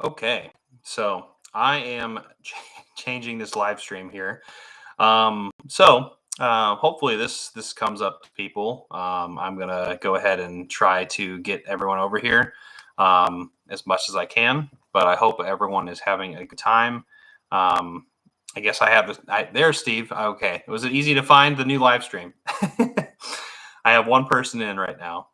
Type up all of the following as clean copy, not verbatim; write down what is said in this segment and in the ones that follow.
Okay, so I am changing this live stream here. Hopefully this comes up to people. I'm gonna go ahead and try to get everyone over here as much as I can, but I hope everyone is having a good time. Um, I guess I have this. There's Steve. Okay, was it easy to find the new live stream? I have one person in right now.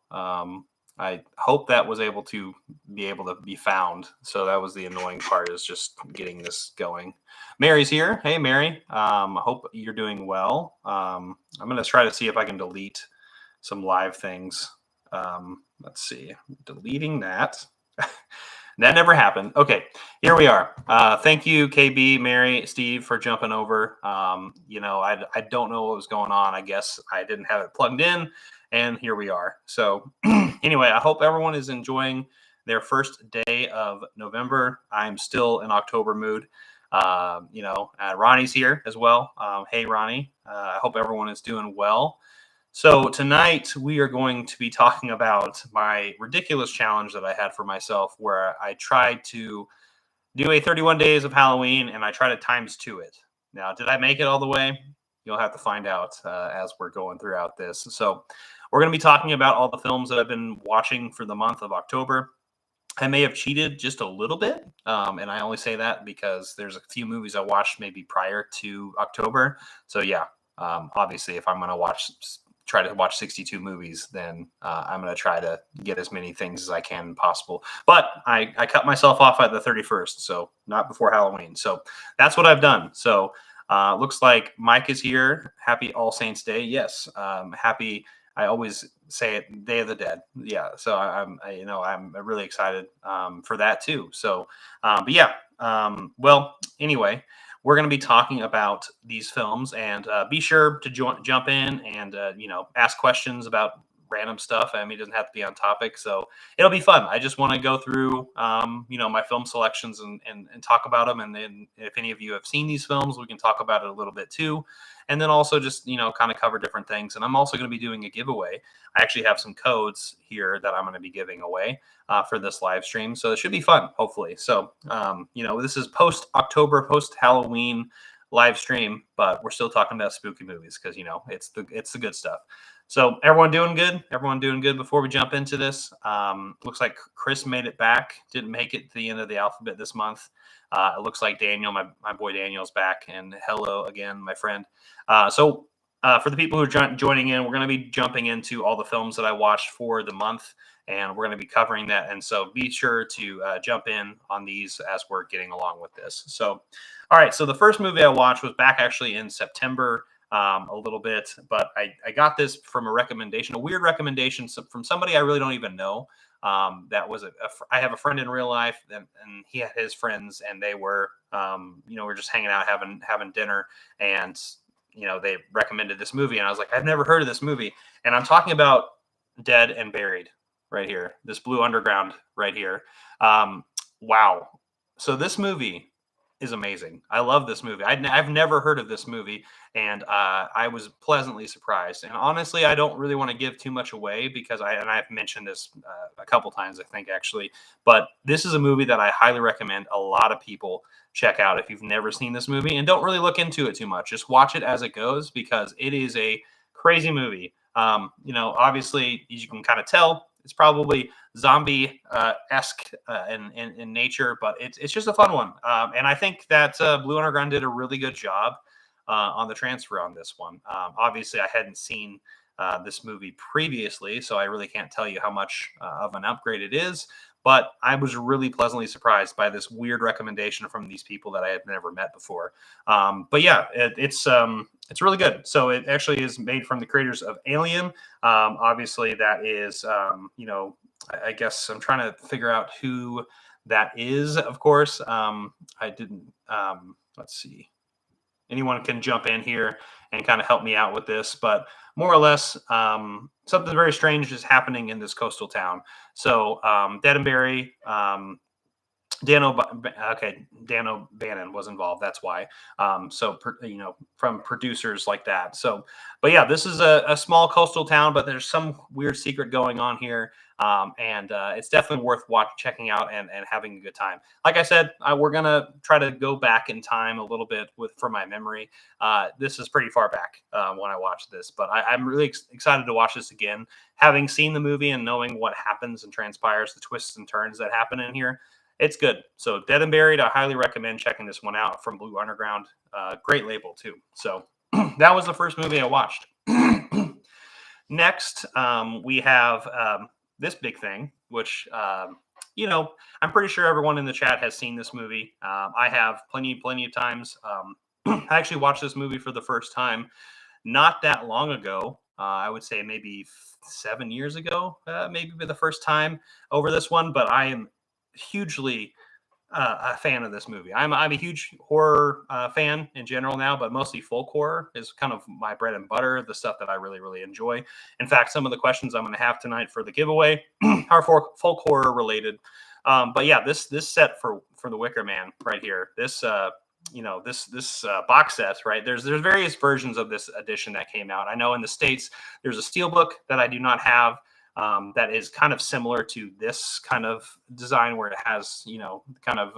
I hope that was able to be found. So that was the annoying part, is just getting this going. Mary's here. Hey, Mary. I hope you're doing well. I'm going to try to see if I can delete some live things. Let's see. Deleting that. That never happened. Okay, here we are. Thank you, KB, Mary, Steve, for jumping over. I don't know what was going on. I guess I didn't have it plugged in, and here we are. So anyway, I hope everyone is enjoying their first day of November. I'm still in October mood. Ronnie's here as well. Hey, Ronnie. I hope everyone is doing well. So tonight we are going to be talking about my ridiculous challenge that I had for myself, where I tried to do a 31 days of Halloween and I tried to times two it. Now, did I make it all the way? You'll have to find out as we're going throughout this. So we're going to be talking about all the films that I've been watching for the month of October. I may have cheated just a little bit, and I only say that because there's a few movies I watched maybe prior to October. So yeah, obviously, if I'm going to try to watch 62 movies, then I'm going to try to get as many things as I can possible. But I cut myself off at the 31st, so not before Halloween. So that's what I've done. So looks like Mike is here. Happy All Saints Day. Yes, happy. I always say it, Day of the Dead. Yeah, so I'm really excited for that too. So, but yeah. Well, anyway, we're going to be talking about these films, and be sure to jump in and ask questions about random stuff. I mean, it doesn't have to be on topic, so it'll be fun. I just want to go through my film selections and talk about them, and then if any of you have seen these films, we can talk about it a little bit too. And then also just kind of cover different things. And I'm also going to be doing a giveaway. I actually have some codes here that I'm going to be giving away for this live stream, so it should be fun, hopefully. So this is post October, post Halloween live stream, but we're still talking about spooky movies because it's the good stuff. So everyone doing good? Everyone doing good before we jump into this? Looks like Chris made it back. Didn't make it to the end of the alphabet this month. It looks like Daniel, my boy Daniel's back, and hello again, my friend. For the people who are joining in, we're going to be jumping into all the films that I watched for the month, and we're going to be covering that. And so be sure to jump in on these as we're getting along with this. So, all right. So the first movie I watched was back actually in September. A little bit, but I got this from a recommendation, a weird recommendation from somebody I really don't even know. That was I have a friend in real life, and he had his friends, and they were, we're just hanging out, having dinner, and they recommended this movie, and I was like, I've never heard of this movie, and I'm talking about Dead and Buried right here, this Blue Underground right here. Wow. So this movie is amazing. I love this movie. I've never heard of this movie, and I was pleasantly surprised. And honestly, I don't really want to give too much away because I've mentioned this a couple times, I think, actually. But this is a movie that I highly recommend a lot of people check out if you've never seen this movie, and don't really look into it too much. Just watch it as it goes because it is a crazy movie. Obviously, as you can kind of tell, it's probably zombie-esque in nature, but it's just a fun one. And I think that Blue Underground did a really good job on the transfer on this one. Obviously, I hadn't seen this movie previously, so I really can't tell you how much of an upgrade it is. But I was really pleasantly surprised by this weird recommendation from these people that I had never met before. But yeah, it's really good. So it actually is made from the creators of Alien. Obviously, that is, I guess I'm trying to figure out who that is, of course. I didn't, let's see. Anyone can jump in here and kind of help me out with this, but more or less, something very strange is happening in this coastal town. So, Dead and Buried, Dan O'Bannon was involved. That's why. From producers like that. So, but yeah, this is a small coastal town, but there's some weird secret going on here. And it's definitely worth checking out and having a good time. Like I said, we're gonna try to go back in time a little bit for my memory. This is pretty far back when I watched this, but I'm really excited to watch this again, having seen the movie and knowing what happens and transpires, the twists and turns that happen in here. It's good. So Dead and Buried, I highly recommend checking this one out from Blue Underground. Great label too. So that was the first movie I watched. Next, we have this big thing, which I'm pretty sure everyone in the chat has seen this movie. I have plenty of times. I actually watched this movie for the first time not that long ago. I would say maybe 7 years ago, maybe for the first time over this one. But I am hugely a fan of this movie. I'm a huge horror fan in general now, but mostly folk horror is kind of my bread and butter, the stuff that I really enjoy. In fact, some of the questions I'm going to have tonight for the giveaway are folk horror related. But yeah, this set for the Wicker Man right here, this this box set, right? There's various versions of this edition that came out. I know in the States there's a steelbook that I do not have. That is kind of similar to this kind of design where it has, kind of,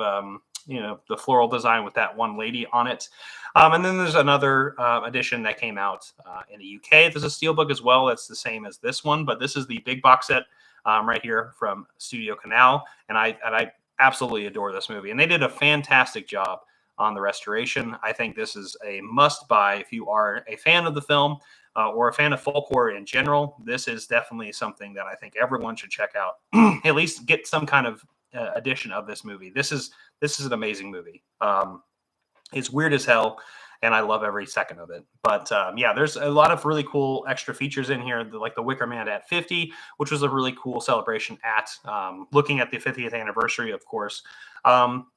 the floral design with that one lady on it. And then there's another edition that came out in the UK. There's a steelbook as well. That's the same as this one, but this is the big box set right here from Studio Canal. And I absolutely adore this movie. And they did a fantastic job on the restoration. I think this is a must buy if you are a fan of the film. Or a fan of folk horror in general. This is definitely something that I think everyone should check out. At least get some kind of edition of this movie. This is an amazing movie. It's weird as hell, and I love every second of it. But yeah, there's a lot of really cool extra features in here, like the Wicker Man at 50, which was a really cool celebration at looking at the 50th anniversary, of course.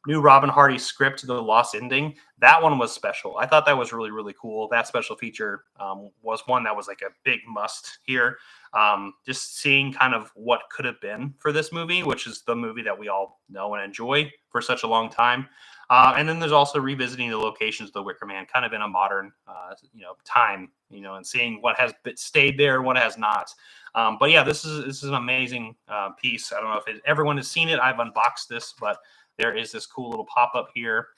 New Robin Hardy script, The Lost Ending. That one was special. I thought that was really cool. That special feature was one that was like a big must here. Just seeing kind of what could have been for this movie, which is the movie that we all know and enjoy for such a long time. And then there's also revisiting the locations of the Wicker Man, kind of in a modern, time, and seeing what has stayed there, what has not. But yeah, this is an amazing piece. I don't know if everyone has seen it. I've unboxed this, but there is this cool little pop-up here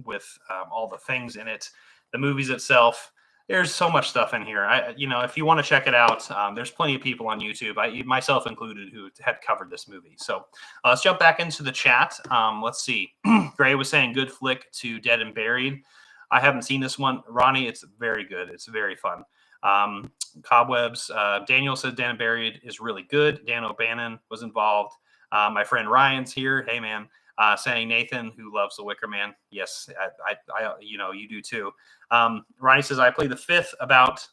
with all the things in it. The movies itself, there's so much stuff in here. If you want to check it out, there's plenty of people on YouTube, myself included, who had covered this movie. So let's jump back into the chat. Let's see. Gray was saying good flick to Dead and Buried. I haven't seen this one. Ronnie, it's very good. It's very fun. Cobwebs. Daniel said Dead and Buried is really good. Dan O'Bannon was involved. My friend Ryan's here. Hey, man. Saying Nathan, who loves the Wicker Man. Yes, I you do too. Ronnie says I play the fifth about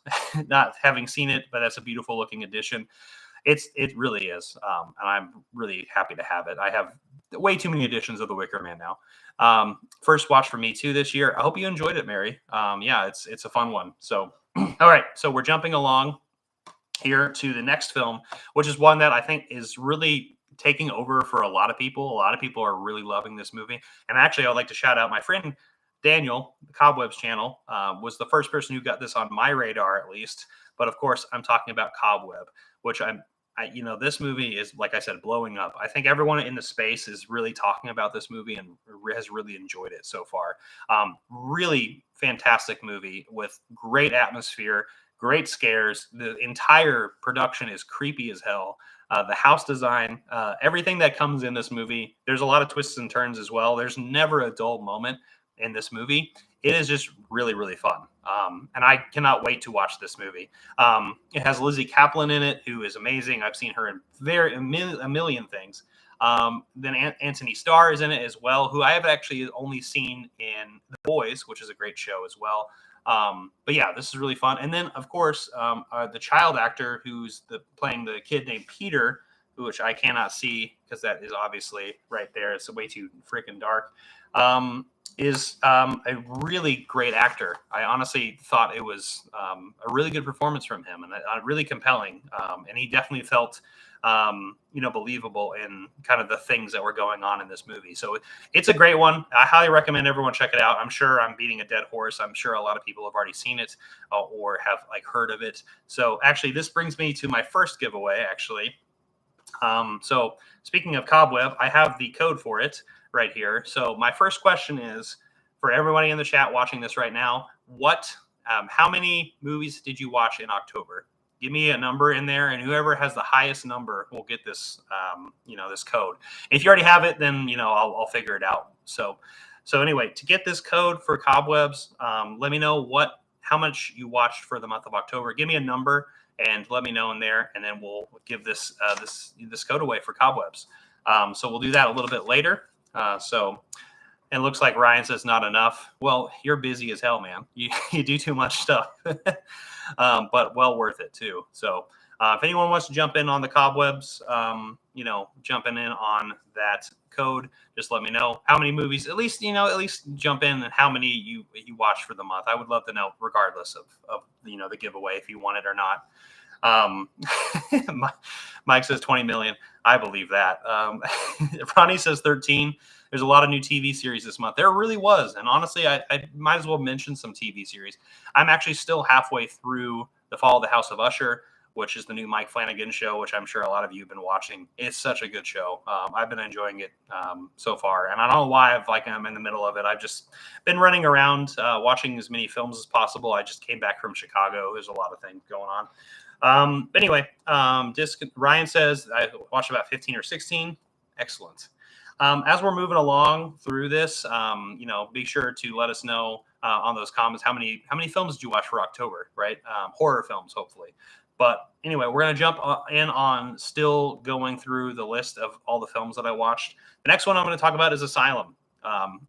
not having seen it, but that's a beautiful looking edition. It really is, and I'm really happy to have it. I have way too many editions of the Wicker Man now. First watch for me too this year. I hope you enjoyed it, Mary. Yeah, it's a fun one. So, all right, so we're jumping along here to the next film, which is one that I think is really taking over for a lot of people. A lot of people are really loving this movie. And actually, I'd like to shout out my friend Daniel, the Cobwebs channel, was the first person who got this on my radar, at least. But of course, I'm talking about Cobweb, which this movie is, like I said, blowing up. I think everyone in the space is really talking about this movie and has really enjoyed it so far. Really fantastic movie with great atmosphere, great scares. The entire production is creepy as hell. The house design, everything that comes in this movie. There's a lot of twists and turns as well. There's never a dull moment in this movie. It is just really fun. And I cannot wait to watch this movie. It has Lizzie Kaplan in it, who is amazing. I've seen her in a million things. Then Anthony Starr is in it as well, who I have actually only seen in The Boys, which is a great show as well. But yeah, this is really fun. And then, of course, the child actor who's playing the kid named Peter, which I cannot see because that is obviously right there. It's way too freaking dark. Is a really great actor. I honestly thought it was a really good performance from him, and really compelling. And he definitely felt believable in kind of the things that were going on in this movie. So it's a great one. I highly recommend everyone check it out. I'm sure I'm beating a dead horse. I'm sure a lot of people have already seen it or have heard of it. So actually, this brings me to my first giveaway, actually. So speaking of Cobweb, I have the code for it right here. So my first question is for everybody in the chat watching this right now: how many movies did you watch in October? Give me a number in there, and whoever has the highest number will get this, this code. If you already have it, then I'll figure it out. So anyway, to get this code for Cobwebs, let me know how much you watched for the month of October. Give me a number and let me know in there, and then we'll give this code away for Cobwebs. So we'll do that a little bit later. It looks like Ryan says not enough. Well, you're busy as hell, man. You do too much stuff, but well worth it too. So if anyone wants to jump in on the Cobwebs, jumping in on that code, just let me know how many movies. At least jump in and how many you watched for the month. I would love to know, regardless of the giveaway, if you want it or not. Mike says 20 million. I believe that. Ronnie says 13. There's a lot of new TV series this month. There really was. And honestly, I might as well mention some TV series. I'm actually still halfway through The Fall of the House of Usher, which is the new Mike Flanagan show, which I'm sure a lot of you have been watching. It's such a good show. I've been enjoying it so far. And I don't know why I'm in the middle of it. I've just been running around watching as many films as possible. I just came back from Chicago. There's a lot of things going on. Anyway, Ryan says I watched about 15 or 16. Excellent. As we're moving along through this, be sure to let us know on those comments how many films did you watch for October, right? Horror films, hopefully. But anyway, we're going to jump in on still going through the list of all the films that I watched. The next one I'm going to talk about is Asylum.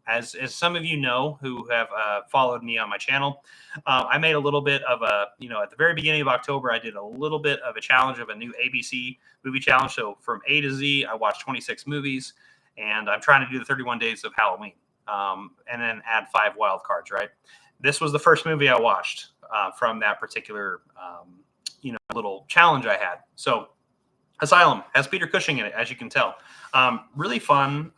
As some of you know who have followed me on my channel, I made a little bit of at the very beginning of October, I did a little bit of a challenge of a new ABC movie challenge. So from A to Z, I watched 26 movies, and I'm trying to do the 31 days of Halloween, and then add 5 wild cards, right? This was the first movie I watched from that particular, little challenge I had. So Asylum has Peter Cushing in it, as you can tell. Really fun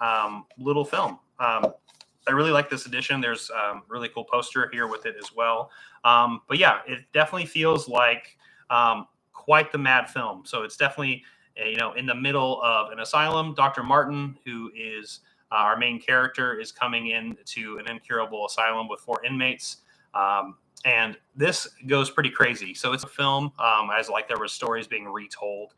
little film. I really like this edition. There's really cool poster here with it as well. But yeah, it definitely feels like quite the mad film. So it's definitely, in the middle of an asylum. Dr. Martin, who is our main character, is coming into an incurable asylum with 4 inmates. And this goes pretty crazy. So it's a film as like there were stories being retold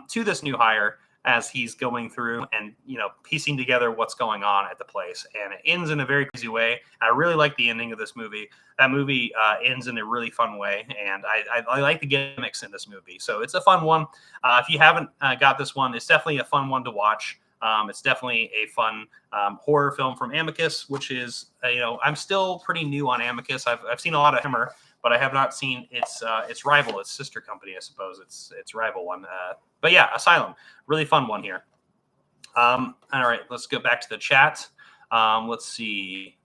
to this new hire as he's going through and, piecing together what's going on at the place. And it ends in a very crazy way. I really like the ending of this movie. That movie ends in a really fun way. And I like the gimmicks in this movie. So it's a fun one. If you haven't got this one, it's definitely a fun one to watch. It's definitely a fun horror film from Amicus, which is, I'm still pretty new on Amicus. I've seen a lot of Hammer, but I have not seen its rival, its sister company, I suppose, its rival one. But yeah, Asylum, really fun one here. All right, let's go back to the chat. Let's see.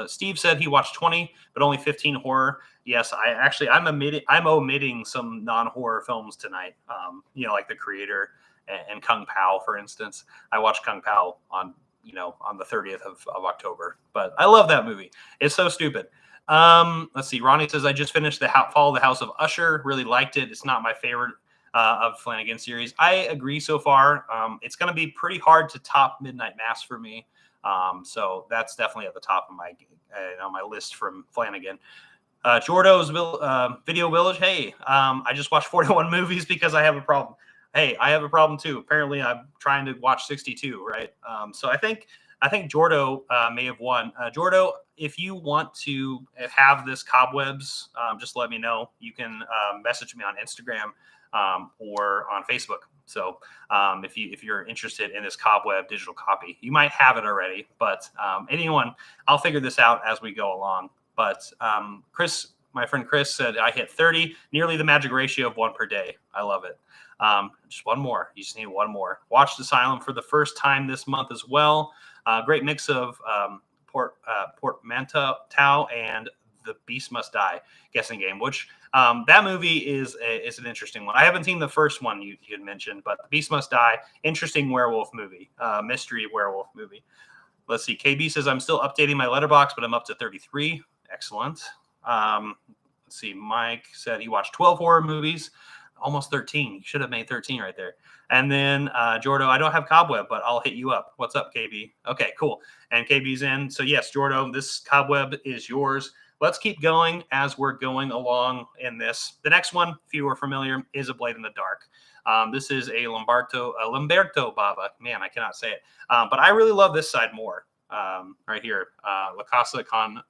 Steve said he watched 20, but only 15 horror. Yes, I'm omitting some non-horror films tonight. Like The Creator and Kung Pao, for instance. I watched Kung Pao on the 30th of October, but I love that movie. It's so stupid. Let's see. Ronnie says I just finished the Fall of the House of Usher. Really liked it. It's not my favorite of Flanagan series. I agree so far. It's going to be pretty hard to top Midnight Mass for me. So that's definitely at the top of my list from Flanagan. Jordo's Video Village. Hey, I just watched 41 movies because I have a problem. Hey, I have a problem too. Apparently, I'm trying to watch 62, right? So I think Jordo may have won. Jordo, if you want to have this Cobwebs, just let me know. You can message me on Instagram or on Facebook. So if you're interested in this Cobweb digital copy, you might have it already. But anyone, I'll figure this out as we go along. But Chris, my friend Chris said I hit 30, nearly the magic ratio of 1 per day. I love it. Just one more. You just need one more. Watched Asylum for the first time this month as well. Great mix of portmanteau and The Beast Must Die guessing game, which that movie is an interesting one. I haven't seen the first one you had mentioned, but The Beast Must Die, interesting werewolf movie, mystery werewolf movie. Let's see. KB says I'm still updating my letterbox, but I'm up to 33. Excellent. Let's see. Mike said he watched 12 horror movies. almost 13. You should have made 13 right there. And then Jordo, I don't have Cobweb, but I'll hit you up. What's up, KB? Okay, cool. And KB's in. So yes, Jordo, this Cobweb is yours. Let's keep going as we're going along in this. The next one, if you are familiar, is A Blade in the Dark. This is a Lamberto Bava. Man, I cannot say it. But I really love this side more. Right here, La Casa con.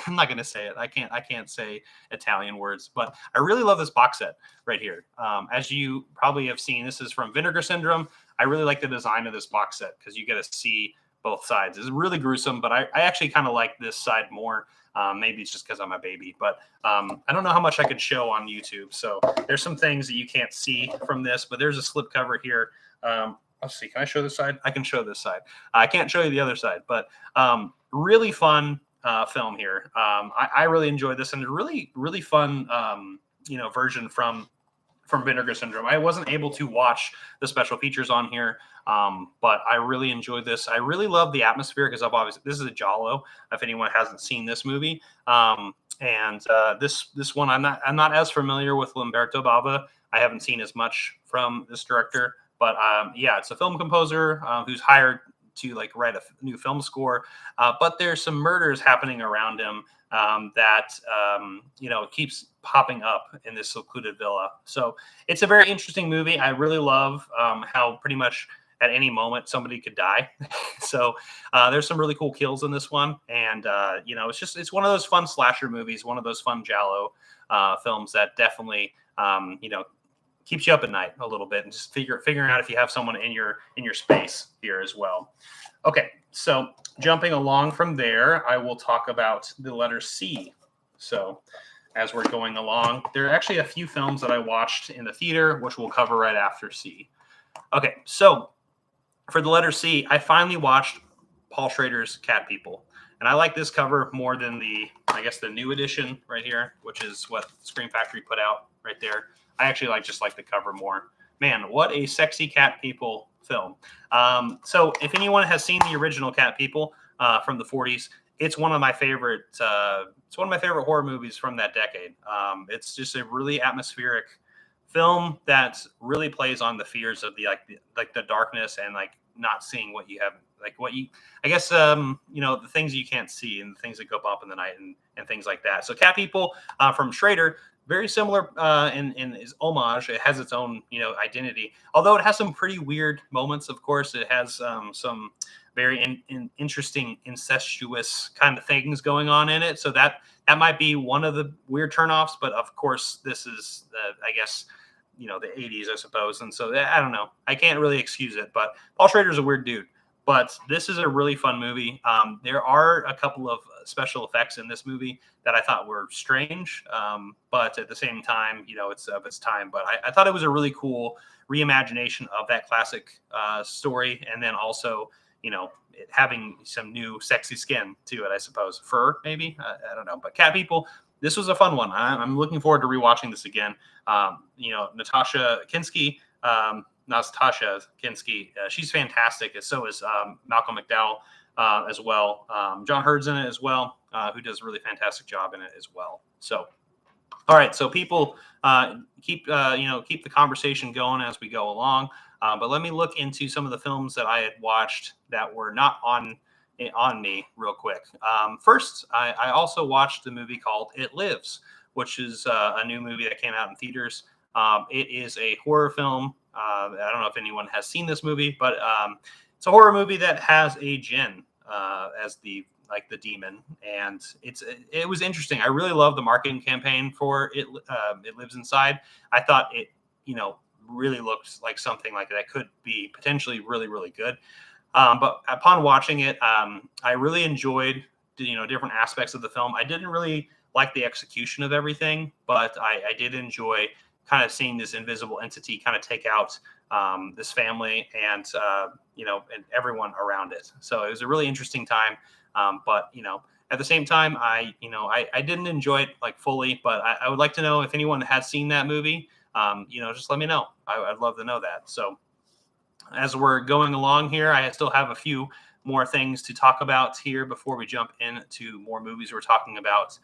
I'm not going to say it. I can't say Italian words, but I really love this box set right here. As you probably have seen, this is from Vinegar Syndrome. I really like the design of this box set because you get to see both sides. It's really gruesome, but I actually kind of like this side more. Maybe it's just because I'm a baby, but I don't know how much I could show on YouTube. So there's some things that you can't see from this, but there's a slipcover here. Let's see. Can I show this side? I can show this side. I can't show you the other side, but really fun film here. I really enjoyed this, and a really, really fun, version from Vinegar Syndrome. I wasn't able to watch the special features on here, but I really enjoyed this. I really love the atmosphere because obviously this is a Giallo. If anyone hasn't seen this movie, this one I'm not as familiar with Lamberto Bava. I haven't seen as much from this director, but it's a film composer who's hired to write a new film score, but there's some murders happening around him that keeps popping up in this secluded villa. So it's a very interesting movie. I really love how pretty much at any moment somebody could die. So there's some really cool kills in this one, and it's one of those fun slasher movies, one of those fun Giallo films that definitely keeps you up at night a little bit, and just figuring out if you have someone in your space here as well. Okay, so jumping along from there, I will talk about the letter C. So as we're going along, there are actually a few films that I watched in the theater, which we'll cover right after C. Okay, so for the letter C, I finally watched Paul Schrader's Cat People. And I like this cover more than the new edition right here, which is what Scream Factory put out right there. I actually just like the cover more. Man, what a sexy Cat People film. So if anyone has seen the original Cat People from the 40s, it's one of my favorite. It's one of my favorite horror movies from that decade. It's just a really atmospheric film that really plays on the fears of the darkness and not seeing what you have, the things you can't see and the things that go bump in the night and things like that. So Cat People from Schrader, very similar in his homage. It has its own identity, although it has some pretty weird moments. Of course, it has some very interesting incestuous kind of things going on in it. So that might be one of the weird turnoffs. But of course, this is the 80s, I suppose. And so I don't know. I can't really excuse it. But Paul Schrader's a weird dude. But this is a really fun movie. There are a couple of special effects in this movie that I thought were strange, but at the same time, it's of its time. But I thought it was a really cool reimagination of that classic story, and then also, it having some new sexy skin to it, I suppose. Fur, maybe? I don't know. But Cat People, this was a fun one. I'm looking forward to rewatching this again. Natasha Kinski, she's fantastic. So is Malcolm McDowell as well. John Hurd's in it as well, who does a really fantastic job in it as well. So, all right. So people keep the conversation going as we go along. But let me look into some of the films that I had watched that were not on me real quick. First, I also watched the movie called It Lives, which is a new movie that came out in theaters. It is a horror film. I don't know if anyone has seen this movie, but it's a horror movie that has a djinn as the demon, and it was interesting. I really love the marketing campaign for it. It Lives Inside. I thought it, really looked like something like that could be potentially really, really good. But upon watching it, I really enjoyed different aspects of the film. I didn't really like the execution of everything, but I did enjoy kind of seeing this invisible entity kind of take out this family and and everyone around it. So it was a really interesting time. But at the same time, I didn't enjoy it fully. But I would like to know if anyone has seen that movie. Just let me know. I'd love to know that. So as we're going along here, I still have a few more things to talk about here before we jump into more movies we're talking about.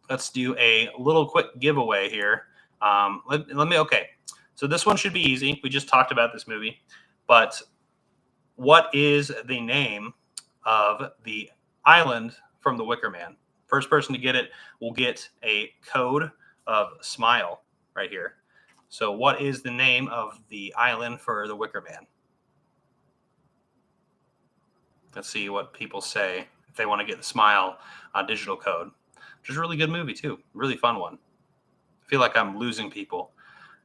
Let's do a little quick giveaway here. Okay. So this one should be easy. We just talked about this movie, but what is the name of the island from The Wicker Man? First person to get it will get a code of smile right here. So, what is the name of the island for The Wicker Man? Let's see what people say if they want to get the smile digital code, which is a really good movie, too. Really fun one. I feel like I'm losing people.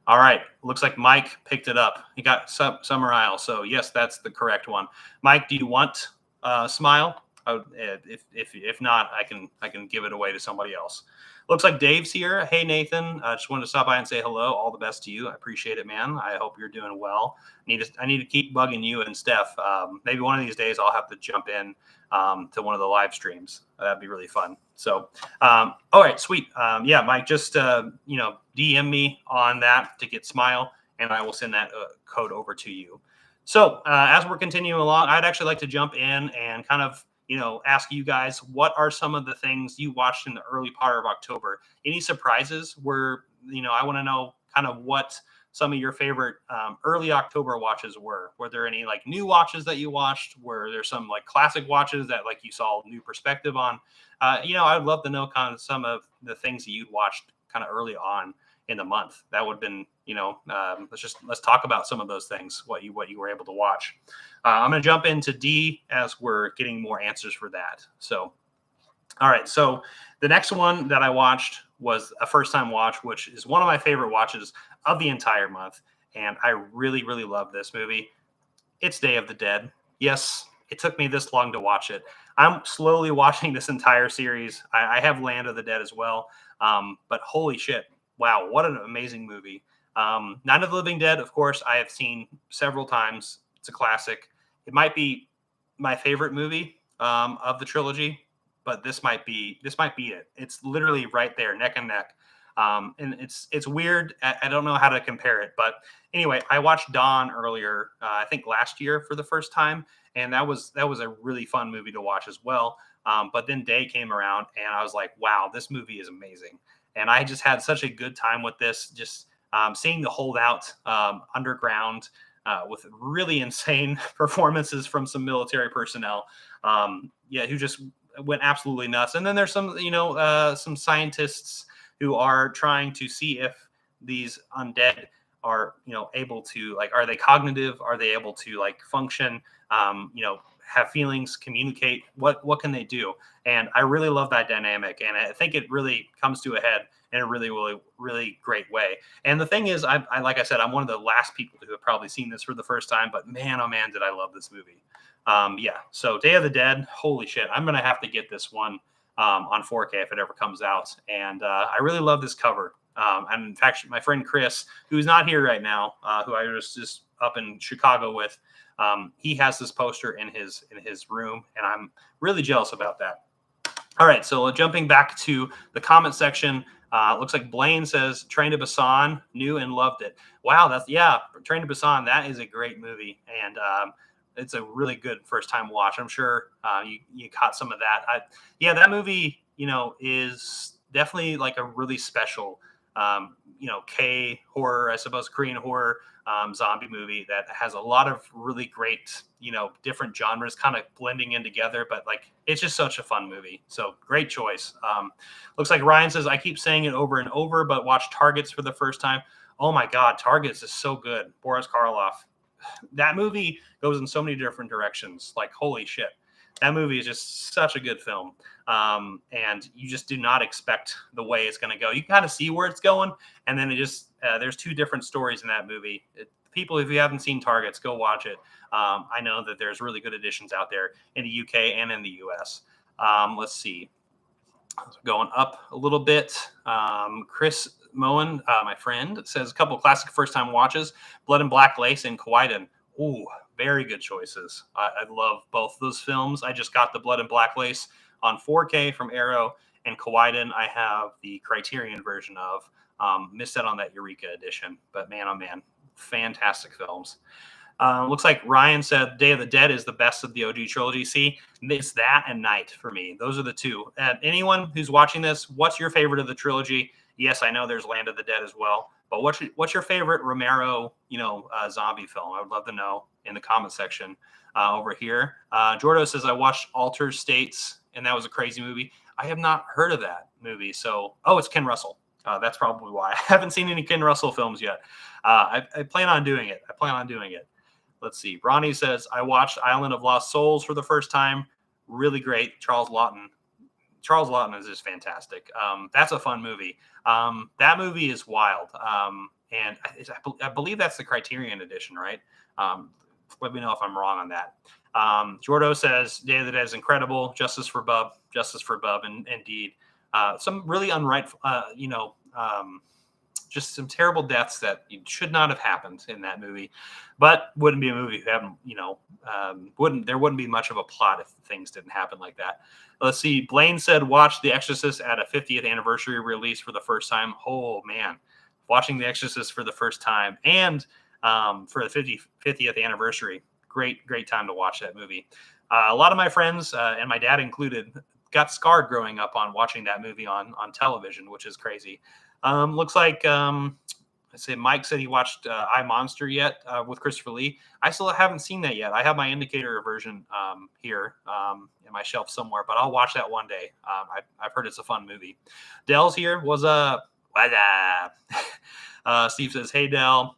All right. Looks like Mike picked it up. He got Summer Isle. So, yes, that's the correct one. Mike, do you want Smile? If not, I can give it away to somebody else. Looks like Dave's here. Hey, Nathan. I just wanted to stop by and say hello. All the best to you. I appreciate it, man. I hope you're doing well. I need to keep bugging you and Steph. Maybe one of these days I'll have to jump in to one of the live streams. That'd be really fun. So, all right, sweet. Yeah, Mike, just DM me on that to get Smile, and I will send that code over to you. So, as we're continuing along, I'd actually like to jump in and kind of ask you guys, what are some of the things you watched in the early part of October? Any surprises? I want to know kind of what some of your favorite early October watches were. Were there any like new watches that you watched? Were there some like classic watches that like you saw new perspective on? I'd love to know kind of some of the things that you'd watched kind of early on in the month. That would have been, let's talk about some of those things, what you were able to watch. I'm going to jump into D as we're getting more answers for that. So, all right. So the next one that I watched was a first time watch, which is one of my favorite watches of the entire month. And I really, really love this movie. It's Day of the Dead. Yes, it took me this long to watch it. I'm slowly watching this entire series. I have Land of the Dead as well. But holy shit. Wow, what an amazing movie. Night of the Living Dead, of course, I have seen several times. It's a classic. It might be my favorite movie of the trilogy, but this might be it. It's literally right there, neck and neck. And it's weird. I don't know how to compare it, but anyway, I watched Dawn earlier, I think last year for the first time, and that was a really fun movie to watch as well. But then Day came around, and I was like, wow, this movie is amazing. And I just had such a good time with this, just seeing the holdout underground with really insane performances from some military personnel. Who just went absolutely nuts. And then there's some scientists who are trying to see if these undead are, able to are they cognitive? Are they able to function? Have feelings, communicate. What can they do? And I really love that dynamic, and I think it really comes to a head in a really, really, really great way. And the thing is, I like I said, I'm one of the last people who have probably seen this for the first time, but man, oh man, did I love this movie. So Day of the Dead, holy shit, I'm gonna have to get this one on 4K if it ever comes out. And I really love this cover. And in fact, my friend Chris, who's not here right now, who I was just up in Chicago with, he has this poster in his room, and I'm really jealous about that. All right, so jumping back to the comment section, looks like Blaine says Train to Busan, knew and loved it. Wow, Train to Busan, that is a great movie, and it's a really good first time watch. I'm sure you caught some of that. That movie, is definitely like a really special, K horror, I suppose, Korean horror zombie movie that has a lot of really great, different genres kind of blending in together. But it's just such a fun movie. So great choice. Looks like Ryan says, I keep saying it over and over, but watch Targets for the first time. Oh my God, Targets is so good. Boris Karloff. That movie goes in so many different directions. Holy shit. That movie is just such a good film. And you just do not expect the way it's going to go. You kind of see where it's going. And then there's two different stories in that movie. People, if you haven't seen Targets, go watch it. I know that there's really good editions out there in the UK and in the US. Let's see. Going up a little bit. Chris Moen, my friend, says a couple of classic first-time watches, Blood and Black Lace and Kawaii. Ooh, very good choices. I love both those films. I just got the Blood and Black Lace on 4K from Arrow, and Kawaii I have the Criterion version of. Missed out on that Eureka edition, but man, oh man, fantastic films. Looks like Ryan said Day of the Dead is the best of the OG trilogy. See, it's that and Night for me. Those are the two. Anyone who's watching this, what's your favorite of the trilogy? Yes, I know there's Land of the Dead as well. But what's your favorite Romero, zombie film? I would love to know in the comment section over here. Jordo says I watched Altered States, and that was a crazy movie. I have not heard of that movie. So, it's Ken Russell. That's probably why I haven't seen any Ken Russell films yet. I plan on doing it. Let's see. Ronnie says I watched Island of Lost Souls for the first time. Really great. Charles Lawton is just fantastic. That's a fun movie. That movie is wild. And I believe that's the Criterion edition, right? Let me know if I'm wrong on that. Jordo says Day of the Dead is incredible. Justice for Bub, and indeed. Some really just some terrible deaths that should not have happened in that movie, but wouldn't be a movie if there wouldn't be much of a plot if things didn't happen like that. Let's see. Blaine said, watch The Exorcist at a 50th anniversary release for the first time. Oh man, watching The Exorcist for the first time and for the 50th anniversary. Great time to watch that movie. A lot of my friends and my dad included got scarred growing up on watching that movie on television, which is crazy. Looks like Mike said he watched I Monster yet with Christopher Lee. I still haven't seen that yet. I have my indicator version here in my shelf somewhere, but I'll watch that one day. I've heard it's a fun movie. Dell's here. What's up? Steve says, hey, Dell.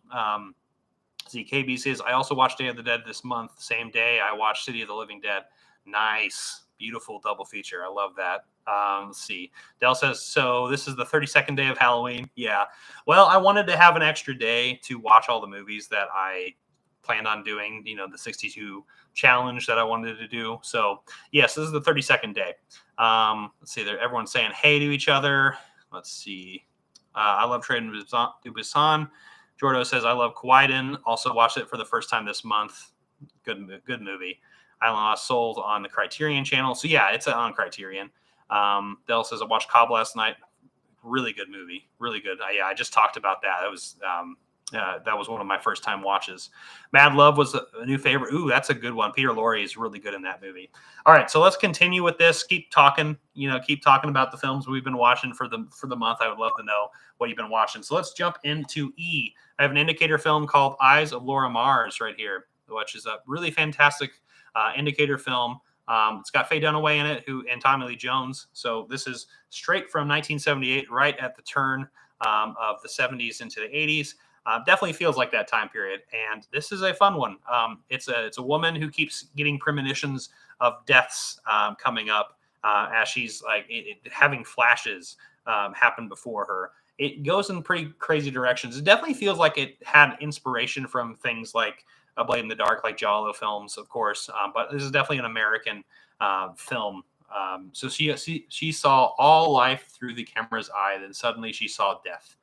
KB says, I also watched Day of the Dead this month. Same day I watched City of the Living Dead. Nice. Beautiful double feature. I love that. Let's see. Dell says, so this is the 32nd day of Halloween. Yeah. Well, I wanted to have an extra day to watch all the movies that I planned on doing, the 62 challenge that I wanted to do. So yes, this is the 32nd day. Let's see there. Everyone's saying hey to each other. Let's see. I love Train to Busan. Jordo says, I love Kwaidan. Also watched it for the first time this month. Good movie. Island of Lost Souls on the Criterion channel. So yeah, it's on Criterion. Dell says I watched Cobb last night. Really good movie. Really good. I just talked about that. That was one of my first time watches. Mad Love was a new favorite. Ooh, that's a good one. Peter Lorre is really good in that movie. All right, so let's continue with this. Keep talking. Keep talking about the films we've been watching for the month. I would love to know what you've been watching. So let's jump into E. I have an indicator film called Eyes of Laura Mars right here, which is a really fantastic indicator film. It's got Faye Dunaway in it, and Tommy Lee Jones. So this is straight from 1978, right at the turn of the 70s into the 80s. Definitely feels like that time period, and this is a fun one. It's a woman who keeps getting premonitions of deaths coming up as she's having flashes happen before her. It goes in pretty crazy directions. It definitely feels like it had inspiration from things like A Blade in the Dark, like Giallo films, of course. But this is definitely an American film. So she saw all life through the camera's eye. Then suddenly she saw death.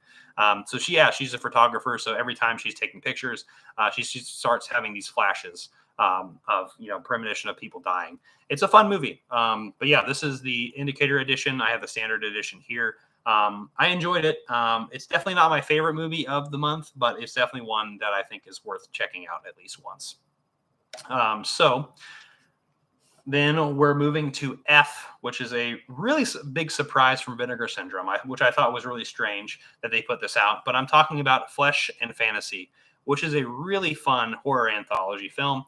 So she's a photographer. So every time she's taking pictures, she starts having these flashes of premonition of people dying. It's a fun movie. But yeah, this is the indicator edition. I have the standard edition here. I enjoyed it. It's definitely not my favorite movie of the month, but it's definitely one that I think is worth checking out at least once. So then we're moving to F, which is a really big surprise from Vinegar Syndrome, which I thought was really strange that they put this out. But I'm talking about Flesh and Fantasy, which is a really fun horror anthology film.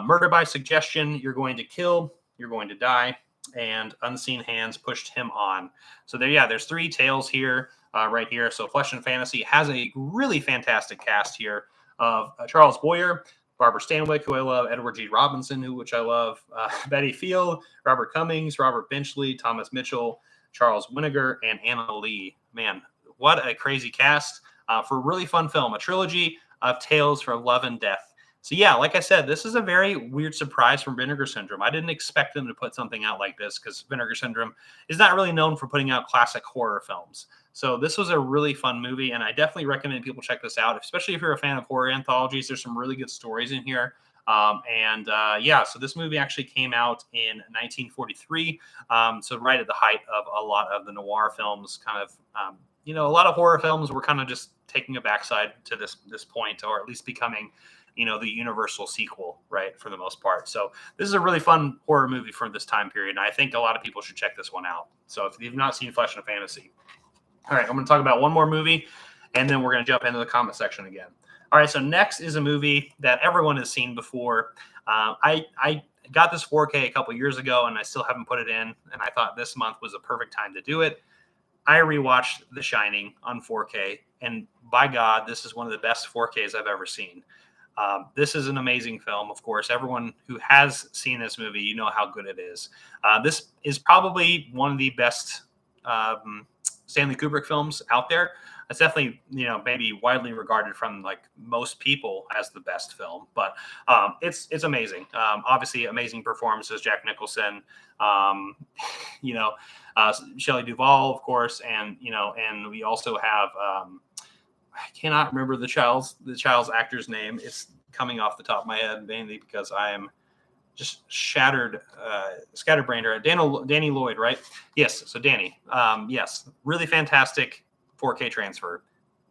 Murder by suggestion, you're going to kill, you're going to die, and unseen hands pushed him on. So there's three tales here, right here. So Flesh and Fantasy has a really fantastic cast here of Charles Boyer, Barbara Stanwyck, who I love, Edward G. Robinson, which I love, Betty Field, Robert Cummings, Robert Benchley, Thomas Mitchell, Charles Winnegar, and Anna Lee. Man, what a crazy cast for a really fun film, a trilogy of tales from love and death. So yeah, like I said, this is a very weird surprise from Vinegar Syndrome. I didn't expect them to put something out like this because Vinegar Syndrome is not really known for putting out classic horror films. So this was a really fun movie, and I definitely recommend people check this out, especially if you're a fan of horror anthologies. There's some really good stories in here. So this movie actually came out in 1943. So right at the height of a lot of the noir films, kind of, a lot of horror films were kind of just taking a backside to this point, or at least becoming the universal sequel, right, for the most part. So this is a really fun horror movie from this time period, and I think a lot of people should check this one out. So if you've not seen Flesh and Fantasy. All right, I'm going to talk about one more movie, and then we're going to jump into the comment section again. All right, so next is a movie that everyone has seen before. I got this 4K a couple years ago, and I still haven't put it in, and I thought this month was a perfect time to do it. I rewatched The Shining on 4K, and by God, this is one of the best 4Ks I've ever seen. This is an amazing film, of course. Everyone who has seen this movie, you know how good it is. This is probably one of the best Stanley Kubrick films out there. It's definitely, maybe widely regarded from like most people as the best film, but it's amazing. Obviously, amazing performances, Jack Nicholson, um, you know, Shelley Duvall, of course, and we also have I cannot remember the child's actor's name. It's coming off the top of my head mainly because I am just scatterbrained. Danny Lloyd, right? Yes. So Danny, yes, really fantastic 4K transfer.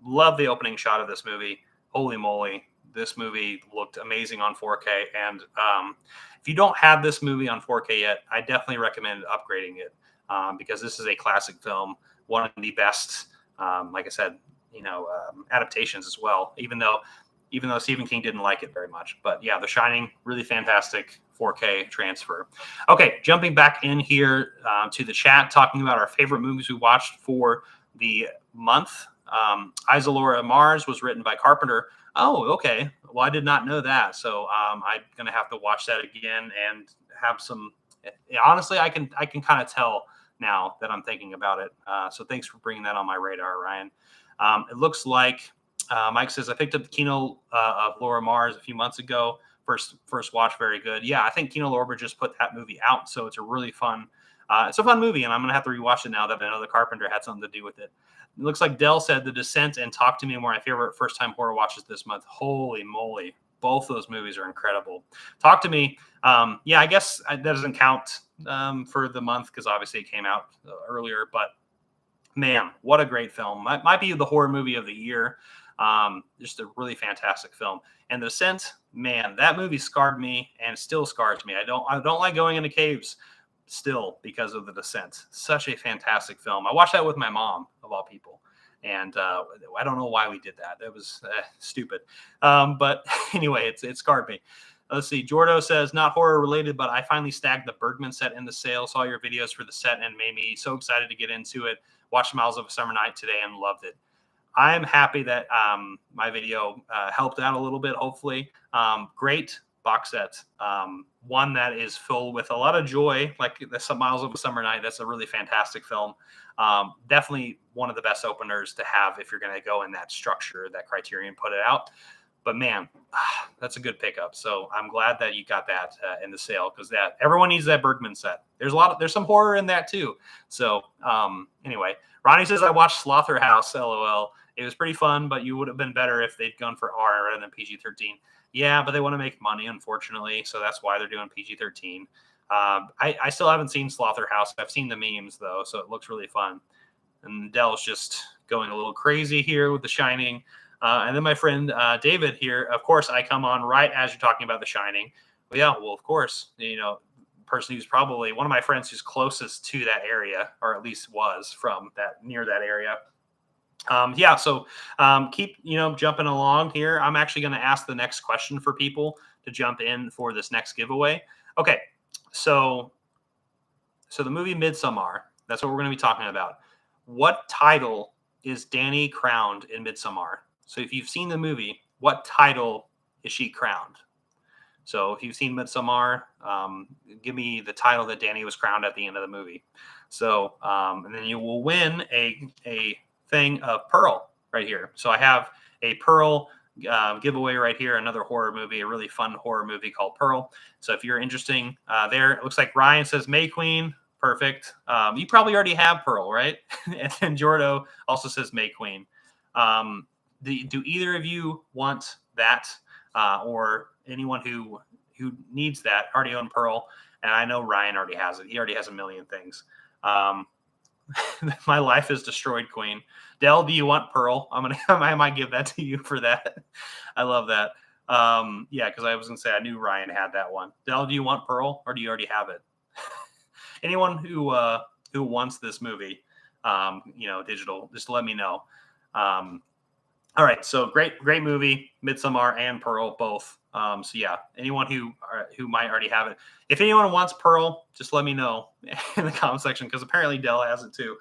Love the opening shot of this movie. Holy moly, this movie looked amazing on 4K. And if you don't have this movie on 4K yet, I definitely recommend upgrading it because this is a classic film, one of the best. Like I said, adaptations as well. Even though Stephen King didn't like it very much, but yeah, The Shining, really fantastic 4K transfer. Okay, jumping back in here to the chat, talking about our favorite movies we watched for the month. Isolora Mars was written by Carpenter. Oh, okay. Well, I did not know that, so I'm gonna have to watch that again and have some. Honestly, I can kind of tell now that I'm thinking about it. So thanks for bringing that on my radar, Ryan. It looks like Mike says I picked up the Kino of Laura Mars a few months ago. First watch, very good. Yeah, I think Kino Lorber just put that movie out, so it's a really fun. It's a fun movie, and I'm gonna have to rewatch it now that I know the Carpenter had something to do with it. It looks like Dell said The Descent and Talk to Me were my favorite first-time horror watches this month. Holy moly, both those movies are incredible. Talk to Me, yeah, I guess that doesn't count for the month because obviously it came out earlier, but man, what a great film. Might be the horror movie of the year. Just a really fantastic film. And The Descent, man, that movie scarred me and still scars me. I don't like going into caves still because of The Descent. Such a fantastic film. I watched that with my mom, of all people. And I don't know why we did that. It was stupid. But anyway, it scarred me. Let's see. Jordo says, not horror related, but I finally snagged the Bergman set in the sale. Saw your videos for the set and made me so excited to get into it. Watched Miles of a Summer Night today and loved it. I'm happy that my video helped out a little bit, hopefully. Great box set. One that is filled with a lot of joy, like the Miles of a Summer Night. That's a really fantastic film. Definitely one of the best openers to have if you're going to go in that structure, that Criterion put it out. But man, that's a good pickup. So I'm glad that you got that in the sale because that everyone needs that Bergman set. There's some horror in that too. So anyway, Ronnie says I watched Slaughterhouse. LOL. It was pretty fun, but you would have been better if they'd gone for R rather than PG-13. Yeah, but they want to make money, unfortunately, so that's why they're doing PG-13. I still haven't seen Slaughterhouse. I've seen the memes though, so it looks really fun. And Dell's just going a little crazy here with The Shining. And then my friend David here, of course, I come on right as you're talking about The Shining. Well, yeah, well, of course, person who's probably one of my friends who's closest to that area, or at least was from near that area. Yeah, so keep jumping along here. I'm actually going to ask the next question for people to jump in for this next giveaway. Okay, so the movie Midsommar, that's what we're going to be talking about. What title is Danny crowned in Midsommar? So if you've seen the movie, what title is she crowned? So if you've seen Midsommar, give me the title that Danny was crowned at the end of the movie. So and then you will win a thing of Pearl right here. So I have a Pearl giveaway right here, another horror movie, a really fun horror movie called Pearl. So if you're interested there, it looks like Ryan says May Queen. Perfect. You probably already have Pearl, right? And then Jordo also says May Queen. Do either of you want that or anyone who needs that already own Pearl? And I know Ryan already has it. He already has a million things. My life is destroyed, Queen. Dell, do you want Pearl? I might give that to you for that. I love that. Yeah, because I was gonna say I knew Ryan had that one. Dell, do you want Pearl or do you already have it? Anyone who wants this movie, digital, just let me know. All right, so great movie, Midsommar and Pearl both. So yeah, anyone who might already have it, if anyone wants Pearl, just let me know in the comment section because apparently Dell has it too.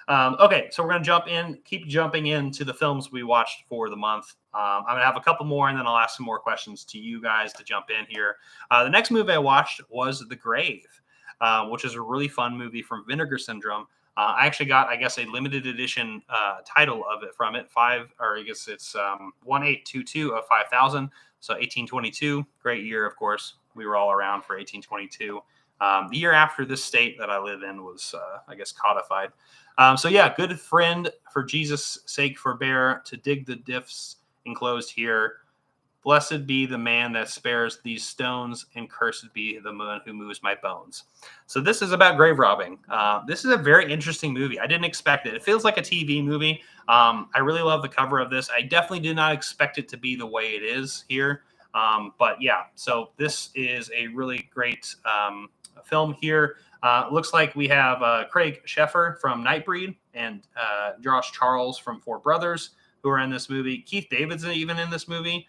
Okay, so we're gonna keep jumping into the films we watched for the month. I'm gonna have a couple more, and then I'll ask some more questions to you guys to jump in here. The next movie I watched was The Grave, which is a really fun movie from Vinegar Syndrome. I actually got, I guess, a limited edition title of it from it. I guess it's 1822 of 5,000. So 1822, great year, of course. We were all around for 1822. The year after this state that I live in was, I guess, codified. So yeah, good friend, for Jesus' sake forbear to dig the diffs enclosed here. Blessed be the man that spares these stones, and cursed be the man who moves my bones. So this is about grave robbing. This is a very interesting movie. I didn't expect it. It feels like a TV movie. I really love the cover of this. I definitely did not expect it to be the way it is here. But yeah, so this is a really great film here. Looks like we have Craig Sheffer from Nightbreed and Josh Charles from Four Brothers who are in this movie. Keith Davidson even in this movie.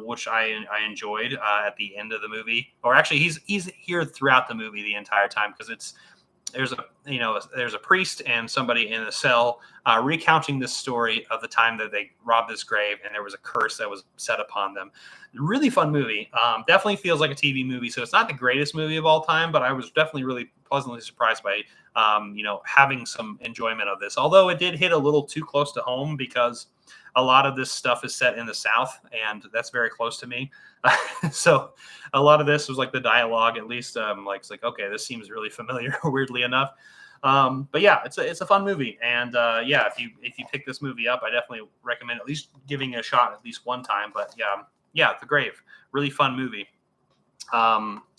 Which I enjoyed at the end of the movie, or actually he's here throughout the movie the entire time because there's a priest and somebody in a cell recounting this story of the time that they robbed this grave and there was a curse that was set upon them. Really fun movie. Definitely feels like a TV movie, so it's not the greatest movie of all time, but I was definitely really pleasantly surprised by having some enjoyment of this. Although it did hit a little too close to home because a lot of this stuff is set in the South, and that's very close to me. So a lot of this was like the dialogue, at least, it's like, okay, this seems really familiar, weirdly enough. But yeah, it's a fun movie, and yeah, if you pick this movie up, I definitely recommend at least giving it a shot at least one time. But yeah, The Grave, really fun movie.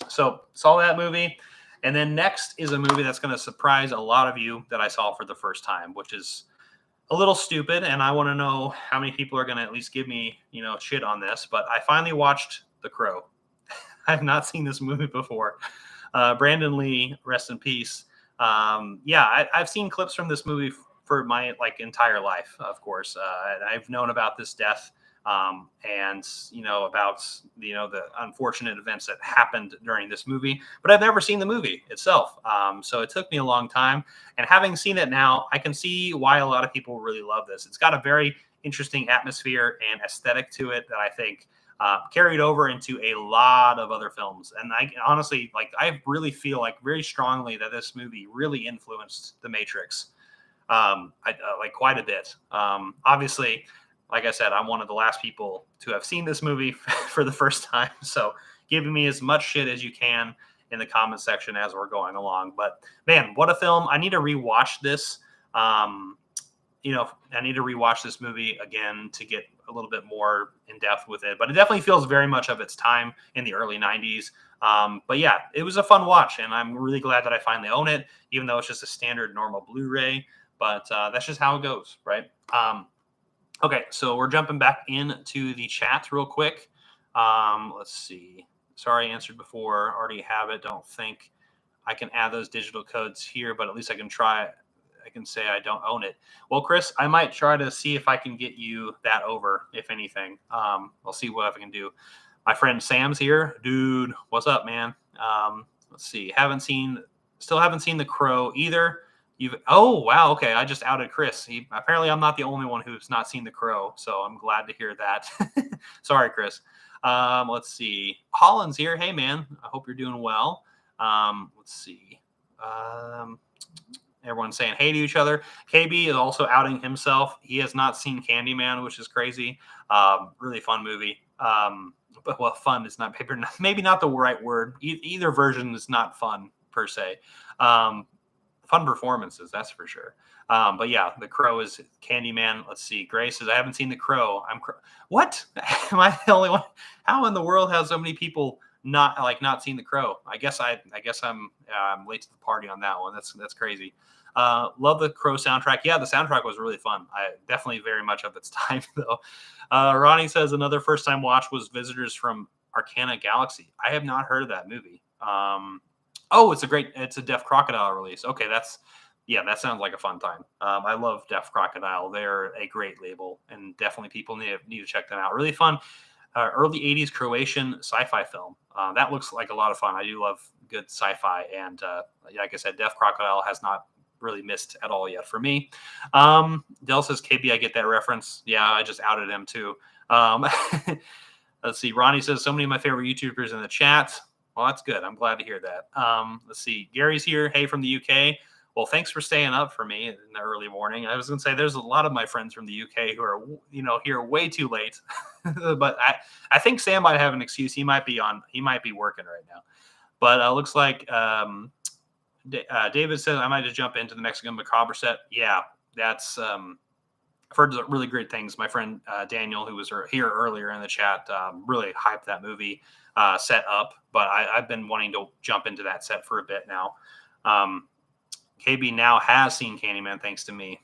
So saw that movie, and then next is a movie that's going to surprise a lot of you that I saw for the first time, which is a little stupid, and I want to know how many people are going to at least give me, shit on this. But I finally watched The Crow. I've not seen this movie before. Brandon Lee, rest in peace. Yeah, I've seen clips from this movie for my entire life. Of course, I've known about this death, and about the unfortunate events that happened during this movie, but I've never seen the movie itself. So it took me a long time, and having seen it now, I can see why a lot of people really love this. It's got a very interesting atmosphere and aesthetic to it that I think carried over into a lot of other films. And I honestly, I really feel very strongly that this movie really influenced The Matrix, quite a bit. Obviously, like I said, I'm one of the last people to have seen this movie for the first time. So giving me as much shit as you can in the comment section as we're going along. But man, what a film. I need to rewatch this. I need to rewatch this movie again to get a little bit more in depth with it. But it definitely feels very much of its time in the early 90s. But yeah, it was a fun watch, and I'm really glad that I finally own it, even though it's just a standard normal Blu-ray. But that's just how it goes, right? Okay, so we're jumping back into the chat real quick. Let's see. Sorry, I answered before. Already have it. Don't think I can add those digital codes here, but at least I can try. I can say I don't own it. Well, Chris, I might try to see if I can get you that over, if anything. I'll see what I can do. My friend Sam's here. Dude, what's up, man? Let's see. Still haven't seen The Crow either. Oh, wow. Okay. I just outed Chris. Apparently I'm not the only one who's not seen The Crow, so I'm glad to hear that. Sorry, Chris. Let's see. Holland's here. Hey, man. I hope you're doing well. Let's see. Everyone's saying hey to each other. KB is also outing himself. He has not seen Candyman, which is crazy. Really fun movie. But fun is not maybe not the right word. Either version is not fun per se. Fun performances, that's for sure. But yeah, The Crow is Candyman. Let's see. Grace says, I haven't seen The Crow. What? Am I the only one? How in the world have so many people not seen The Crow? I guess I'm late to the party on that one. That's crazy. Love the Crow soundtrack. Yeah, the soundtrack was really fun. Definitely very much of its time though. Ronnie says another first time watch was Visitors from Arcana Galaxy. I have not heard of that movie. Oh, it's a Deaf Crocodile release. Okay, that's Yeah, that sounds like a fun time. I love Deaf Crocodile. They're a great label, and definitely people need to check them out. Really fun, early '80s Croatian sci-fi film. That looks like a lot of fun. I do love good sci-fi, and like I said, Deaf Crocodile has not really missed at all yet for me. Dell says, "KB, I get that reference." Yeah, I just outed him too. Um, let's see. Ronnie says, "So many of my favorite YouTubers in the chat." Well, that's good. I'm glad to hear that. Let's see. Gary's here. Hey, from the UK. Well, thanks for staying up for me in the early morning. I was going to say there's a lot of my friends from the UK who are, here way too late. But I think Sam might have an excuse. He might be working right now. But looks like David says I might just jump into the Mexican Macabre set. Yeah, that's I've heard really great things. My friend Daniel, who was here earlier in the chat, really hyped that movie set up. But I've been wanting to jump into that set for a bit now. KB now has seen Candyman thanks to me.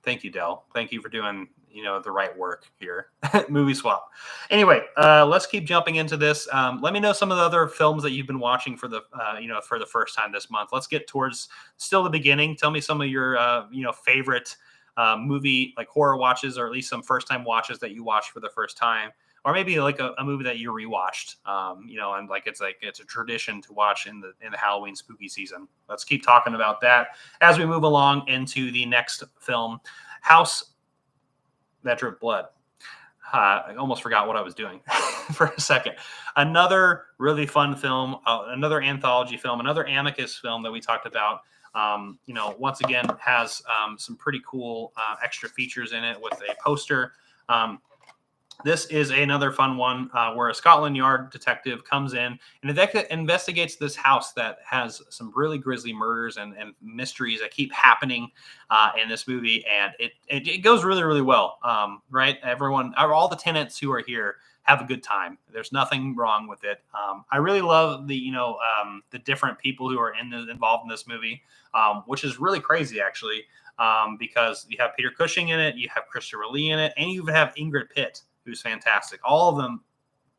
Thank you, Dell. Thank you for doing the right work here. Movie swap. Anyway, let's keep jumping into this. Let me know some of the other films that you've been watching for the for the first time this month. Let's get towards still the beginning. Tell me some of your favorite movie like horror watches, or at least some first time watches that you watched for the first time, or maybe like a movie that you rewatched, and it's a tradition to watch in the Halloween spooky season. Let's keep talking about that as we move along into the next film, House That Dripped Blood. I almost forgot what I was doing for a second. Another really fun film, another anthology film, another Amicus film that we talked about. Once again, has some pretty cool extra features in it with a poster. This is another fun one where a Scotland Yard detective comes in and investigates this house that has some really grisly murders and mysteries that keep happening in this movie. And it goes really, really well, right? All the tenants who are here have a good time. There's nothing wrong with it. I really love the different people who are involved in this movie, which is really crazy, actually, because you have Peter Cushing in it, you have Christopher Lee in it, and you even have Ingrid Pitt, who's fantastic. All of them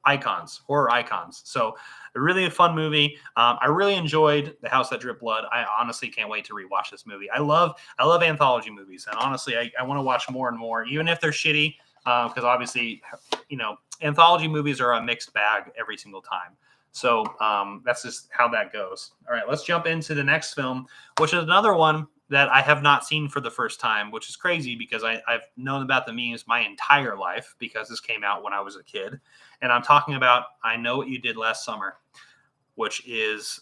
icons, horror icons. So a really fun movie. I really enjoyed The House That Dripped Blood. I honestly can't wait to rewatch this movie. I love anthology movies, and honestly, I want to watch more and more, even if they're shitty, because obviously, anthology movies are a mixed bag every single time. So that's just how that goes. All right, let's jump into the next film, which is another one that I have not seen for the first time, which is crazy because I've known about the memes my entire life because this came out when I was a kid. And I'm talking about I Know What You Did Last Summer, which is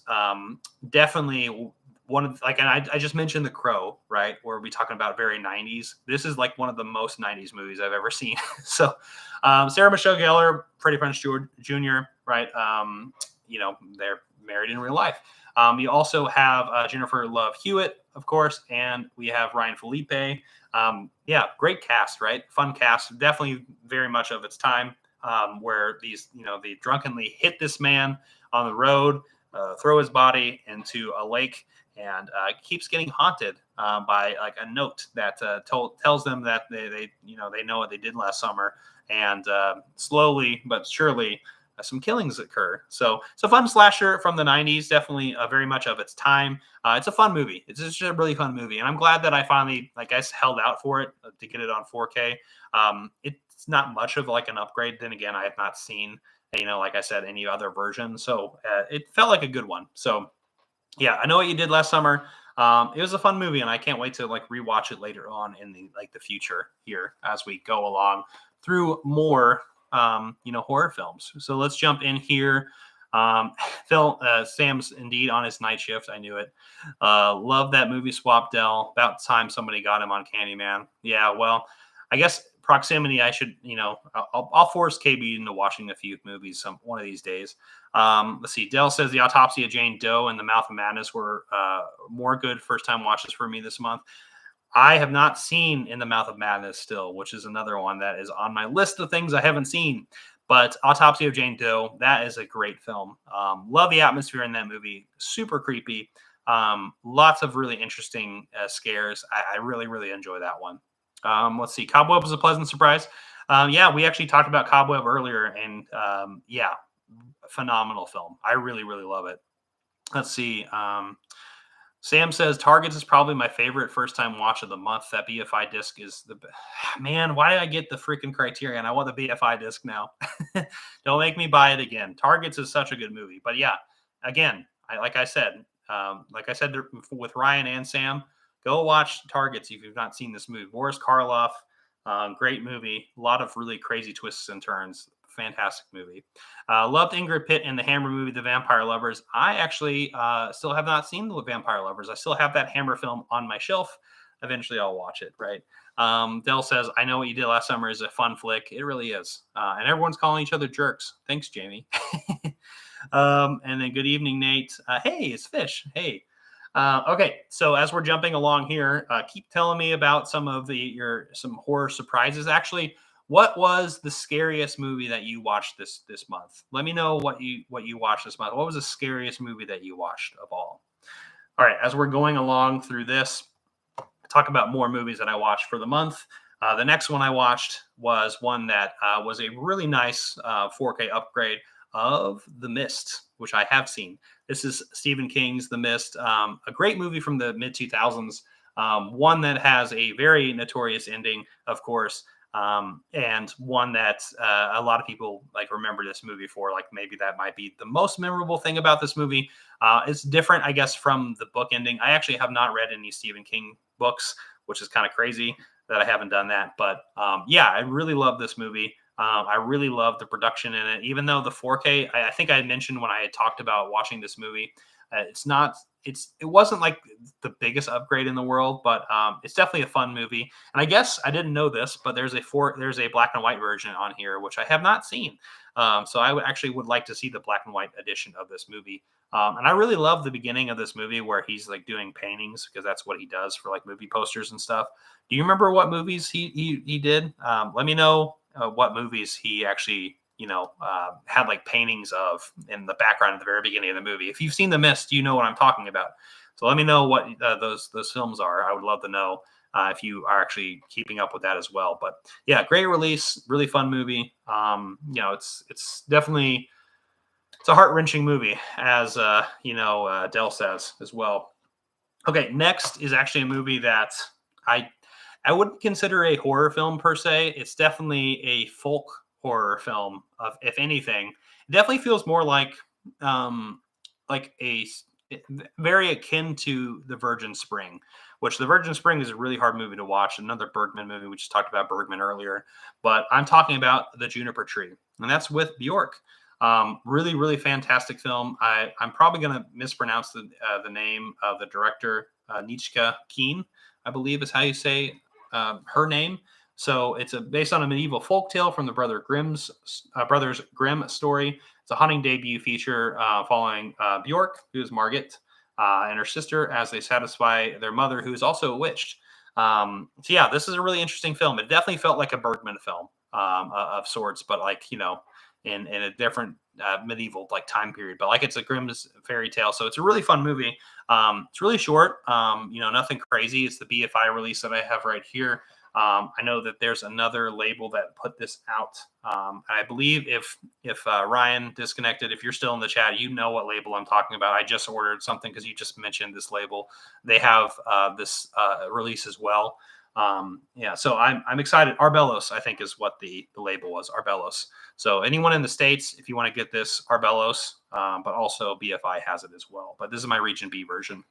definitely one of, and I just mentioned The Crow, right? Where we talking about very 90s. This is like one of the most 90s movies I've ever seen. So Sarah Michelle Gellar, Freddie Prinze Jr., right? They're married in real life. You also have Jennifer Love Hewitt, of course, and we have Ryan Felipe. Great cast, right? Fun cast. Definitely very much of its time, where they drunkenly hit this man on the road, throw his body into a lake, and keeps getting haunted by like a note that tells them that they know what they did last summer, and slowly but surely some killings occur. So it's a fun slasher from the 90s, definitely very much of its time. It's a fun movie. It's just a really fun movie. And I'm glad that I finally, held out for it to get it on 4K. It's not much of like an upgrade. Then again, I have not seen, like I said, any other version. So it felt like a good one. So yeah, I Know What You Did Last Summer. It was a fun movie, and I can't wait to rewatch it later on in the future here as we go along through more horror films. So let's jump in here. Sam's indeed on his night shift. I knew it. Love that movie swap, Dell. About time somebody got him on Candyman. Yeah, well, I guess proximity. I should, I'll force KB into watching a few movies one of these days. Let's see. Dell says The Autopsy of Jane Doe and The Mouth of Madness were more good first time watches for me this month. I have not seen In the Mouth of Madness still, which is another one that is on my list of things I haven't seen. But Autopsy of Jane Doe, that is a great film. Love the atmosphere in that movie. Super creepy. Lots of really interesting scares. I really, really enjoy that one. Let's see. Cobweb was a pleasant surprise. We actually talked about Cobweb earlier, and phenomenal film. I really, really love it. Let's see. Sam says Targets is probably my favorite first time watch of the month. That BFI disc is man. Why did I get the freaking Criterion? I want the BFI disc now. Don't make me buy it again. Targets is such a good movie, but yeah, again, like I said with Ryan and Sam, go watch Targets if you've not seen this movie. Boris Karloff, great movie. A lot of really crazy twists and turns. Fantastic movie. Loved Ingrid Pitt in the Hammer movie, The Vampire Lovers. I actually still have not seen The Vampire Lovers. I still have that Hammer film on my shelf. Eventually, I'll watch it, right? Dell says, I Know What You Did Last Summer is a fun flick. It really is. And everyone's calling each other jerks. Thanks, Jamie. And then good evening, Nate. Hey, it's Fish. Hey. Okay, so as we're jumping along here, keep telling me about some of some horror surprises. Actually, what was the scariest movie that you watched this month? Let me know what you watched this month. What was the scariest movie that you watched of all? All right, as we're going along through this, talk about more movies that I watched for the month. The next one I watched was one that was a really nice 4K upgrade of The Mist, which I have seen. This is Stephen King's The Mist, a great movie from the mid 2000s, one that has a very notorious ending, of course, and one that a lot of people like remember this movie for. Like maybe that might be the most memorable thing about this movie. It's different, I guess, from the book ending. I actually have not read any Stephen King books, which is kind of crazy that I haven't done that. But yeah, I really love this movie. I really love the production in it, even though the 4K, I think I mentioned when I had talked about watching this movie, it wasn't like the biggest upgrade in the world, but it's definitely a fun movie. And I guess I didn't know this, but there's a black and white version on here, which I have not seen. So I would like to see the black and white edition of this movie. And I really love the beginning of this movie where he's like doing paintings, because that's what he does for like movie posters and stuff. Do you remember what movies he did? Let me know what movies he actually had like paintings of in the background at the very beginning of the movie. If you've seen The Mist, you know what I'm talking about. So let me know what those films are. I would love to know if you are keeping up with that as well. But yeah, great release, really fun movie. It's definitely a heart-wrenching movie, as Dell says as well. Okay, next is actually a movie that I wouldn't consider a horror film per se. It's definitely a folk horror film, if anything. It definitely feels more like a very akin to The Virgin Spring, which The Virgin Spring is a really hard movie to watch. Another Bergman movie. We just talked about Bergman earlier, but I'm talking about The Juniper Tree, and that's with Bjork. Really, really fantastic film. I'm probably going to mispronounce the name of the director, Nietzsche Keen, I believe is how you say her name. So it's based on a medieval folktale from the Brothers Grimm story. It's a hunting debut feature following Bjork, who is Margit, and her sister as they satisfy their mother, who is also a witch. So yeah, this is a really interesting film. It definitely felt like a Bergman film of sorts, but like, in a different medieval like time period. But like it's a Grimm's fairy tale. So it's a really fun movie. It's really short, nothing crazy. It's the BFI release that I have right here. I know that there's another label that put this out. I believe if Ryan disconnected, if you're still in the chat, you know what label I'm talking about. I just ordered something because you just mentioned this label. They have this release as well. So I'm excited. Arbelos, I think, is what the label was. Arbelos. So anyone in the States, if you want to get this, Arbelos, but also BFI has it as well. But this is my Region B version.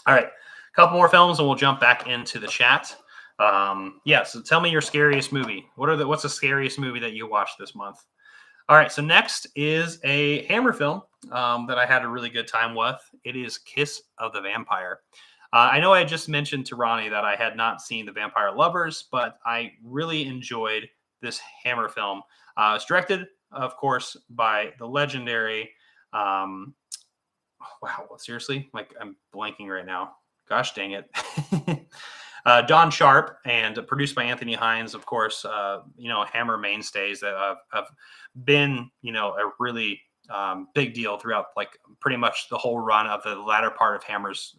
All right, a couple more films and we'll jump back into the chat. So tell me your scariest movie. What's the scariest movie that you watched this month? All right, so next is a Hammer film that I had a really good time with. It is Kiss of the Vampire. I know I just mentioned to Ronnie that I had not seen The Vampire Lovers, but I really enjoyed this Hammer film. It's directed, of course, by the legendary. Wow, seriously? Like I'm blanking right now. Gosh dang it. Don Sharp, and produced by Anthony Hines, of course. Hammer mainstays that have been, a really big deal throughout like pretty much the whole run of the latter part of Hammer's,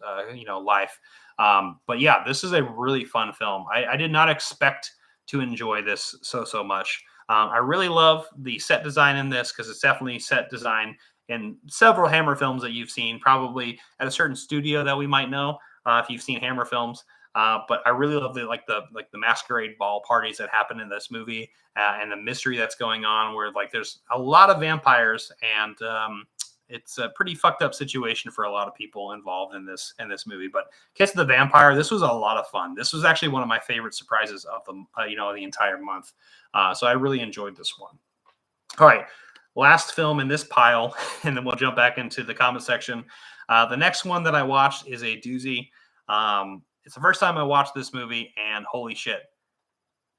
life. But yeah, this is a really fun film. I did not expect to enjoy this so much. I really love the set design in this because it's definitely set design in several Hammer films that you've seen, probably at a certain studio that we might know if you've seen Hammer films. But I really love the masquerade ball parties that happen in this movie and the mystery that's going on, where like there's a lot of vampires and it's a pretty fucked up situation for a lot of people involved in this movie. But Kiss of the Vampire, this was a lot of fun. This was actually one of my favorite surprises of the entire month. So I really enjoyed this one. All right, last film in this pile, and then we'll jump back into the comment section. The next one that I watched is a doozy. It's the first time I watched this movie, and holy shit,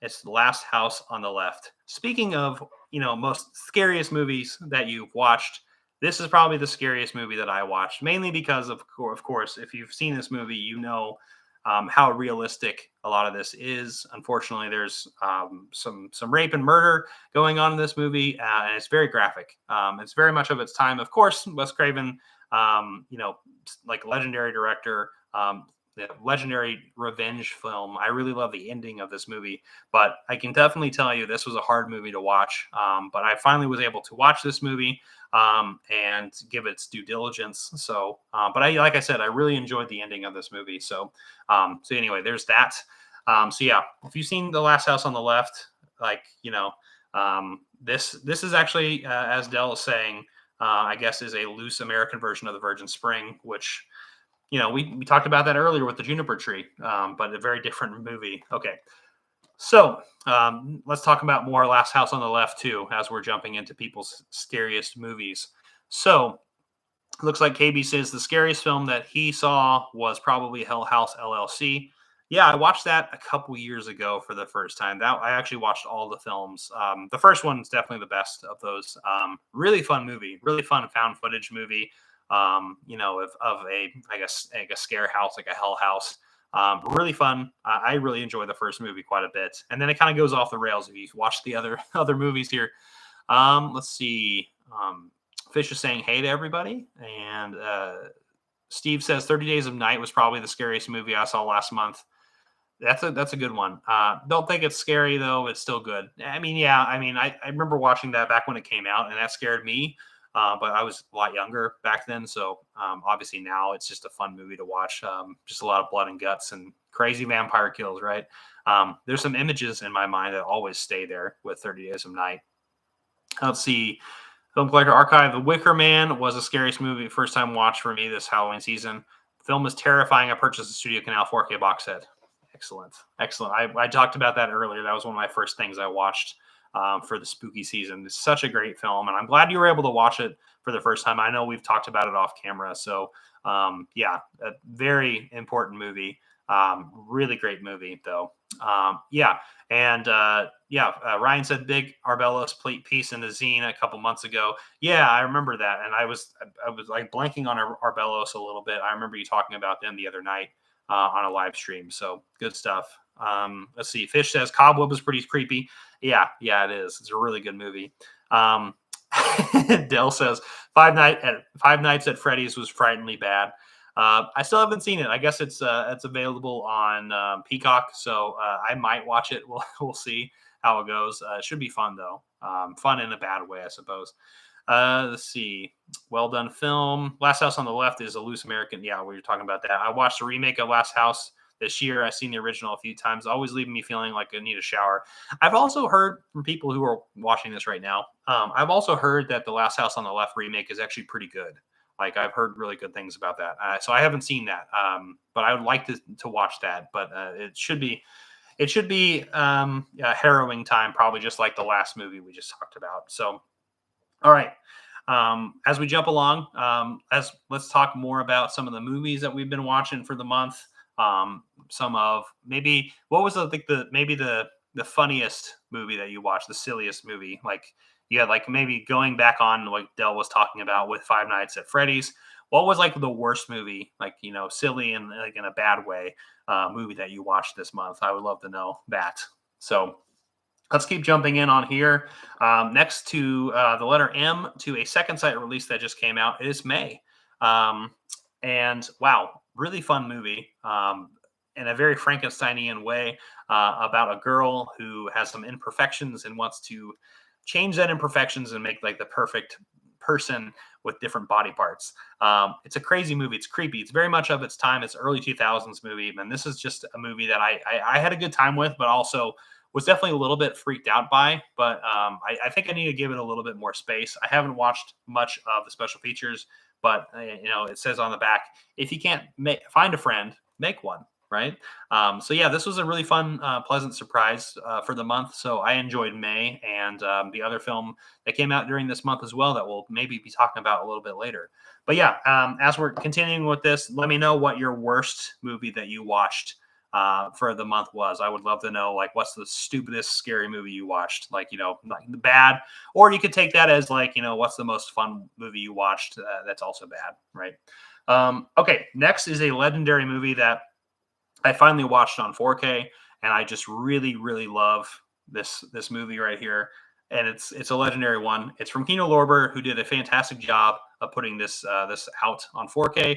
it's The Last House on the Left. Speaking of, most scariest movies that you've watched, this is probably the scariest movie that I watched, mainly because of course, if you've seen this movie, how realistic a lot of this is. Unfortunately, there's some rape and murder going on in this movie, and it's very graphic. It's very much of its time. Of course, Wes Craven, like legendary director, the legendary revenge film. I really love the ending of this movie, but I can definitely tell you this was a hard movie to watch. But I finally was able to watch this movie and give its due diligence. So, but like I said, I really enjoyed the ending of this movie. So anyway, there's that. So yeah, if you've seen The Last House on the Left, this is actually, as Dell is saying, I guess is a loose American version of the Virgin Spring, which, we talked about that earlier with the Juniper Tree, but a very different movie. Okay. So let's talk about more Last House on the Left too, as we're jumping into people's scariest movies. So looks like KB says the scariest film that he saw was probably Hell House LLC. Yeah, I watched that a couple years ago for the first time. That I actually watched all the films. The first one is definitely the best of those. Really fun movie, really fun found footage movie. Of a I guess like a scare house, like a Hell House. Really fun. I really enjoy the first movie quite a bit, and then it kind of goes off the rails if you watch the other movies here. Let's see. Fish is saying hey to everybody, and Steve says 30 Days of Night was probably the scariest movie I saw last month. That's a good one. Don't think it's scary though. It's still good. I mean, yeah. I remember watching that back when it came out, and that scared me. But I was a lot younger back then, so obviously now it's just a fun movie to watch. Just a lot of blood and guts and crazy vampire kills, right? There's some images in my mind that always stay there with 30 Days of Night. Let's see. Film Collector Archive. The Wicker Man was the scariest movie first time watch for me this Halloween season. The film is terrifying. I purchased the Studio Canal 4K box set. Excellent. I talked about that earlier. That was one of my first things I watched for the spooky season. It's such a great film, and I'm glad you were able to watch it for the first time. I know we've talked about it off camera. So, yeah, a very important movie. Really great movie, though. Ryan said big Arbelos piece in the zine a couple months ago. Yeah, I remember that, and I was like blanking on Arbelos a little bit. I remember you talking about them the other night on a live stream. So good stuff. Let's see. Fish says Cobweb is pretty creepy. Yeah, it is. It's a really good movie. Dell says Five Nights at Freddy's was frighteningly bad. I still haven't seen it. I guess it's available on Peacock, so I might watch it. We'll see how it goes. It should be fun though. Fun in a bad way, I suppose. Let's see. Well done film. Last House on the Left is a loose American. Yeah, we were talking about that. I watched a remake of Last House this year. I've seen the original a few times, always leaving me feeling like I need a shower. I've also heard from people who are watching this right now. I've also heard that the Last House on the Left remake is actually pretty good. Like I've heard really good things about that. So I haven't seen that, but I would like to watch that. But it should be a harrowing time, probably just like the last movie we just talked about. So, all right. As we jump along, let's talk more about some of the movies that we've been watching for the month. Some of maybe what was the funniest movie that you watched, the silliest movie, like you had like maybe going back on like Dell was talking about with Five Nights at Freddy's. What was like the worst movie, like silly and like in a bad way, movie that you watched this month? I would love to know that. So let's keep jumping in on here. Next to the letter M to a second site release that just came out is May. And wow, really fun movie in a very Frankensteinian way about a girl who has some imperfections and wants to change that imperfections and make like the perfect person with different body parts. It's a crazy movie. It's creepy. It's very much of its time. It's early 2000s movie, and this is just a movie that I had a good time with, but also was definitely a little bit freaked out by. But I think I need to give it a little bit more space. I haven't watched much of the special features, but it says on the back, if you can't find a friend, make one. Right. So yeah, this was a really fun, pleasant surprise for the month. So I enjoyed May and the other film that came out during this month as well that we'll maybe be talking about a little bit later. But yeah, as we're continuing with this, let me know what your worst movie that you watched for the month was. I would love to know, like, what's the stupidest scary movie you watched, like, like the bad, or you could take that as like, what's the most fun movie you watched that's also bad, right? Okay, next is a legendary movie that I finally watched on 4K, and I just really, really love this movie right here. And it's a legendary one. It's from Kino Lorber, who did a fantastic job of putting this out on 4K.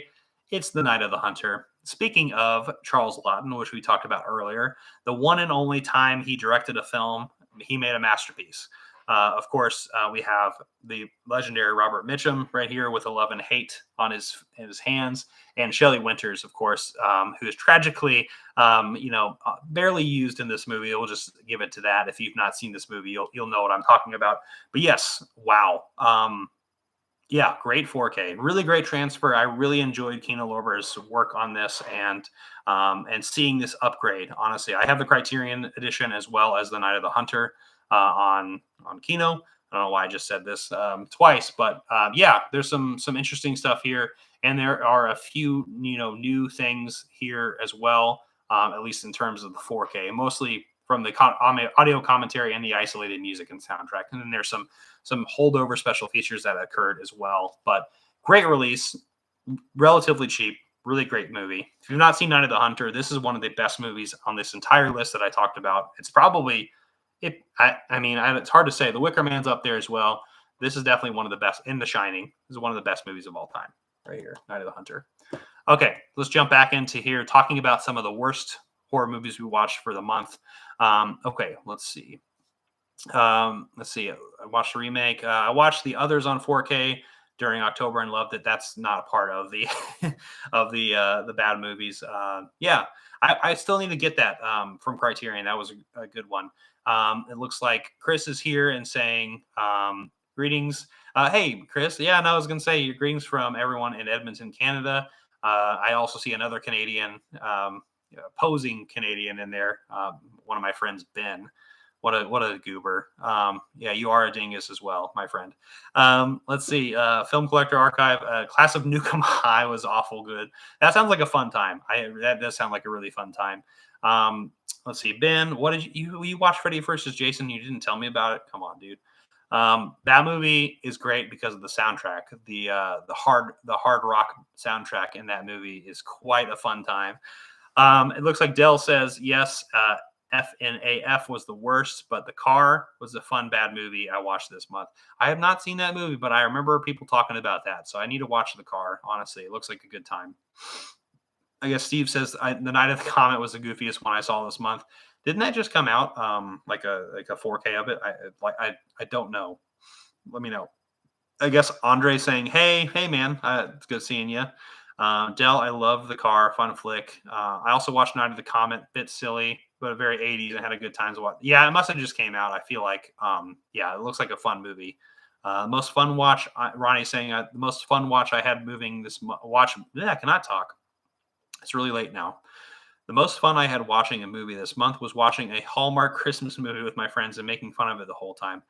It's The Night of the Hunter. Speaking of Charles Laughton, which we talked about earlier, the one and only time he directed a film, he made a masterpiece. Of course, we have the legendary Robert Mitchum right here with Love and Hate on his hands, and Shelley Winters, of course, who is tragically, barely used in this movie. We'll just give it to that. If you've not seen this movie, you'll know what I'm talking about. But yes, wow. Yeah, great 4K, really great transfer. I really enjoyed Kino Lorber's work on this, and seeing this upgrade. Honestly, I have the Criterion edition as well as the Night of the Hunter on Kino. I don't know why I just said this twice, but yeah, there's some interesting stuff here, and there are a few new things here as well. At least in terms of the 4K, mostly from the audio commentary and the isolated music and soundtrack, and then there's some holdover special features that occurred as well. But great release, relatively cheap, really great movie. If you've not seen Night of the Hunter, this is one of the best movies on this entire list that I talked about. It's probably it. I mean, it's hard to say. The Wicker Man's up there as well. This is definitely one of the best. In The Shining, this is one of the best movies of all time. Right here, Night of the Hunter. Okay, let's jump back into here talking about some of the worst horror movies we watched for the month. Okay, let's see. I watched the remake. I watched the others on 4K during October and loved it. That's not a part of the of the bad movies. Yeah, I still need to get that from Criterion. That was a good one. It looks like Chris is here and saying greetings. Hey, Chris. Yeah, and I was going to say your greetings from everyone in Edmonton, Canada. I also see another Canadian, posing Canadian in there. One of my friends, Ben. What a goober. Yeah, you are a dingus as well, my friend. Let's see. Film Collector Archive. Class of Nukem High was awful good. That sounds like a fun time. That does sound like a really fun time. Let's see. Ben, what did you watch Freddy vs. Jason? You didn't tell me about it. Come on, dude. That movie is great because of the soundtrack. The hard rock soundtrack in that movie is quite a fun time. It looks like Dell says yes. FNAF was the worst, but The Car was a fun bad movie I watched this month. I have not seen that movie, but I remember people talking about that, so I need to watch The Car. Honestly, it looks like a good time. I guess Steve says The Night of the Comet was the goofiest one I saw this month. Didn't that just come out? Like a 4K of it? I don't know. Let me know. I guess Andre saying, hey man, it's good seeing you. Dell, I love The Car, fun flick. I also watched Night of the Comet, bit silly, but very 80s and had a good time to watch. Yeah, it must have just came out. I feel like, yeah, it looks like a fun movie. Most fun watch, Ronnie saying, the most fun watch I had moving this watch. Yeah, I cannot talk. It's really late now. The most fun I had watching a movie this month was watching a Hallmark Christmas movie with my friends and making fun of it the whole time.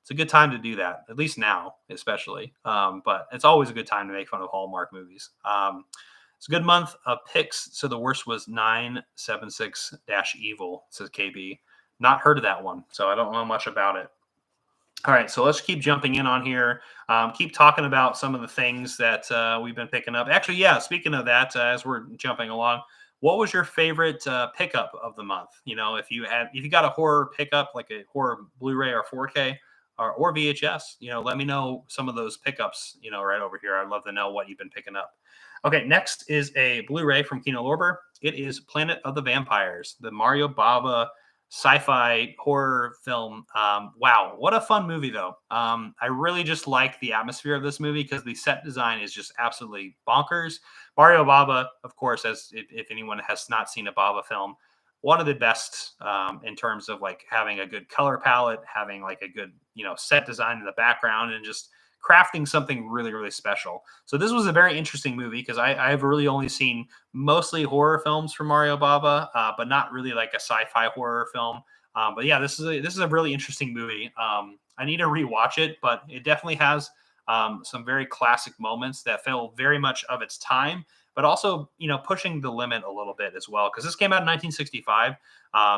It's a good time to do that, at least now, especially. But it's always a good time to make fun of Hallmark movies. It's a good month of picks. So the worst was 976-Evil, says KB. Not heard of that one, so I don't know much about it. All right, so let's keep jumping in on here. Keep talking about some of the things that we've been picking up. Actually, yeah, speaking of that, as we're jumping along, what was your favorite pickup of the month? If you got a horror pickup, like a horror Blu-ray or 4K or VHS, let me know some of those pickups, right over here. I'd love to know what you've been picking up. Okay, next is a Blu-ray from Kino Lorber. It is Planet of the Vampires, the Mario Bava sci-fi horror film. Wow, what a fun movie though. I really just like the atmosphere of this movie because the set design is just absolutely bonkers. Mario Baba, of course, as if anyone has not seen a Baba film, one of the best in terms of like having a good color palette, having like a good set design in the background, and just crafting something really really special. So this was a very interesting movie because I've really only seen mostly horror films from Mario Baba, but not really like a sci-fi horror film. But yeah, this is a really interesting movie. I need to rewatch it, but it definitely has some very classic moments that feel very much of its time, but also pushing the limit a little bit as well because this came out in 1965.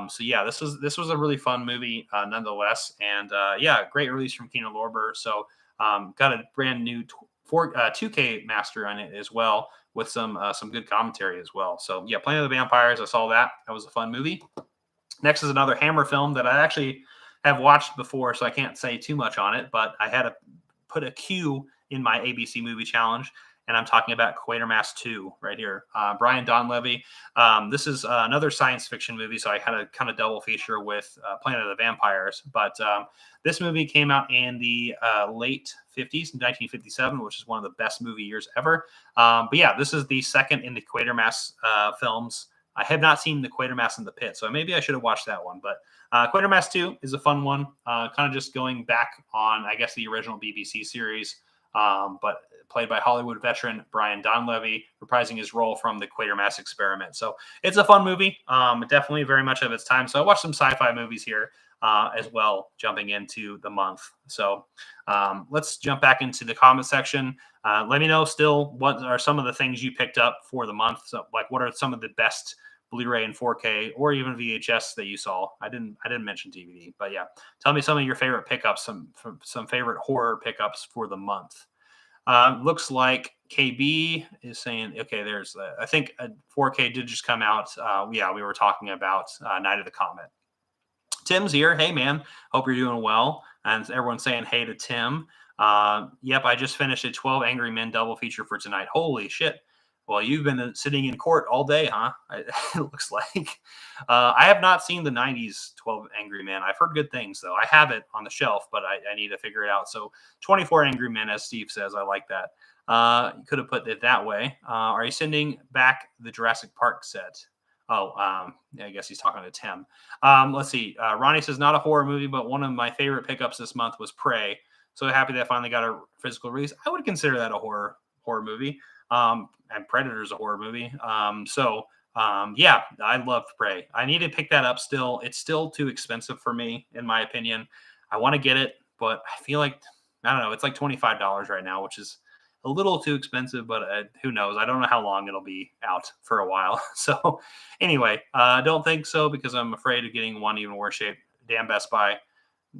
So yeah, this was a really fun movie nonetheless, and yeah, great release from Kino Lorber. So got a brand new 2K master on it as well with some good commentary as well. So yeah, Planet of the Vampires. I saw that. That was a fun movie. Next is another Hammer film that I actually have watched before, so I can't say too much on it. But I had to put a Q in my ABC movie challenge, and I'm talking about Quatermass 2 right here. Brian Donlevy. This is another science fiction movie, so I had a kind of double feature with Planet of the Vampires. But this movie came out in the late 50s, 1957, which is one of the best movie years ever. But yeah, this is the second in the Quatermass films. I have not seen the Quatermass in the Pit, so maybe I should have watched that one. But Quatermass 2 is a fun one, kind of just going back on, I guess, the original BBC series, but played by Hollywood veteran Brian Donlevy, reprising his role from the Quatermass Experiment. So it's a fun movie, definitely very much of its time. So I watched some sci-fi movies here as well, jumping into the month. So let's jump back into the comment section. Let me know still what are some of the things you picked up for the month. So like what are some of the best Blu-ray and 4K or even VHS that you saw? I didn't mention DVD, but yeah, tell me some of your favorite pickups, some favorite horror pickups for the month. Looks like KB is saying, okay, there's, I think a 4K did just come out. Yeah, we were talking about Night of the Comet. Tim's here. Hey, man. Hope you're doing well. And everyone's saying hey to Tim. Yep, I just finished a 12 Angry Men double feature for tonight. Holy shit. Well, you've been sitting in court all day, huh? It looks like. I have not seen the 90s 12 Angry Men. I've heard good things, though. I have it on the shelf, but I need to figure it out. So 24 Angry Men, as Steve says. I like that. You could have put it that way. Are you sending back the Jurassic Park set? Oh, I guess he's talking to Tim. Let's see. Ronnie says, not a horror movie, but one of my favorite pickups this month was Prey. So happy that I finally got a physical release. I would consider that a horror movie. And Predator's a horror movie. Yeah, I love Prey. I need to pick that up still. It's still too expensive for me, in my opinion. I want to get it, but I feel like, I don't know, it's like $25 right now, which is a little too expensive, but who knows? I don't know how long it'll be out for a while. So anyway, I don't think so because I'm afraid of getting one even worse shape. Damn Best Buy.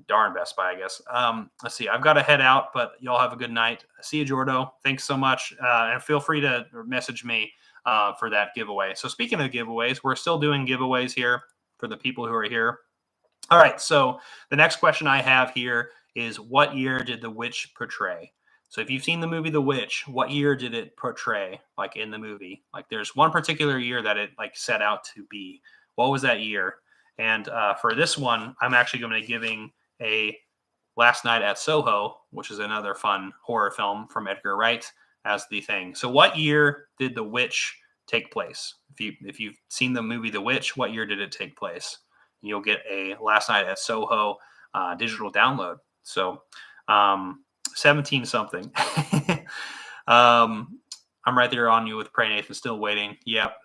Darn Best Buy, I guess. Let's see. I've got to head out, but y'all have a good night. See you, Jordo. Thanks so much. And feel free to message me for that giveaway. So speaking of giveaways, we're still doing giveaways here for the people who are here. All right. So the next question I have here is, what year did The Witch portray? So if you've seen the movie The Witch, what year did it portray, like in the movie? Like there's one particular year that it like set out to be. What was that year? And for this one, I'm actually going to be giving a Last Night at Soho, which is another fun horror film from Edgar Wright, as the thing. So what year did The Witch take place? If you've seen the movie The Witch, what year did it take place? You'll get a Last Night at Soho digital download. So 17 something. I'm right there on you with Pray Nathan, still waiting. Yep.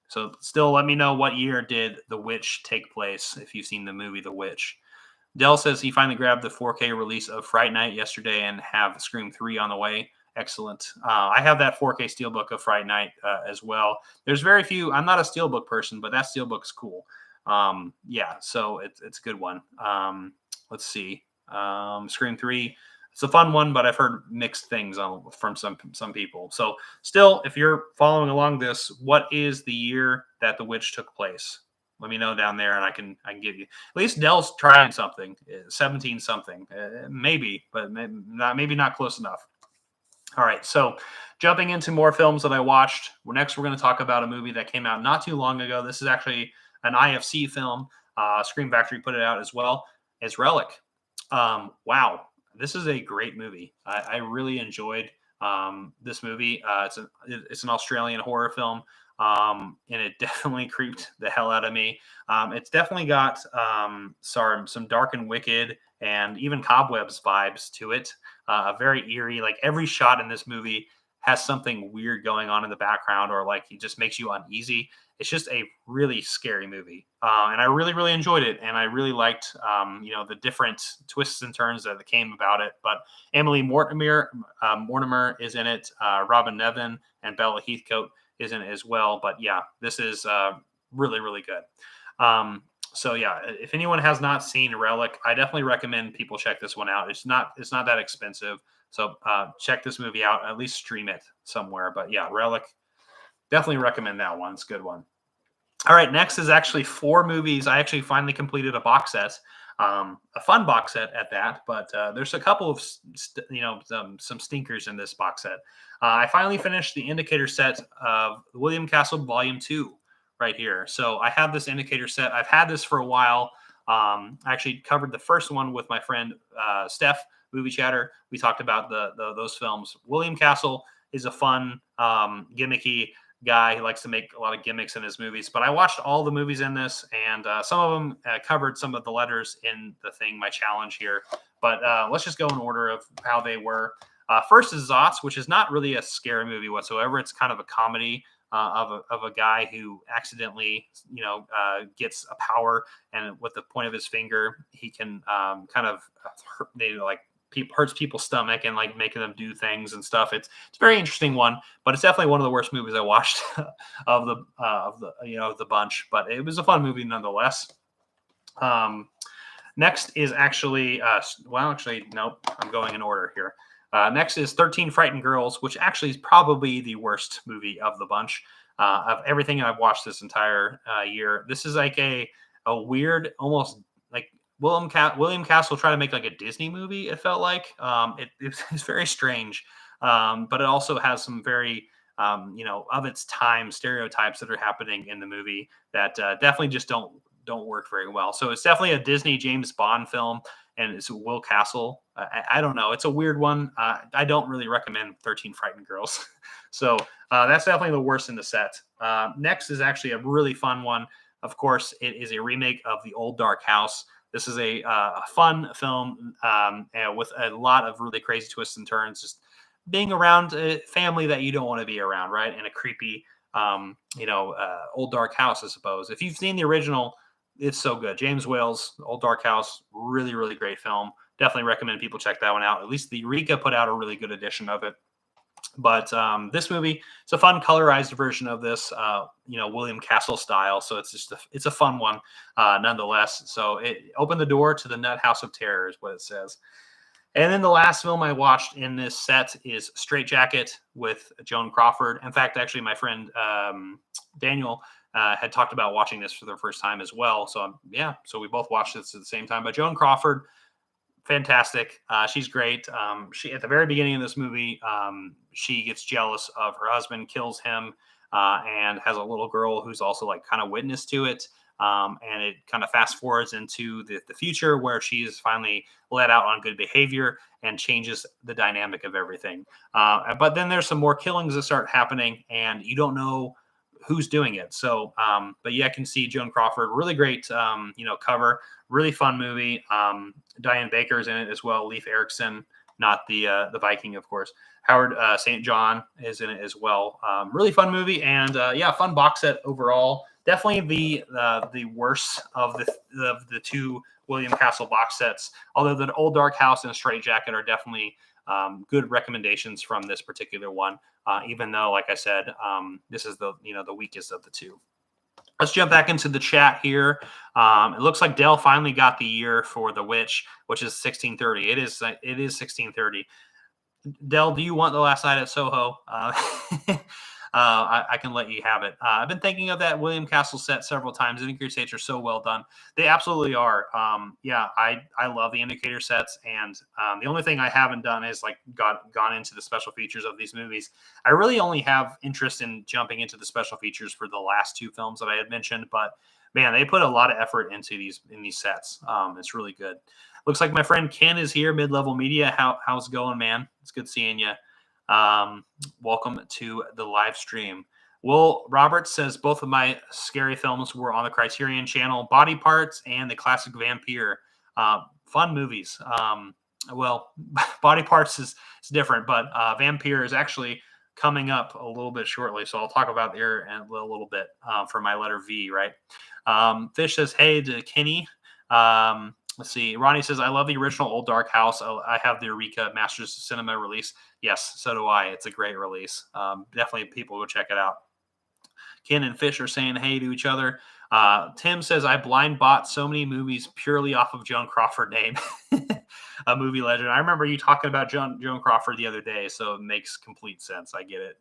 So still let me know what year did The Witch take place if you've seen the movie The Witch. Dell says he finally grabbed the 4K release of Fright Night yesterday and have Scream 3 on the way. Excellent. I have that 4K Steelbook of Fright Night as well. There's very few. I'm not a Steelbook person, but that Steelbook's cool. Yeah, so it's a good one. Let's see. Scream 3. It's a fun one, but I've heard mixed things from some people. So still, if you're following along this, what is the year that The Witch took place? Let me know down there, and I can give you. At least Dell's trying something. 17 something, maybe, but maybe not close enough. All right, so jumping into more films that I watched. Next, we're going to talk about a movie that came out not too long ago. This is actually an IFC film. Scream Factory put it out as well, is Relic. Wow, this is a great movie. I really enjoyed this movie. It's an Australian horror film, and it definitely creeped the hell out of me. It's definitely got some dark and wicked and even cobwebs vibes to it. A very eerie. Like every shot in this movie has something weird going on in the background, or like it just makes you uneasy. It's just a really scary movie, and I really, really enjoyed it, and I really liked, the different twists and turns that came about it. But Emily Mortimer is in it. Robin Nevin and Bella Heathcote is in it as well. But yeah, this is really, really good. So yeah, if anyone has not seen Relic, I definitely recommend people check this one out. It's not that expensive, so check this movie out. At least stream it somewhere. But yeah, Relic, definitely recommend that one. It's a good one. All right, next is actually 4 movies. I actually finally completed a box set, a fun box set at that. But there's a couple of some stinkers in this box set. I finally finished the indicator set of William Castle Volume 2 right here. So I have this indicator set. I've had this for a while. I actually covered the first one with my friend Steph, Movie Chatter. We talked about those films. William Castle is a fun, gimmicky guy. He likes to make a lot of gimmicks in his movies. But I watched all the movies in this, and some of them covered some of the letters in the thing, my challenge here. But let's just go in order of how they were. First is Zots, which is not really a scary movie whatsoever. It's kind of a comedy of a guy who accidentally, gets a power, and with the point of his finger, he can kind of hurts people's stomach and like making them do things and stuff. It's a very interesting one, but it's definitely one of the worst movies I watched of the bunch. But it was a fun movie nonetheless. Next is actually nope, I'm going in order here. Next is 13 Frightened Girls, which actually is probably the worst movie of the bunch. Of everything I've watched this entire year, this is like a weird, almost like William Castle tried to make like a Disney movie. It felt like it's very strange, but it also has some very of its time stereotypes that are happening in the movie that definitely just don't work very well. So it's definitely a Disney James Bond film, and it's Will Castle. I don't know. It's a weird one. I don't really recommend 13 Frightened Girls. So that's definitely the worst in the set. Next is actually a really fun one. Of course, it is a remake of The Old Dark House. This is a fun film with a lot of really crazy twists and turns. Just being around a family that you don't want to be around, right? In a creepy, old dark house, I suppose. If you've seen the original, it's so good. James Whale's Old Dark House, really, really great film. Definitely recommend people check that one out. At least the Eureka put out a really good edition of it. But this movie, it's a fun colorized version of this, William Castle style. So it's a fun one nonetheless. So it opened the door to the Nut House of Terror is what it says. And then the last film I watched in this set is Straight Jacket with Joan Crawford. In fact, actually, my friend Daniel had talked about watching this for the first time as well. So so we both watched this at the same time. But Joan Crawford, fantastic. She's great. She at the very beginning of this movie, she gets jealous of her husband, kills him, and has a little girl who's also like kind of witness to it. And it kind of fast forwards into the future where she is finally let out on good behavior and changes the dynamic of everything. But then there's some more killings that start happening, and you don't know who's doing it. So, but yeah, I can see Joan Crawford, really great, cover, really fun movie. Diane Baker's in it as well. Leif Erikson, not the Viking, of course. Howard St. John is in it as well. Really fun movie, and fun box set overall. Definitely the worst of the two William Castle box sets. Although the Old Dark House and Straight Jacket are definitely good recommendations from this particular one. Even though, like I said, this is the weakest of the two. Let's jump back into the chat here. It looks like Dell finally got the year for The Witch, which is 1630. It is 1630. Dell, do you want The Last Night at Soho? I can let you have it. I've been thinking of that William Castle set several times. Indicator sets are so well done. They absolutely are. Yeah, I love the indicator sets, and the only thing I haven't done is like gone into the special features of these movies. I really only have interest in jumping into the special features for the last two films that I had mentioned, but man, they put a lot of effort into these sets. It's really good. Looks like my friend Ken is here, Mid Level Media. How's it going, man? It's good seeing you. Welcome to the live stream. Will Roberts says both of my scary films were on the Criterion Channel, Body Parts and the classic Vampire. Fun movies. Well, Body Parts is different, but Vampire is actually coming up a little bit shortly, so I'll talk about there in a little bit for my letter V, right? Fish says, hey to Kenny. Let's see. Ronnie says, I love the original Old Dark House. I have the Eureka Masters Cinema release. Yes, so do I. It's a great release. Definitely people go check it out. Ken and Fish are saying hey to each other. Tim says, I blind bought so many movies purely off of Joan Crawford name. A movie legend. I remember you talking about Joan Crawford the other day, so it makes complete sense. I get it.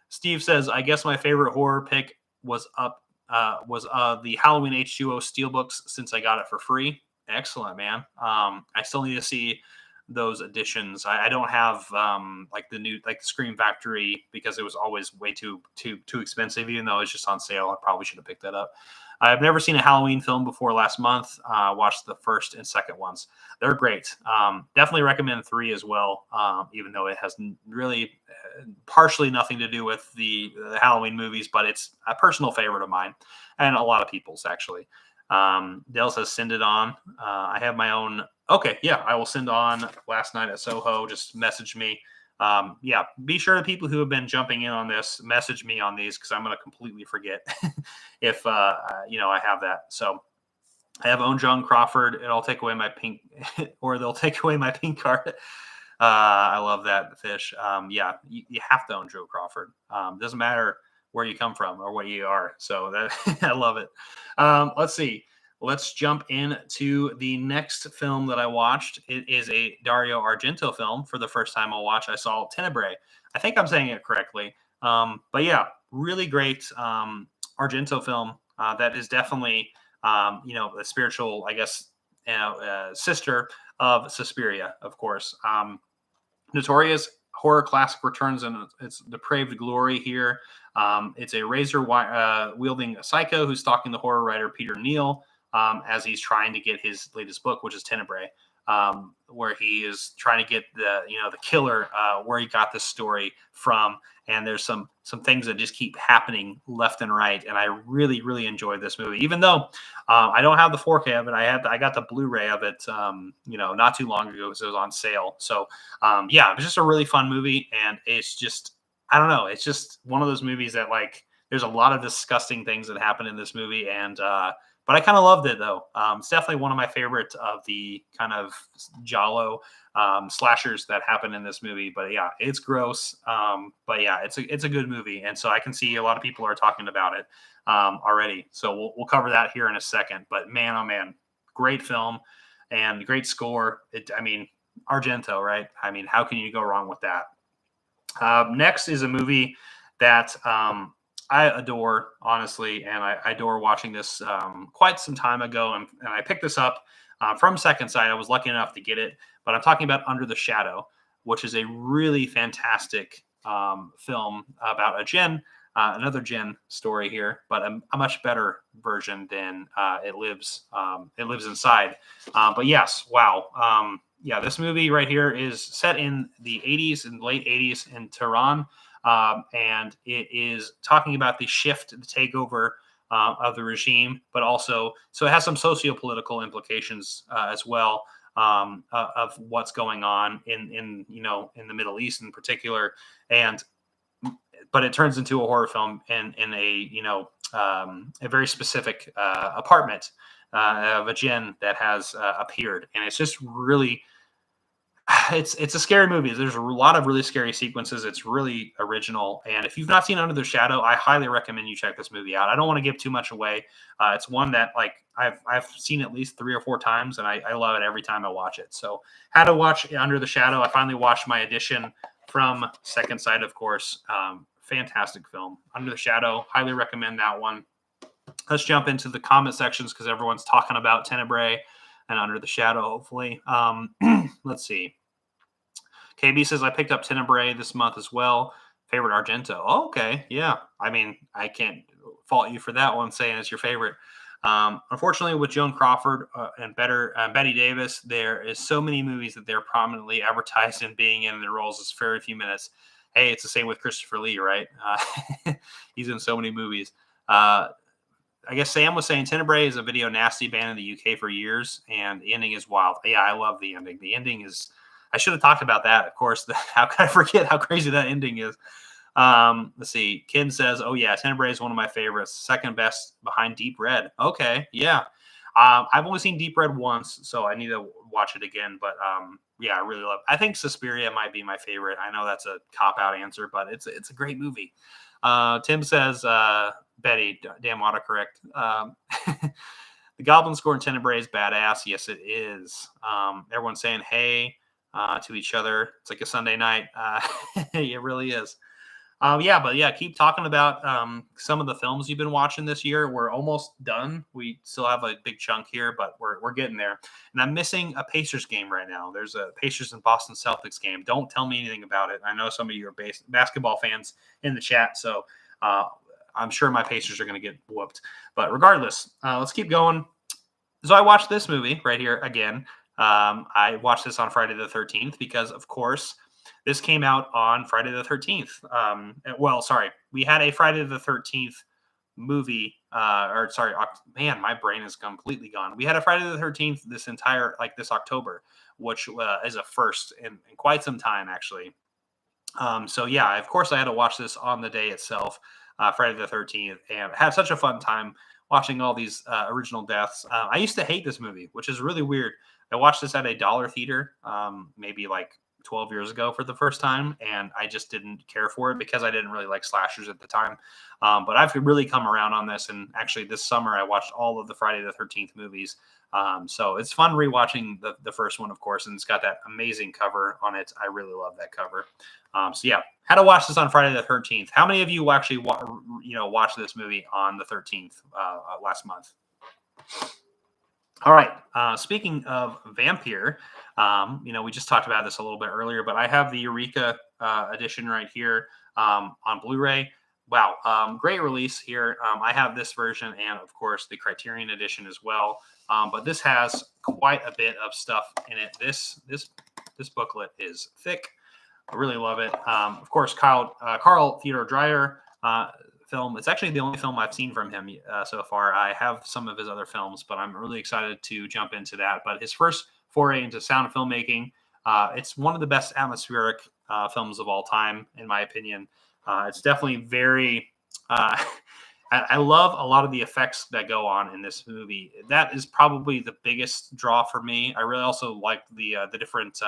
Steve says, I guess my favorite horror pick was the Halloween H2O Steelbooks since I got it for free. Excellent, man. I still need to see those editions. I don't have like the Scream Factory because it was always way too expensive, even though it's just on sale. I probably should have picked that up. I've never seen a Halloween film before last month. Watched the first and second ones. They're great. Definitely recommend 3 as well, even though it has really partially nothing to do with the Halloween movies, but it's a personal favorite of mine and a lot of people's actually. Dale says, send it on. I have my own. Okay, yeah, I will send on Last Night at Soho. Just message me. Yeah, be sure the people who have been jumping in on this message me on these because I'm going to completely forget if I have that. So I have owned Joan Crawford. It'll take away my pink, or they'll take away my pink card. I love that, Fish. Yeah, you have to own Joe Crawford. Doesn't matter where you come from or what you are. So that I love it. Let's see. Let's jump into the next film that I watched. It is a Dario Argento film. For the first time I'll watch, I saw Tenebrae. I think I'm saying it correctly. But yeah, really great Argento film that is definitely, the spiritual, I guess, sister of Suspiria, of course. Notorious horror classic returns in its depraved glory here. It's a razor wielding psycho who's stalking the horror writer Peter Neal as he's trying to get his latest book, which is Tenebrae, where he is trying to get the killer where he got this story from. And there's some things that just keep happening left and right. And I really, really enjoyed this movie, even though I don't have the 4K of it. I got the Blu-ray of it, not too long ago because it was on sale. So yeah, it was just a really fun movie. And it's just, I don't know. It's just one of those movies that like, there's a lot of disgusting things that happen in this movie. And, but I kind of loved it though. It's definitely one of my favorite of the kind of giallo slashers that happen in this movie. But yeah, it's gross. But yeah, it's a good movie, and so I can see a lot of people are talking about it already. So we'll cover that here in a second. But man, oh man, great film and great score. Argento, right? I mean, how can you go wrong with that? Next is a movie that I adore, honestly, and I adore watching this quite some time ago. And I picked this up from Second Sight. I was lucky enough to get it, but I'm talking about Under the Shadow, which is a really fantastic film about a djinn, another djinn story here, but a much better version than It Lives Inside. But yes, wow. Yeah, this movie right here is set in the 80s, in the late 80s in Tehran. And it is talking about the shift, the takeover of the regime, but also, so it has some socio-political implications as well of what's going on in the Middle East in particular. But it turns into a horror film in a very specific apartment of a djinn that has appeared, and it's just really. It's a scary movie. There's a lot of really scary sequences. It's really original. And if you've not seen Under the Shadow, I highly recommend you check this movie out. I don't want to give too much away. It's one that like I've seen at least 3 or 4 times, and I love it every time I watch it. So how to watch Under the Shadow. I finally watched my edition from Second Sight, of course. Fantastic film. Under the Shadow, highly recommend that one. Let's jump into the comment sections because everyone's talking about Tenebrae and Under the Shadow, hopefully. Let's see. KB says, I picked up Tenebrae this month as well. Favorite Argento. Oh, okay. Yeah. I mean, I can't fault you for that one saying it's your favorite. Unfortunately, with Joan Crawford and Betty Davis, there is so many movies that they're prominently advertised in being in their roles as very few minutes. Hey, it's the same with Christopher Lee, right? He's in so many movies. I guess Sam was saying Tenebrae is a video nasty banned in the UK for years, and the ending is wild. Yeah, I love the ending. The ending is, I should have talked about that, of course. How could I forget how crazy that ending is? Let's see. Kim says, oh, yeah, Tenebrae is one of my favorites. Second best behind Deep Red. Okay, yeah. I've only seen Deep Red once, so I need to watch it again. But yeah, I really love it. I think Suspiria might be my favorite. I know that's a cop-out answer, but it's a great movie. Tim says, Betty, damn autocorrect. The Goblin score in Tenebrae is badass. Yes, it is. Everyone's saying hey to each other. It's like a Sunday night. It really is. Yeah, keep talking about some of the films you've been watching this year. We're almost done. We still have a big chunk here, but we're getting there. And I'm missing a Pacers game right now. There's a Pacers and Boston Celtics game. Don't tell me anything about it. I know some of you are basketball fans in the chat, so I'm sure my Pacers are going to get whooped. But regardless, let's keep going. So I watched this movie right here again. I watched this on Friday the 13th because, of course, this came out on Friday the 13th. We had a Friday the 13th movie. Man, my brain is completely gone. We had a Friday the 13th this October, which is a first in quite some time, actually. So yeah, of course I had to watch this on the day itself, Friday the 13th, and had such a fun time watching all these original deaths. I used to hate this movie, which is really weird. I watched this at a dollar theater, maybe like 12 years ago for the first time, and I just didn't care for it because I didn't really like slashers at the time. But I've really come around on this, and actually this summer I watched all of the Friday the 13th movies. So it's fun rewatching the first one, of course, and it's got that amazing cover on it. I really love that cover. So yeah, had to watch this on Friday the 13th. How many of you actually watched this movie on the 13th last month? All right. Speaking of Vampire, we just talked about this a little bit earlier, but I have the Eureka edition right here on Blu-ray. Wow, great release here. I have this version and, of course, the Criterion edition as well. But this has quite a bit of stuff in it. This booklet is thick. I really love it. Of course, Carl Theodor Dreyer film. It's actually the only film I've seen from him so far. I have some of his other films, but I'm really excited to jump into that. But his first foray into sound filmmaking, it's one of the best atmospheric films of all time, in my opinion. It's definitely very... I love a lot of the effects that go on in this movie. That is probably the biggest draw for me. I really also like the different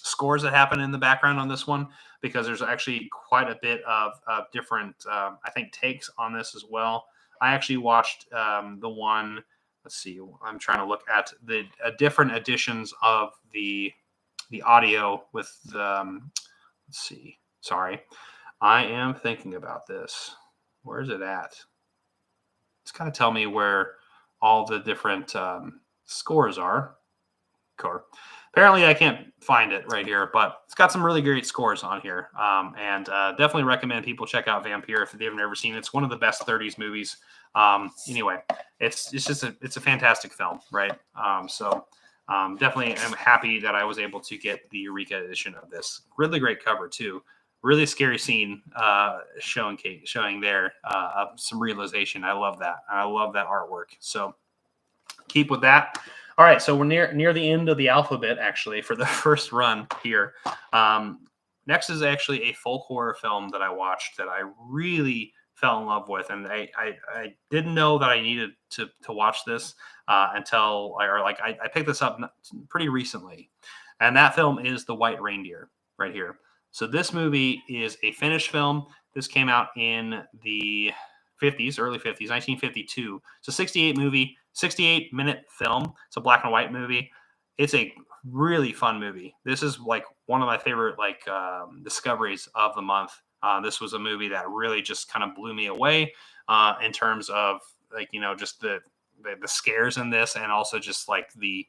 scores that happen in the background on this one, because there's actually quite a bit of different, I think, takes on this as well. I actually watched the one, let's see, I'm trying to look at the different editions of the audio with the, let's see, sorry. I am thinking about this. Where is it at? It's kind of tell me where all the different scores are. Cool. Apparently, I can't find it right here, but it's got some really great scores on here. And definitely recommend people check out Vampire if they've never seen it. It's one of the best 30s movies. Anyway, it's a fantastic film, right? Definitely am happy that I was able to get the Eureka edition of this. Really great cover, too. Really scary scene showing there some realization. I love that. I love that artwork. So keep with that. All right, so we're near the end of the alphabet, actually, for the first run here. Next is actually a folk horror film that I watched that I really fell in love with, and I didn't know that I needed to watch this until I picked this up pretty recently, and that film is The White Reindeer right here. So this movie is a Finnish film. This came out in the 50s, early 50s, 1952. It's a 68-minute film. It's a black and white movie. It's a really fun movie. This is like one of my favorite like discoveries of the month. This was a movie that really just kind of blew me away in terms of like just the scares in this, and also just like the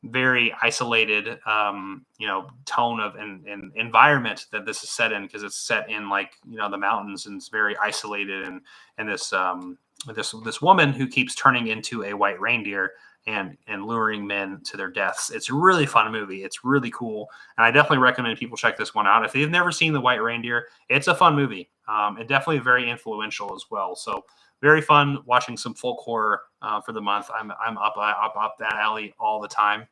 very isolated tone of and environment that this is set in, because it's set in like the mountains, and it's very isolated, and this woman who keeps turning into a white reindeer and luring men to their deaths. It's a really fun movie. It's really cool, and I definitely recommend people check this one out if they've never seen The White Reindeer. It's a fun movie, and definitely very influential as well. So very fun watching some folk horror for the month. I'm up that alley all the time.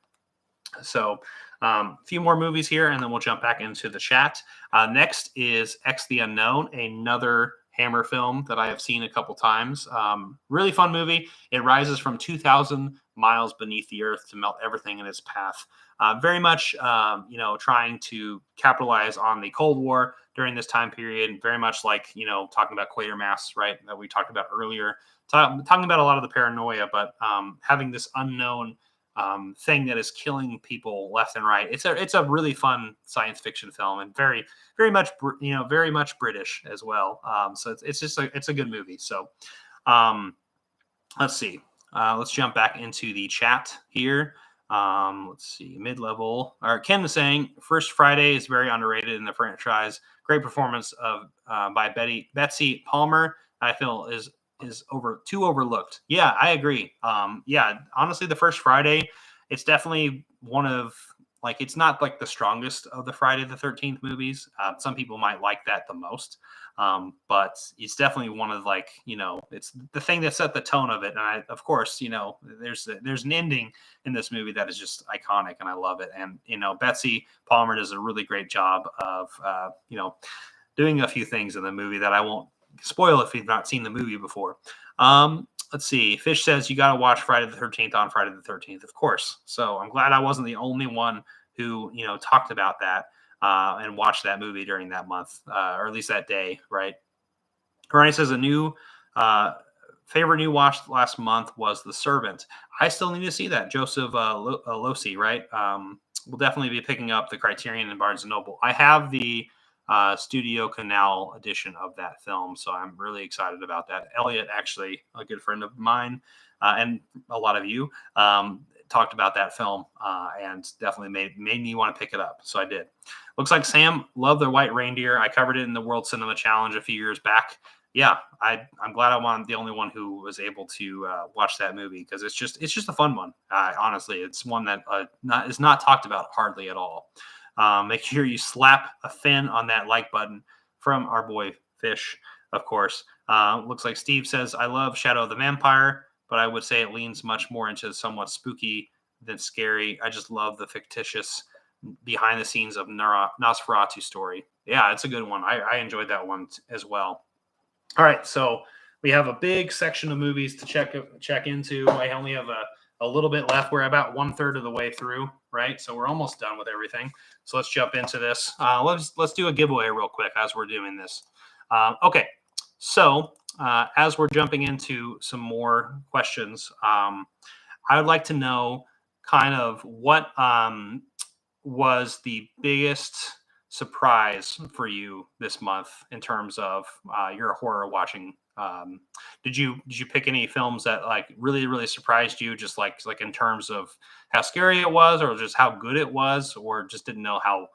So a few more movies here, and then we'll jump back into the chat. Next is X the Unknown, another Hammer film that I have seen a couple times. Really fun movie. It rises from 2,000 miles beneath the earth to melt everything in its path. Very much, trying to capitalize on the Cold War during this time period. Very much like, talking about Quatermass, right, that we talked about earlier. Talking about a lot of the paranoia, but having this unknown thing that is killing people left and right. It's a really fun science fiction film, and very much very much British as well. So it's just it's a good movie. So let's see. Let's jump back into the chat here. Let's see. Mid-level. All right, Ken is saying First Friday is very underrated in the franchise. Great performance of by Betsy Palmer. I feel is too overlooked. Yeah, I agree. Yeah, honestly, the First Friday, it's definitely one of like, it's not like the strongest of the Friday the 13th movies. Some people might like that the most. But it's definitely one of like, it's the thing that set the tone of it. And of course, there's an ending in this movie that is just iconic, and I love it. And, Betsy Palmer does a really great job of, doing a few things in the movie that I won't spoil if you've not seen the movie before. Let's see. Fish says you got to watch Friday the 13th on Friday the 13th, of course. So I'm glad I wasn't the only one who, talked about that and watched that movie during that month, or at least that day, right? Ronnie says a new favorite new watch last month was The Servant. I still need to see that. Joseph Losey, right? We'll definitely be picking up the Criterion and Barnes & Noble. I have the Studio Canal edition of that film, so I'm really excited about that. Elliot, actually a good friend of mine, and a lot of you talked about that film, and definitely made me want to pick it up, so I did. Looks like Sam loved The White Reindeer. I covered it in the World Cinema Challenge a few years back. Yeah, I'm glad I'm the only one who was able to watch that movie, because it's just a fun one. Honestly, it's one that is not talked about hardly at all. Make sure you slap a fin on that like button from our boy Fish, of course. Looks like Steve says, I love Shadow of the Vampire, but I would say it leans much more into somewhat spooky than scary. I just love the fictitious behind the scenes of Nosferatu story. Yeah, it's a good one. I enjoyed that one as well. All right, so we have a big section of movies to check into. I only have a little bit left. We're about 1/3 of the way through, right? So we're almost done with everything. So let's jump into this. Let's do a giveaway real quick as we're doing this. Okay, so as we're jumping into some more questions, I would like to know kind of what was the biggest surprise for you this month in terms of your horror watching. Did you pick any films that like really surprised you, just like in terms of how scary it was, or just how good it was, or just didn't know how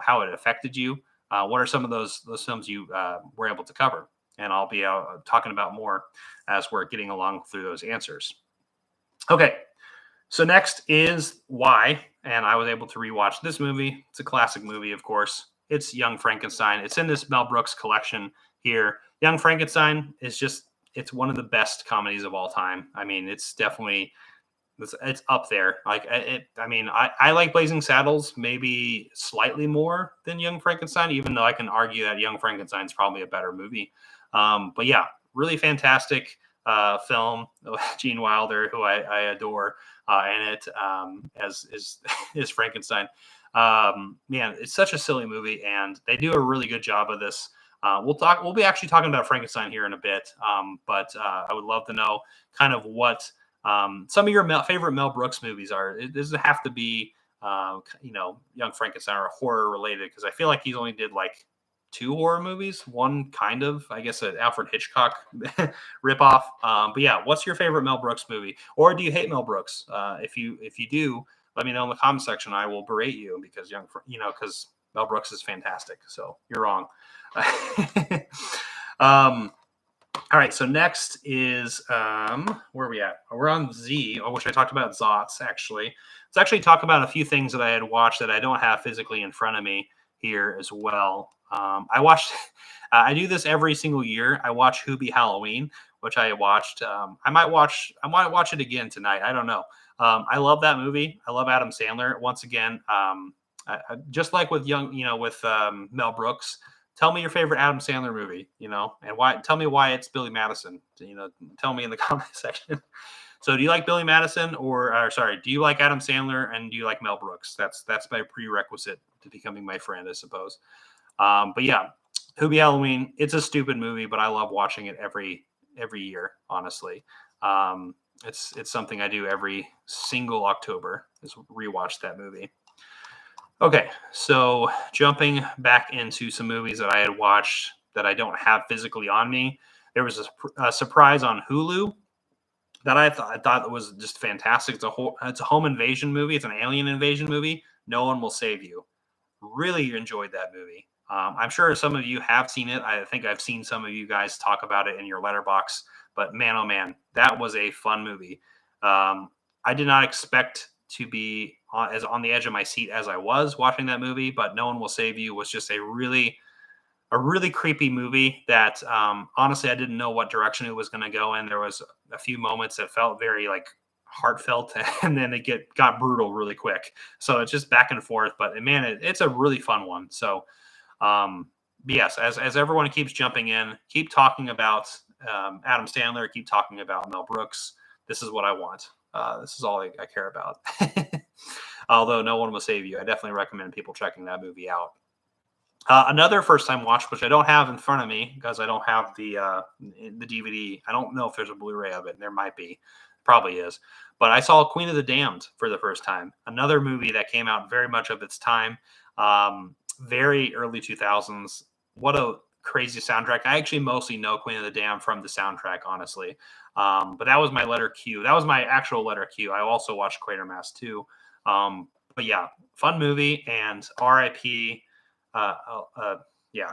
how it affected you? What are some of those films you were able to cover? And I'll be talking about more as we're getting along through those answers. Okay, so next is Why, and I was able to rewatch this movie. It's a classic movie, of course. It's Young Frankenstein. It's in this Mel Brooks collection here. Young Frankenstein is it's one of the best comedies of all time. I mean, it's definitely, it's up there. Like I like Blazing Saddles maybe slightly more than Young Frankenstein, even though I can argue that Young Frankenstein is probably a better movie. But yeah, really fantastic film. Gene Wilder, who I adore, in it as Frankenstein. Man, it's such a silly movie, and they do a really good job of this. We'll be actually talking about Frankenstein here in a bit, but I would love to know kind of what Some of your favorite Mel Brooks movies are. It doesn't have to be, Young Frankenstein or horror related, because I feel like he's only did like two horror movies. One kind of, I guess, an Alfred Hitchcock ripoff. But yeah, what's your favorite Mel Brooks movie, or do you hate Mel Brooks? If you do, let me know in the comment section. I will berate you because because Mel Brooks is fantastic. So you're wrong. um, all right, so next is where are we at? We're on Z, which I talked about Zots actually. Let's actually talk about a few things that I had watched that I don't have physically in front of me here as well. I watched. I do this every single year. I watch Hoobie Halloween, which I watched. I might watch it again tonight. I don't know. I love that movie. I love Adam Sandler. Once again, just like with Mel Brooks. Tell me your favorite Adam Sandler movie, and why. Tell me why it's Billy Madison. Tell me in the comment section. So, do you like Billy Madison, or sorry, do you like Adam Sandler, and do you like Mel Brooks? That's my prerequisite to becoming my friend, I suppose. But yeah, Hoobie Halloween. It's a stupid movie, but I love watching it every year. Honestly, it's something I do every single October is rewatch that movie. Okay, so jumping back into some movies that I had watched that I don't have physically on me. There was a surprise on Hulu that I thought was just fantastic. It's a home invasion movie. It's an alien invasion movie. No One Will Save You. Really enjoyed that movie. I'm sure some of you have seen it. I think I've seen some of you guys talk about it in your letterbox. But man, oh man, that was a fun movie. I did not expect to be as on the edge of my seat as I was watching that movie, but No One Will Save You was just a really creepy movie that honestly I didn't know what direction it was going to go in. There was a few moments that felt very like heartfelt, and then it got brutal really quick. So it's just back and forth, but man, it's a really fun one. So yes, as everyone keeps jumping in, keep talking about Adam Sandler, keep talking about Mel Brooks. This is what I want. This is all I care about. Although No One Will Save You, I definitely recommend people checking that movie out. Another first time watch, which I don't have in front of me because I don't have the DVD. I don't know if there's a Blu-ray of it. There might be, probably is. But I saw Queen of the Damned for the first time. Another movie that came out very much of its time, very early 2000s. What a crazy soundtrack! I actually mostly know Queen of the Damned from the soundtrack, honestly. But that was my letter Q. That was my actual letter Q. I also watched Quatermass too. But yeah, fun movie, and R.I.P. Yeah,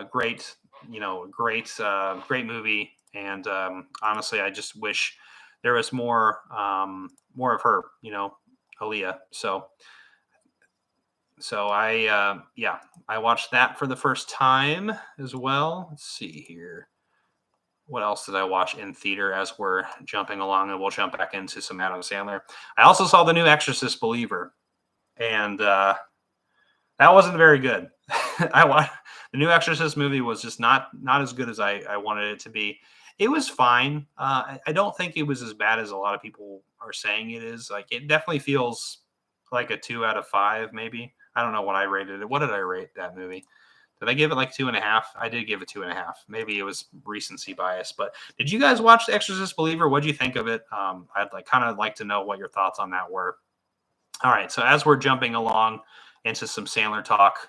great, great movie. And honestly, I just wish there was more of her, Aaliyah. So I watched that for the first time as well. Let's see here. What else did I watch in theater as we're jumping along, and we'll jump back into some Adam Sandler. I also saw the new Exorcist Believer, and that wasn't very good. The new Exorcist movie was just not as good as I wanted it to be. It was fine. I don't think it was as bad as a lot of people are saying it is. Like, it definitely feels like a 2 out of 5, maybe. I don't know what I rated it. What did I rate that movie? Did I give it like 2.5? I did give it 2.5. Maybe it was recency bias. But did you guys watch The Exorcist Believer? What do you think of it? I'd kind of like to know what your thoughts on that were. All right. So as we're jumping along into some Sandler talk,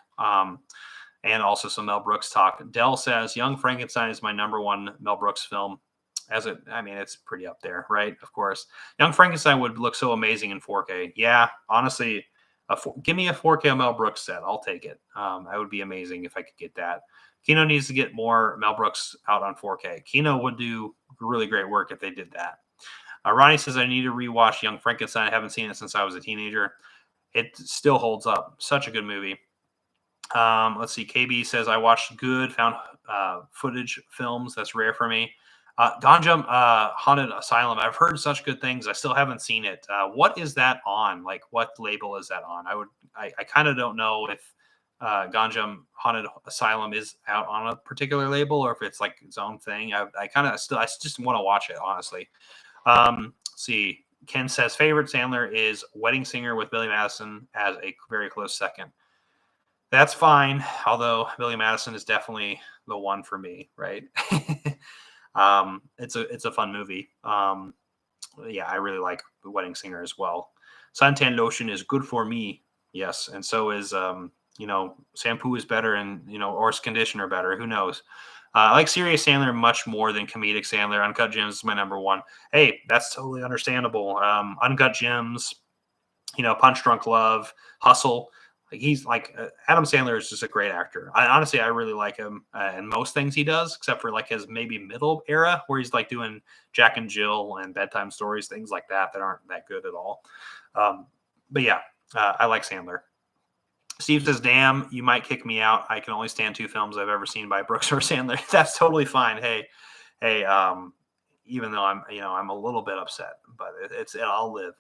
and also some Mel Brooks talk, Dell says Young Frankenstein is my number one Mel Brooks film. It's pretty up there, right? Of course. Young Frankenstein would look so amazing in 4K. Yeah, honestly, give me a 4K Mel Brooks set. I'll take it. That would be amazing if I could get that. Kino needs to get more Mel Brooks out on 4K. Kino would do really great work if they did that. Ronnie says, I need to rewatch Young Frankenstein. I haven't seen it since I was a teenager. It still holds up. Such a good movie. Let's see. KB says, I watched good found footage films. That's rare for me. Ganja Haunted Asylum. I've heard such good things. I still haven't seen it. What is that on? Like, what label is that on? I kind of don't know if Ganja Haunted Asylum is out on a particular label or if it's like its own thing. I just want to watch it, honestly. Let's see. Ken says favorite Sandler is Wedding Singer with Billy Madison as a very close second. That's fine. Although Billy Madison is definitely the one for me, right? It's a fun movie. Yeah, I really like The Wedding Singer as well. Suntan lotion is good for me. Yes, and so is shampoo is better, and or is conditioner better? Who knows? I like Serious Sandler much more than comedic Sandler. Uncut Gems is my number one. Hey, that's totally understandable. Uncut Gems, Punch Drunk Love, Hustle. Like he's like Adam Sandler is just a great actor. I really like him in most things he does, except for like his maybe middle era where he's like doing Jack and Jill and bedtime stories, things like that aren't that good at all. Um, but yeah, I like Sandler. Steve says, "Damn, you might kick me out. I can only stand two films I've ever seen by Brooks or Sandler." That's totally fine. Hey, even though I'm a little bit upset, but I'll live.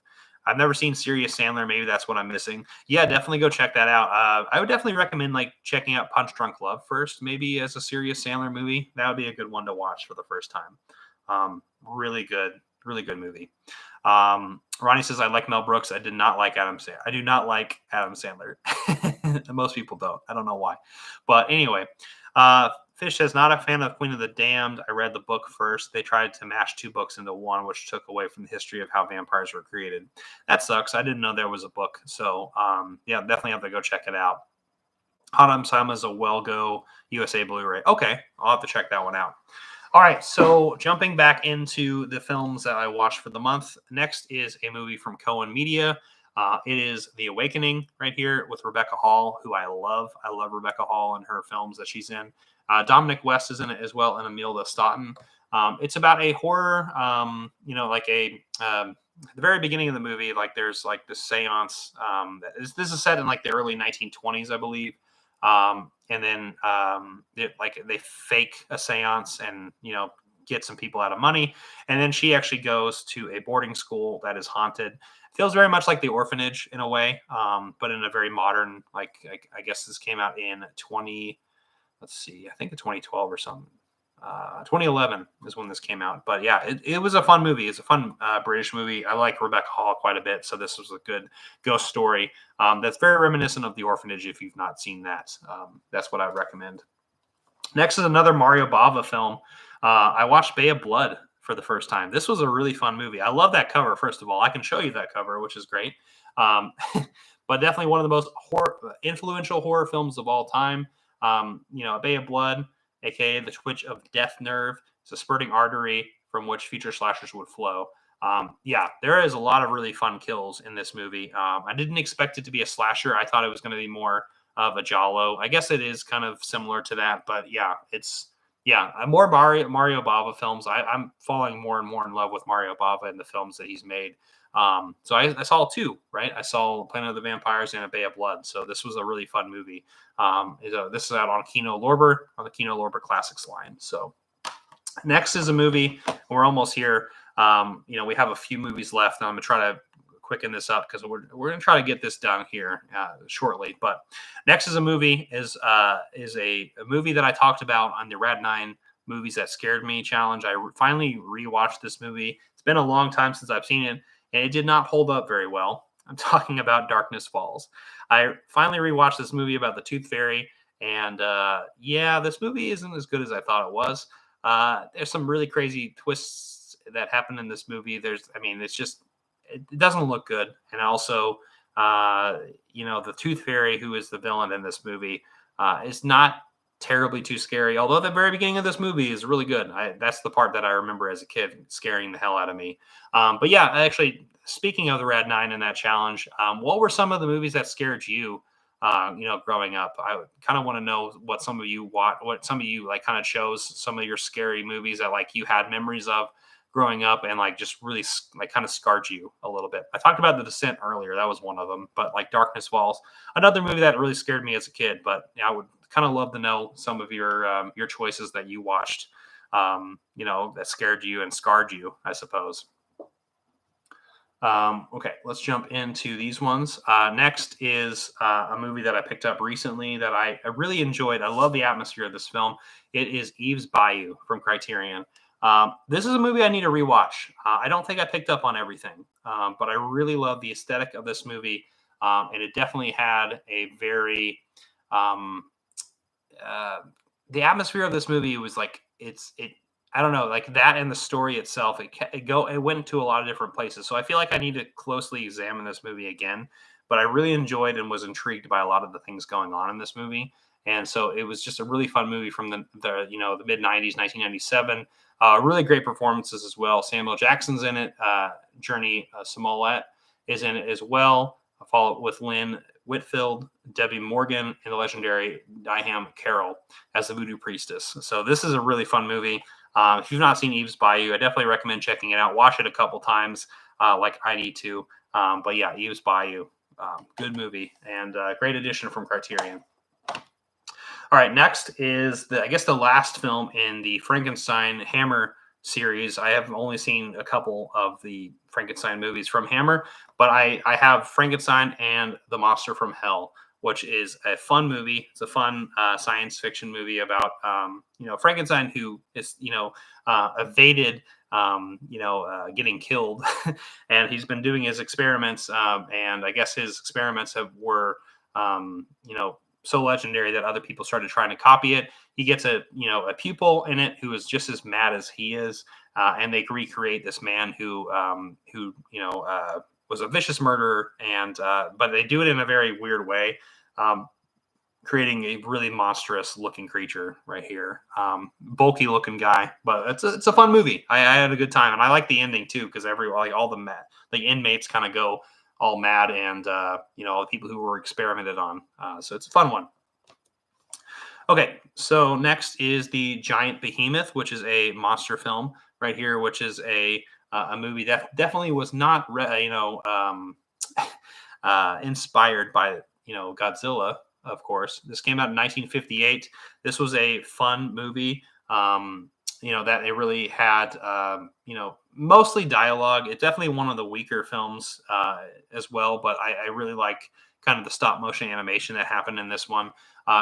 I've never seen Serious Sandler. Maybe that's what I'm missing. Yeah, definitely go check that out. I would definitely recommend like checking out Punch Drunk Love first, maybe as a Serious Sandler movie. That would be a good one to watch for the first time. Really good movie. Ronnie says, I like Mel Brooks. I did not like Adam Sandler. I do not like Adam Sandler. Most people don't. I don't know why. But anyway, Fish says, not a fan of Queen of the Damned. I read the book first. They tried to mash two books into one, which took away from the history of how vampires were created. That sucks. I didn't know there was a book. So, yeah, definitely have to go check it out. Hot on Sama is a well-go USA Blu-ray. Okay, I'll have to check that one out. All right, so jumping back into the films that I watched for the month. Next is a movie from Cohen Media. It is The Awakening right here with Rebecca Hall, who I love. I love Rebecca Hall and her films that she's in. Dominic West is in it as well, and Amelia Stoughton. It's about a horror, at the very beginning of the movie, like there's like this seance. This is set in like the early 1920s, I believe. And then they fake a seance and get some people out of money, and then she actually goes to a boarding school that is haunted. Feels very much like The Orphanage in a way, but in a very modern, I guess this came out in 20, let's see, I think 2012 or something. 2011 is when this came out, but yeah, it was a fun movie. It's a fun British movie. I like Rebecca Hall quite a bit, so this was a good ghost story that's very reminiscent of The Orphanage. If you've not seen that, that's what I recommend. Next is another Mario Bava film. I watched Bay of Blood for the first time. This was a really fun movie. I love that cover. First of all, I can show you that cover, which is great. But definitely one of the most influential horror films of all time. Bay of Blood, aka the twitch of death nerve. It's a spurting artery from which future slashers would flow. Yeah, there is a lot of really fun kills in this movie. I didn't expect it to be a slasher. I thought it was going to be more of a Giallo. I guess it is kind of similar to that, but yeah, more Mario Bava films. I'm falling more and more in love with Mario Bava and the films that he's made. So I saw two, right? I saw Planet of the Vampires and A Bay of Blood. So this was a really fun movie. This is out on Kino Lorber, on the Kino Lorber Classics line. So next is a movie. We're almost here. We have a few movies left. And I'm going to try to quicken this up because we're going to try to get this done here shortly. But next is a movie is a movie that I talked about on the Rad 9 Movies That Scared Me challenge. I finally rewatched this movie. It's been a long time since I've seen it, and it did not hold up very well. I'm talking about Darkness Falls. I finally rewatched this movie about the Tooth Fairy, and this movie isn't as good as I thought it was. There's some really crazy twists that happen in this movie. It doesn't look good. And also, the Tooth Fairy, who is the villain in this movie, is not terribly too scary. Although the very beginning of this movie is really good. That's the part that I remember as a kid scaring the hell out of me. But yeah, actually, speaking of the Rad 9 and that challenge, what were some of the movies that scared you, growing up? I kind of want to know what some of you watch, what some of you like kind of chose some of your scary movies that like you had memories of growing up and like just really like kind of scarred you a little bit. I talked about The Descent earlier. That was one of them, but like Darkness Falls, another movie that really scared me as a kid. But yeah, I would kind of love to know some of your choices that you watched, that scared you and scarred you, I suppose. Okay, let's jump into these ones. Next is a movie that I picked up recently that I really enjoyed. I love the atmosphere of this film. It is Eve's Bayou from Criterion. This is a movie I need to rewatch. I don't think I picked up on everything, but I really love the aesthetic of this movie, and it definitely had a very the atmosphere of this movie was like it I don't know, like that and the story itself, it went to a lot of different places. So I feel like I need to closely examine this movie again. But I really enjoyed and was intrigued by a lot of the things going on in this movie. And so it was just a really fun movie from the mid '90s, 1997. Really great performances as well. Samuel Jackson's in it. Journey Smollett is in it as well. Followed with Lynn Whitfield, Debbie Morgan, and the legendary Diane Carroll as the voodoo priestess. So this is a really fun movie. If you've not seen Eve's Bayou, I definitely recommend checking it out. Watch it a couple times, like I need to. But yeah, Eve's Bayou, good movie and great addition from Criterion. All right, next is I guess the last film in the Frankenstein Hammer series. I have only seen a couple of the Frankenstein movies from Hammer, but I have Frankenstein and The Monster from Hell, which is a fun movie. It's a fun science fiction movie about Frankenstein, who is evaded getting killed, and he's been doing his experiments, and I guess his experiments were so legendary that other people started trying to copy it. He gets a pupil in it who is just as mad as he is, and they recreate this man who was a vicious murderer, and but they do it in a very weird way, creating a really monstrous looking creature right here. Bulky looking guy, but it's a fun movie. I had a good time, and I like the ending too because all the inmates kind of go all mad, and all the people who were experimented on. So it's a fun one. Okay, so next is the Giant Behemoth, which is a monster film right here, which is a movie that definitely was not inspired by Godzilla. Of course, this came out in 1958. This was a fun movie. That it really had, mostly dialogue. It's definitely one of the weaker films as well, but I really like kind of the stop motion animation that happened in this one.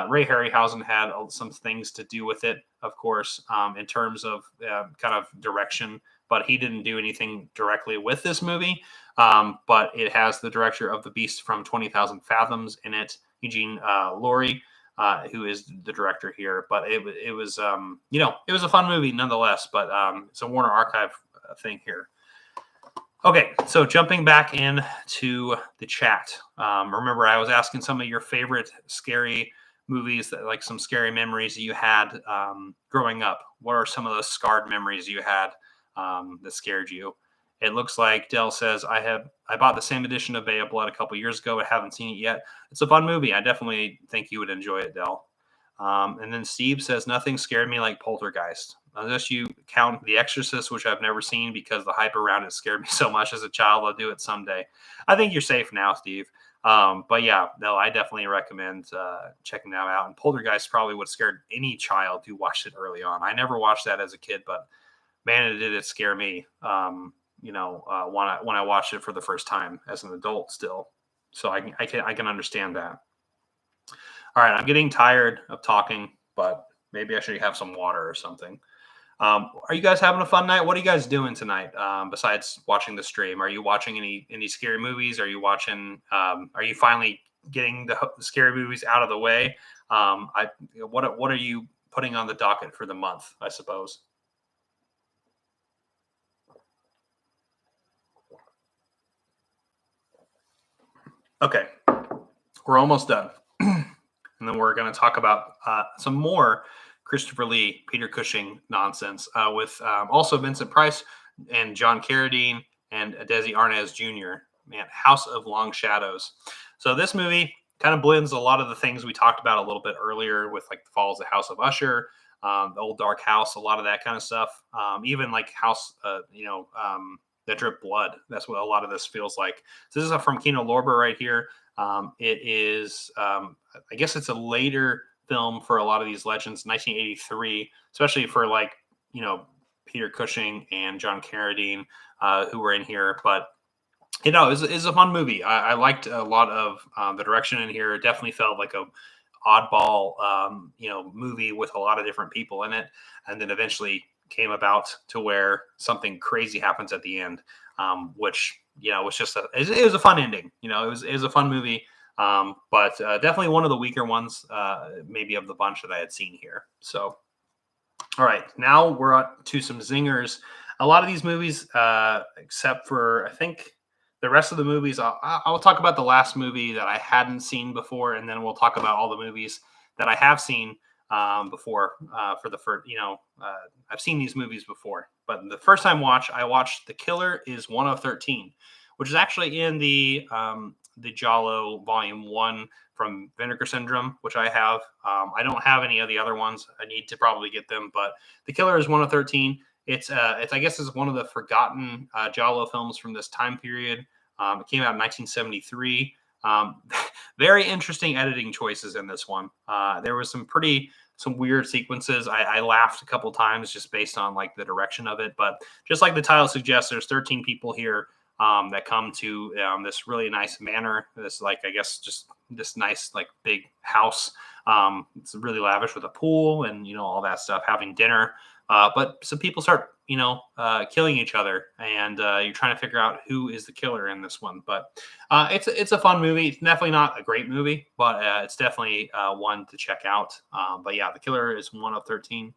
Ray Harryhausen had some things to do with it, of course, in terms of kind of direction, but he didn't do anything directly with this movie. But it has the director of The Beast from 20,000 Fathoms in it, Eugene Laurie, who is the director here. But it was it was a fun movie nonetheless. But it's a Warner Archive thing here. Okay, so jumping back into the chat. Remember, I was asking some of your favorite scary movies, like some scary memories that you had growing up. What are some of those scarred memories you had that scared you? It looks like Dell says, I bought the same edition of Bay of Blood a couple years ago. I haven't seen it yet. It's a fun movie. I definitely think you would enjoy it, Dell. And then Steve says, nothing scared me like Poltergeist. Unless you count The Exorcist, which I've never seen because the hype around it scared me so much as a child. I'll do it someday. I think you're safe now, Steve. But yeah, no, I definitely recommend checking that out. And Poltergeist probably would have scared any child who watched it early on. I never watched that as a kid, but man, did it scare me. When I watched it for the first time as an adult still. So I can understand that. All right, I'm getting tired of talking, but maybe I should have some water or something. Are you guys having a fun night? What are you guys doing tonight besides watching the stream? Are you watching any scary movies? Are you watching? Are you finally getting the scary movies out of the way? What are you putting on the docket for the month? I suppose. Okay, we're almost done, and then we're going to talk about some more Christopher Lee, Peter Cushing nonsense with also Vincent Price and John Carradine and Desi Arnaz Jr. Man, House of Long Shadows. So this movie kind of blends a lot of the things we talked about a little bit earlier with like the Falls of House of Usher, the Old Dark House, a lot of that kind of stuff. Even like House, that Drip Blood. That's what a lot of this feels like. So this is from Kino Lorber right here. It is, I guess it's a later film for a lot of these legends, 1983, especially for like, Peter Cushing and John Carradine, who were in here. But, it's a fun movie. I liked a lot of the direction in here. It definitely felt like a oddball, movie with a lot of different people in it. And then eventually came about to where something crazy happens at the end, which, was just it was a fun ending. It was a fun movie. But definitely one of the weaker ones, maybe of the bunch that I had seen here. So, All right, now we're up to some zingers. A lot of these movies, except for I think the rest of the movies, I'll talk about the last movie that I hadn't seen before, and then we'll talk about all the movies that I have seen before. For the first, I've seen these movies before, but the first time I watched The Killer is One of 13, which is actually in the Jalo Volume One from Vinegar Syndrome, which I have. I don't have any of the other ones. I need to probably get them, but The Killer is One of 13. It's I guess is one of the forgotten Jalo films from this time period. It came out in 1973. Um, very interesting editing choices in this one. There was some weird sequences. I laughed a couple times just based on like the direction of it. But just like the title suggests, there's 13 people here that come to this really nice manor. This like I guess just this nice like big house. It's really lavish with a pool and all that stuff. Having dinner, but some people start killing each other, and you're trying to figure out who is the killer in this one. But it's a fun movie. It's definitely not a great movie, but it's definitely one to check out. But yeah, The Killer is One of 13.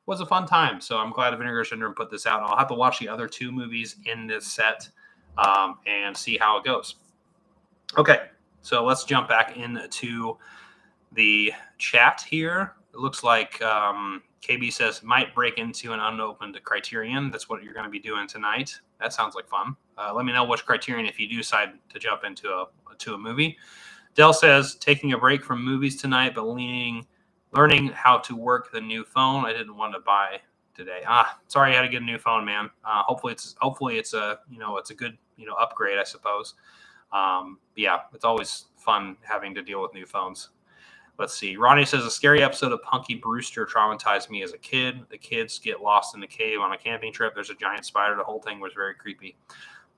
Was a fun time. So I'm glad Vinegar Syndrome put this out. I'll have to watch the other two movies in this set and see how it goes. Okay, so let's jump back into the chat here. It looks like KB says might break into an unopened Criterion. That's what you're going to be doing tonight. That sounds like fun. Let me know which Criterion if you do decide to jump into a movie. Dell says taking a break from movies tonight, but learning how to work the new phone I didn't want to buy today. Sorry, I had to get a new phone, man. Hopefully it's a it's a good upgrade, I suppose. Yeah, it's always fun having to deal with new phones. Let's see. Ronnie says a scary episode of Punky Brewster traumatized me as a kid. The kids get lost in the cave on a camping trip. There's a giant spider. The whole thing was very creepy.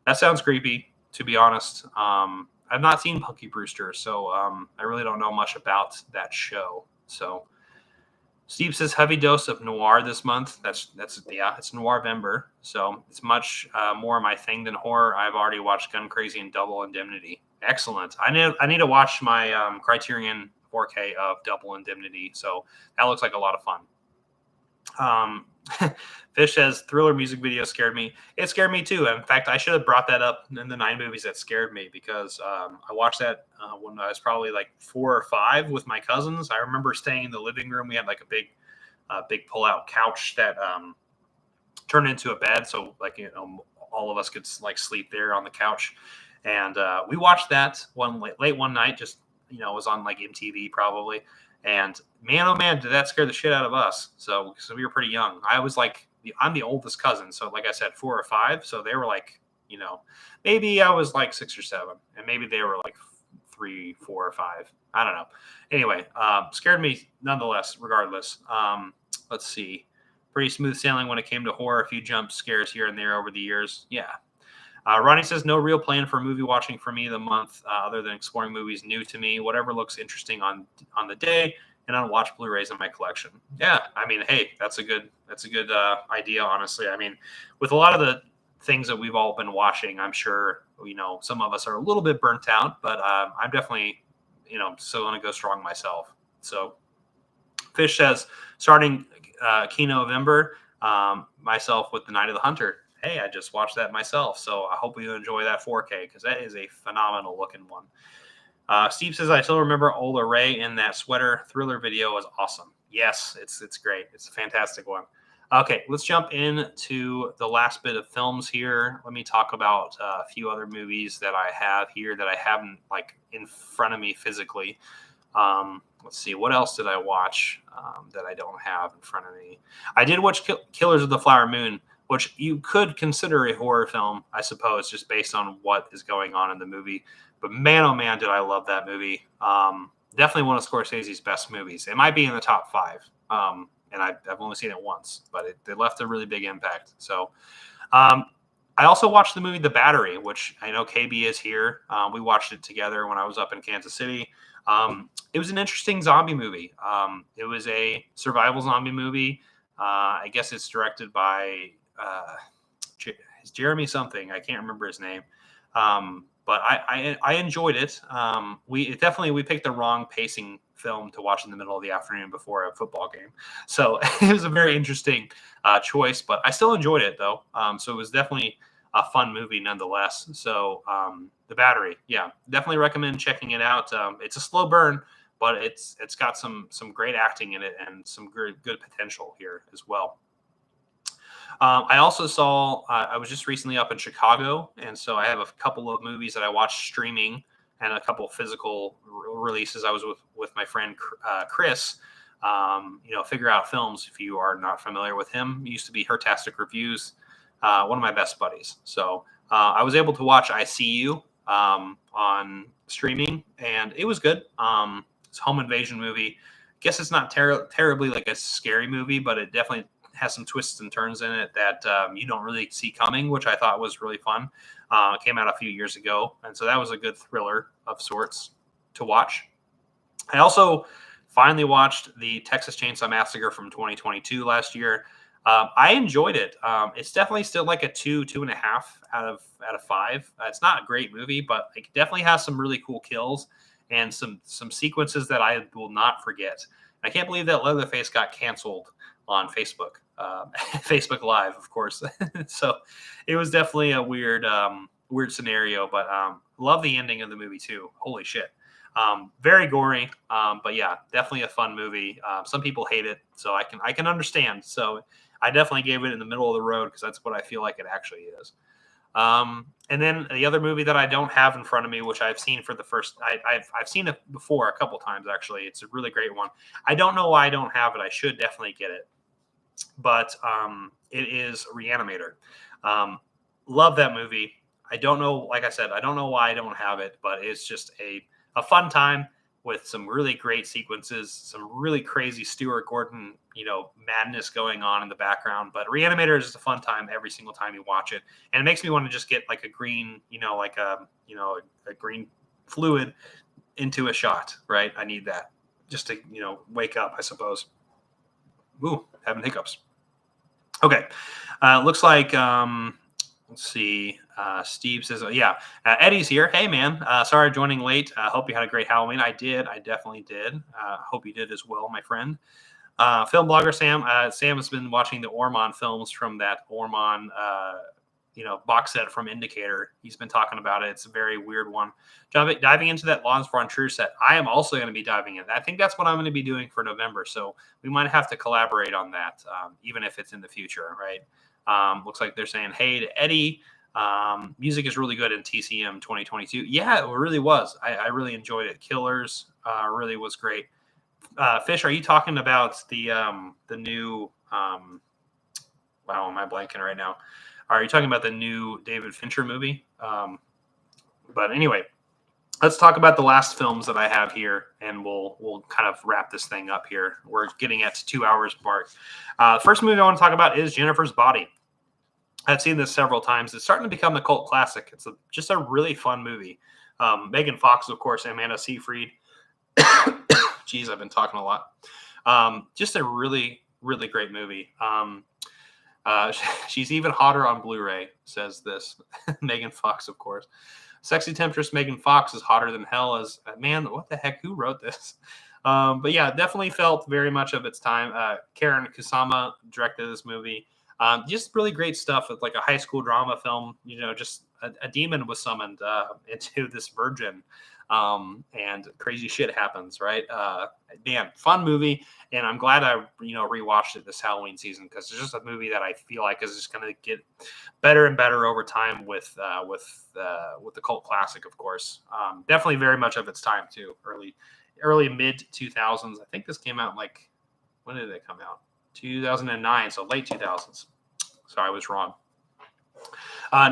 That sounds creepy, to be honest. I've not seen Punky Brewster, so I really don't know much about that show. So Steve says heavy dose of noir this month. That's it's Noirvember, so it's much more my thing than horror. I've already watched Gun Crazy and Double Indemnity. Excellent. I need to watch my Criterion 4K of Double Indemnity. So that looks like a lot of fun. Fish says thriller music video scared me. It scared me too. In fact, I should have brought that up in the 9 movies that scared me because I watched that when I was probably like 4 or 5 with my cousins. I remember staying in the living room. We had like a big pull-out couch that turned into a bed, so like all of us could like sleep there on the couch. And we watched that late one night. Just it was on like MTV probably. And man, oh man, did that scare the shit out of us. So we were pretty young. I'm the oldest cousin. So like I said, 4 or 5. So they were like, maybe I was like 6 or 7, and maybe they were like 3, 4, or 5. I don't know. Anyway, scared me nonetheless, regardless. Let's see. Pretty smooth sailing when it came to horror. A few jump scares here and there over the years. Yeah. Ronnie says, no real plan for movie watching for me the month other than exploring movies new to me, whatever looks interesting on the day, and unwatched Blu-rays in my collection. Yeah, I mean, hey, that's a good idea, honestly. I mean, with a lot of the things that we've all been watching, I'm sure, some of us are a little bit burnt out, but I'm definitely, still going to go strong myself. So Fish says, starting Kino November, myself with The Night of the Hunter. Hey, I just watched that myself, so I hope you enjoy that 4K because that is a phenomenal looking one. Steve says, I still remember Ola Ray in that sweater thriller video was awesome. Yes, it's great. It's a fantastic one. Okay, let's jump into the last bit of films here. Let me talk about a few other movies that I have here that I haven't like in front of me physically. Let's see, what else did I watch that I don't have in front of me? I did watch Killers of the Flower Moon, which you could consider a horror film, I suppose, just based on what is going on in the movie. But man, oh man, did I love that movie. Definitely one of Scorsese's best movies. It might be in the top 5. And I've only seen it once, but it left a really big impact. So I also watched the movie The Battery, which I know KB is here. We watched it together when I was up in Kansas City. It was an interesting zombie movie. It was a survival zombie movie. I guess it's directed by Jeremy something. I can't remember his name. But I enjoyed it. We picked the wrong pacing film to watch in the middle of the afternoon before a football game. So it was a very interesting choice, but I still enjoyed it though. So it was definitely a fun movie nonetheless. So The Battery, yeah, definitely recommend checking it out. It's a slow burn, but it's got some great acting in it and some good potential here as well. I also saw, I was just recently up in Chicago, and so I have a couple of movies that I watched streaming and a couple of physical releases. I was with my friend Chris, Figure Out Films. If you are not familiar with him, he used to be Hertastic Reviews, one of my best buddies. So I was able to watch I See You on streaming, and it was good. It's a home invasion movie. Guess it's not terribly like a scary movie, but it definitely has some twists and turns in it that you don't really see coming, which I thought was really fun. It came out a few years ago, and so that was a good thriller of sorts to watch. I also finally watched the Texas Chainsaw Massacre from 2022 last year. I enjoyed it. It's definitely still like a 2.5 out of 5. It's not a great movie, but it definitely has some really cool kills and some sequences that I will not forget. I can't believe that Leatherface got canceled on Facebook, Facebook Live, of course. So it was definitely a weird scenario, but love the ending of the movie too. Holy shit. Very gory, but yeah, definitely a fun movie. Some people hate it, so I can understand. So I definitely gave it in the middle of the road because that's what I feel like it actually is. And then the other movie that I don't have in front of me, which I've seen for the first, I've seen it before a couple times actually. It's a really great one. I don't know why I don't have it. I should definitely get it, but it is Reanimator. Love that movie. I don't know, like I said, I don't know why I don't have it, but it's just a fun time with some really great sequences, some really crazy Stuart Gordon, madness going on in the background. But Reanimator is just a fun time every single time you watch it, and it makes me want to just get like a green, a green fluid into a shot. Right, I need that just to wake up, I suppose. Ooh, having hiccups. Okay, looks like. Let's see. Steve says, Eddie's here. Hey, man. Sorry joining late. Hope you had a great Halloween. I did. I definitely did. Hope you did as well, my friend. Film blogger Sam. Sam has been watching the Ormond films from that Ormond, box set from Indicator. He's been talking about it. It's a very weird one. Diving into that Lons Frontier set. I am also going to be diving in. I think that's what I'm going to be doing for November. So we might have to collaborate on that, even if it's in the future, right? Looks like they're saying, hey to Eddie, music is really good in TCM 2022. Yeah, it really was. I really enjoyed it. Killers really was great. Fish, are you talking about the new wow, am I blanking right now? Are you talking about the new David Fincher movie? But anyway, let's talk about the last films that I have here, and we'll kind of wrap this thing up here. We're getting at 2 hours mark. First movie I want to talk about is Jennifer's Body. I've seen this several times. It's starting to become a cult classic. It's just a really fun movie. Megan Fox, of course, Amanda Seyfried. Geez, I've been talking a lot. Just a really, really great movie. She's even hotter on Blu-ray, says this. Megan Fox, of course. Sexy Temptress Megan Fox is hotter than hell. As man, what the heck? Who wrote this? But yeah, definitely felt very much of its time. Karen Kusama directed this movie. Just really great stuff. With like a high school drama film. Just a demon was summoned into this virgin, and crazy shit happens. Right? Man, fun movie, and I'm glad I rewatched it this Halloween season because it's just a movie that I feel like is just going to get better and better over time with the cult classic, of course. Definitely very much of its time too. Early mid 2000s. I think this came out when did it come out? 2009, so late 2000s. Sorry, I was wrong.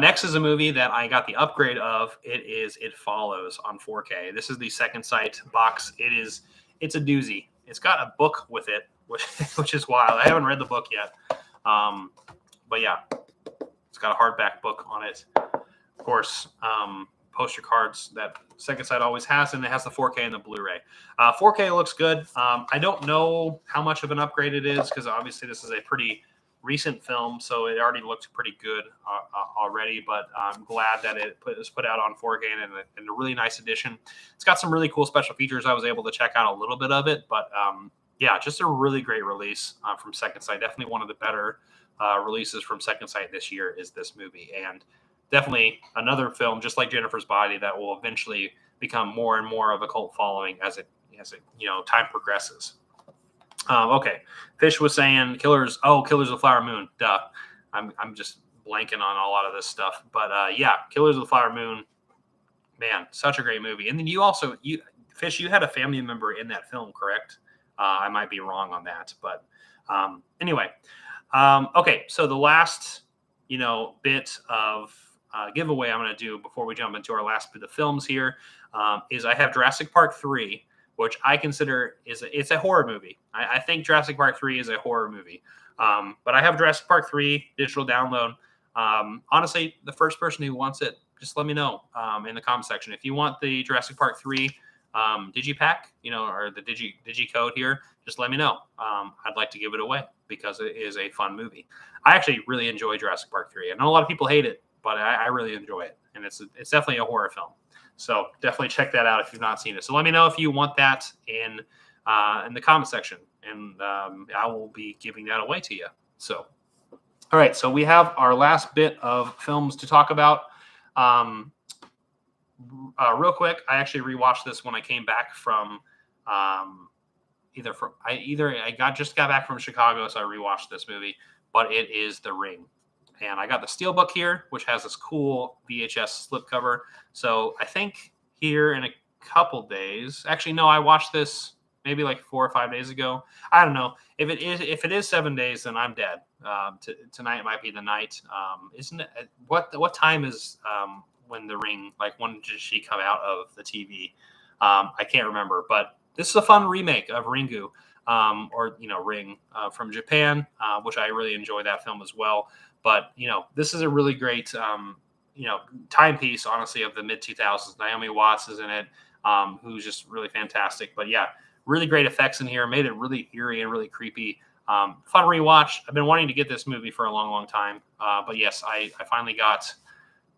Next is a movie that I got the upgrade of. It Follows on 4K. This is the second sight box. It's a doozy. It's got a book with it, which is wild. I haven't read the book yet. But yeah, it's got a hardback book on it. Of course, poster cards that second sight always has, and it has the 4K and the Blu-ray. 4K looks good. I don't know how much of an upgrade it is because obviously this is a pretty recent film, so it already looked pretty good already. But I'm glad that it was put out on 4K and a really nice edition. It's got some really cool special features. I was able to check out a little bit of it, but yeah, just a really great release from Second Sight. Definitely one of the better releases from Second Sight this year is this movie, and definitely another film just like Jennifer's Body that will eventually become more and more of a cult following as it time progresses. Okay, Fish was saying Killers of the Flower Moon. Duh, I'm just blanking on a lot of this stuff, but yeah, Killers of the Flower Moon. Man, such a great movie. And then you Fish, you had a family member in that film, correct? I might be wrong on that, but anyway. Okay, so the last, bit of giveaway I'm going to do before we jump into our last bit of films here is I have Jurassic Park 3, which I consider it's a horror movie. I think Jurassic Park 3 is a horror movie. But I have Jurassic Park 3 digital download. Honestly, the first person who wants it, just let me know in the comment section. If you want the Jurassic Park 3 digipack, or the digi code here, just let me know. I'd like to give it away because it is a fun movie. I actually really enjoy Jurassic Park 3. I know a lot of people hate it, but I really enjoy it, and it's definitely a horror film. So definitely check that out if you've not seen it. So let me know if you want that in the comment section, and I will be giving that away to you. So, all right. So we have our last bit of films to talk about. Real quick, I actually rewatched this when I came back from I just got back from Chicago, so I rewatched this movie. But it is The Ring. And I got the Steelbook here, which has this cool VHS slipcover. So I think here in a couple days, actually, no, I watched this maybe like 4 or 5 days ago. I don't know. If it is 7 days, then I'm dead. Tonight might be the night. Isn't it? What time is when The Ring? Like, when did she come out of the TV? I can't remember. But this is a fun remake of Ringu. Ring from Japan, which I really enjoy that film as well. But, this is a really great, timepiece, honestly, of the mid-2000s. Naomi Watts is in it, who's just really fantastic. But, yeah, really great effects in here. Made it really eerie and really creepy. Fun rewatch. I've been wanting to get this movie for a long, long time. But, yes, I finally got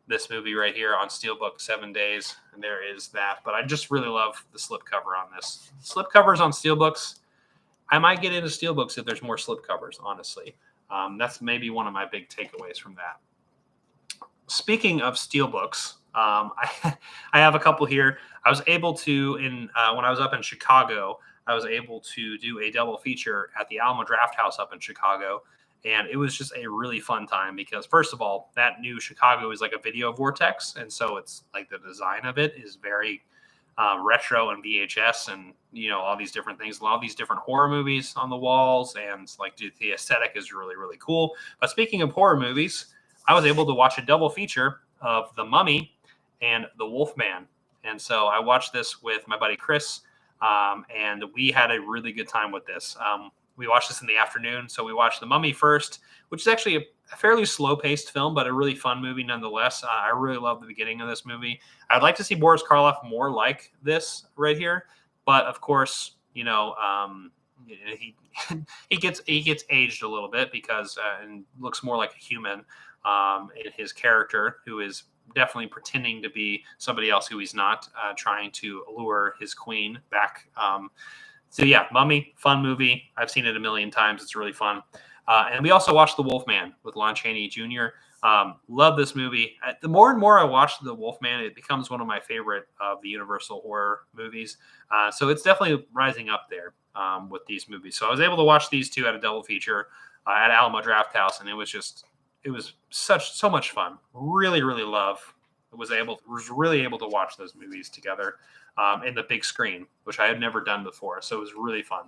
this movie right here on Steelbook, 7 days. And there is that. But I just really love the slipcover on this. Slipcovers on Steelbooks. I might get into Steelbooks if there's more slipcovers, honestly. That's maybe one of my big takeaways from that. Speaking of Steelbooks, I have a couple here. I was able to, when I was up in Chicago, I was able to do a double feature at the Alamo Draft House up in Chicago. And it was just a really fun time because, first of all, that new Chicago is like a video vortex. And so it's like the design of it is very retro and VHS and, all these different things, a lot of these different horror movies on the walls. And like the aesthetic is really, really cool. But speaking of horror movies, I was able to watch a double feature of The Mummy and The Wolfman. And so I watched this with my buddy Chris, and we had a really good time with this. We watched this in the afternoon. So we watched The Mummy first, which is actually a fairly slow-paced film, but a really fun movie nonetheless. I really love the beginning of this movie. I'd like to see Boris Karloff more like this right here. But, of course, he gets aged a little bit because and looks more like a human in his character, who is definitely pretending to be somebody else who he's not, trying to lure his queen back. So, yeah, Mummy, fun movie. I've seen it a million times. It's really fun. And we also watched The Wolfman with Lon Chaney Jr. Love this movie. The more and more I watch The Wolfman, it becomes one of my favorite of the Universal horror movies. So it's definitely rising up there with these movies. So I was able to watch these two at a double feature at Alamo Draft House, and it was so much fun. Really, really was really able to watch those movies together in the big screen, which I had never done before. So it was really fun.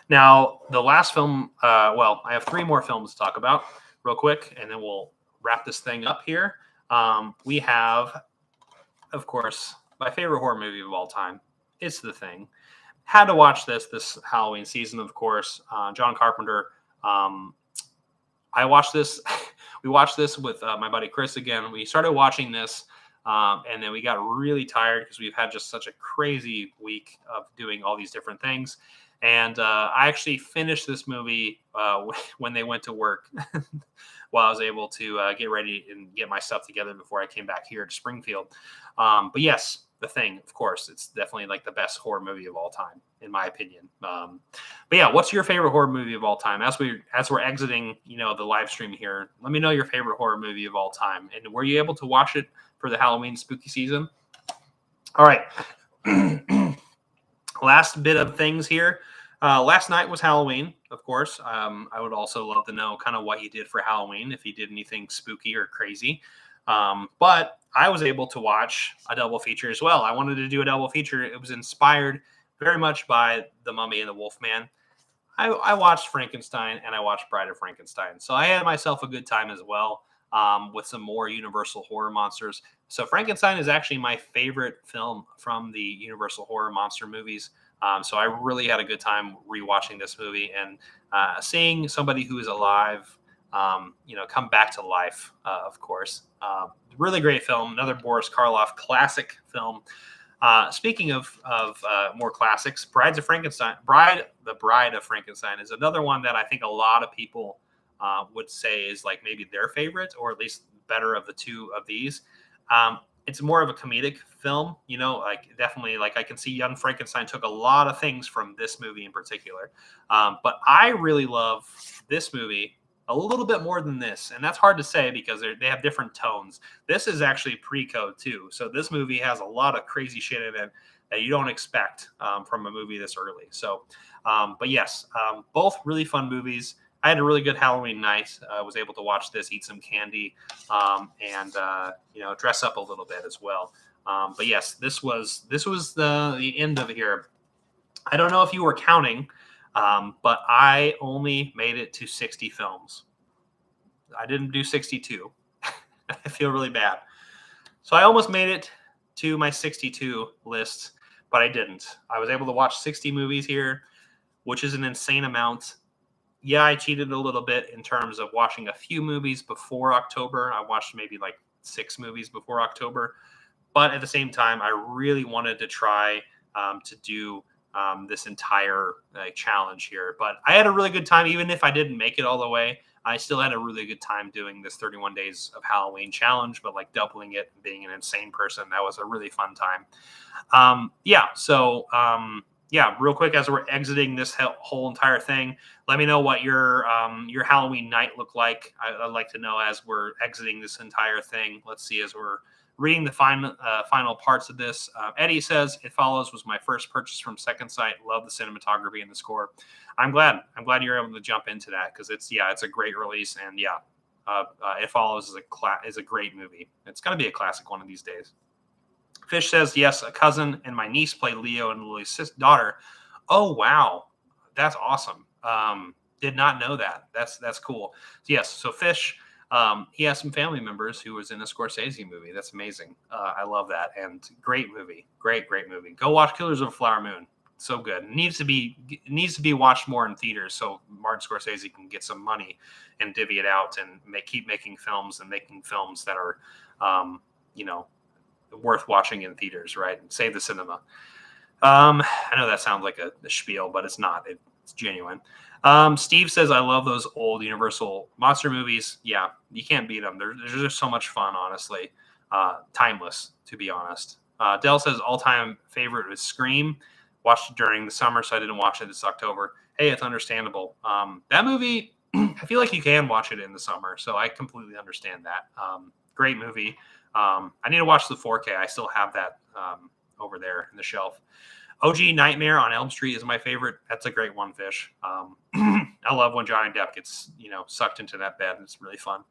Now, the last film, I have 3 more films to talk about real quick, and then we'll wrap this thing up here. We have, of course, my favorite horror movie of all time. It's The Thing. Had to watch this Halloween season, of course. John Carpenter. I watched this. We watched this with my buddy Chris again. We started watching this, and then we got really tired because we've had just such a crazy week of doing all these different things. And I actually finished this movie when they went to work while I was able to get ready and get my stuff together before I came back here to Springfield. But yes, The Thing, of course, it's definitely like the best horror movie of all time, in my opinion. But yeah, what's your favorite horror movie of all time? As we're exiting, the live stream here, let me know your favorite horror movie of all time, and were you able to watch it for the Halloween spooky season? All right. Last bit of things here. Last night was Halloween, of course. I would also love to know kind of what you did for Halloween, if you did anything spooky or crazy. But I was able to watch a double feature as well. I wanted to do a double feature. It was inspired very much by The Mummy and the Wolfman. I watched Frankenstein and I watched Bride of Frankenstein. So I had myself a good time as well, with some more Universal horror monsters. So Frankenstein is actually my favorite film from the Universal horror monster movies. So I really had a good time rewatching this movie and seeing somebody who is alive, come back to life, of course. Really great film. Another Boris Karloff classic film. Speaking of more classics, The Bride of Frankenstein is another one that I think a lot of people would say is like maybe their favorite, or at least better of the two of these. It's more of a comedic film, like definitely, like I can see Young Frankenstein took a lot of things from this movie in particular. But I really love this movie a little bit more than this. And that's hard to say because they have different tones. This is actually pre-code too. So this movie has a lot of crazy shit in it that you don't expect from a movie this early. So, but yes, both really fun movies. I had a really good Halloween night. I was able to watch this, eat some candy, and dress up a little bit as well. But yes, this was the end of it here. I don't know if you were counting, but I only made it to 60 films. I didn't do 62. I feel really bad. So I almost made it to my 62 list, but I didn't. I was able to watch 60 movies here, which is an insane amount. Yeah, I cheated a little bit in terms of watching a few movies before October. I watched maybe like 6 movies before October. But at the same time, I really wanted to try to do this entire challenge here. But I had a really good time, even if I didn't make it all the way. I still had a really good time doing this 31 days of Halloween challenge, but like doubling it and being an insane person. That was a really fun time. Yeah, real quick, as we're exiting this whole entire thing, let me know what your Halloween night looked like. I'd like to know as we're exiting this entire thing. Let's see, as we're reading the final parts of this. Eddie says, It Follows was my first purchase from Second Sight. Love the cinematography and the score. I'm glad you're able to jump into that, because it's a great release, and It Follows is a great movie. It's going to be a classic one of these days. Fish says, yes, a cousin and my niece play Leo and Lily's daughter. Oh, wow. That's awesome. Did not know that. That's cool. Yes. So Fish, he has some family members who was in a Scorsese movie. That's amazing. I love that. And great movie. Great movie. Go watch Killers of a Flower Moon. So good. It needs to be watched more in theaters so Martin Scorsese can get some money and divvy it out and keep making films that are, worth watching in theaters, right? And save the cinema. I know that sounds like a spiel, but it's not. It's genuine. Steve says, I love those old Universal monster movies. Yeah, you can't beat them. They're just so much fun, honestly. Timeless, to be honest. Dell says, all-time favorite was Scream. Watched it during the summer, so I didn't watch it this October. Hey, it's understandable. That movie, I feel like you can watch it in the summer, so I completely understand that. Great movie. I need to watch the 4K. I still have that over there in the shelf. OG Nightmare on Elm Street is my favorite. That's a great one, Fish. I love when Johnny Depp gets sucked into that bed. It's really fun.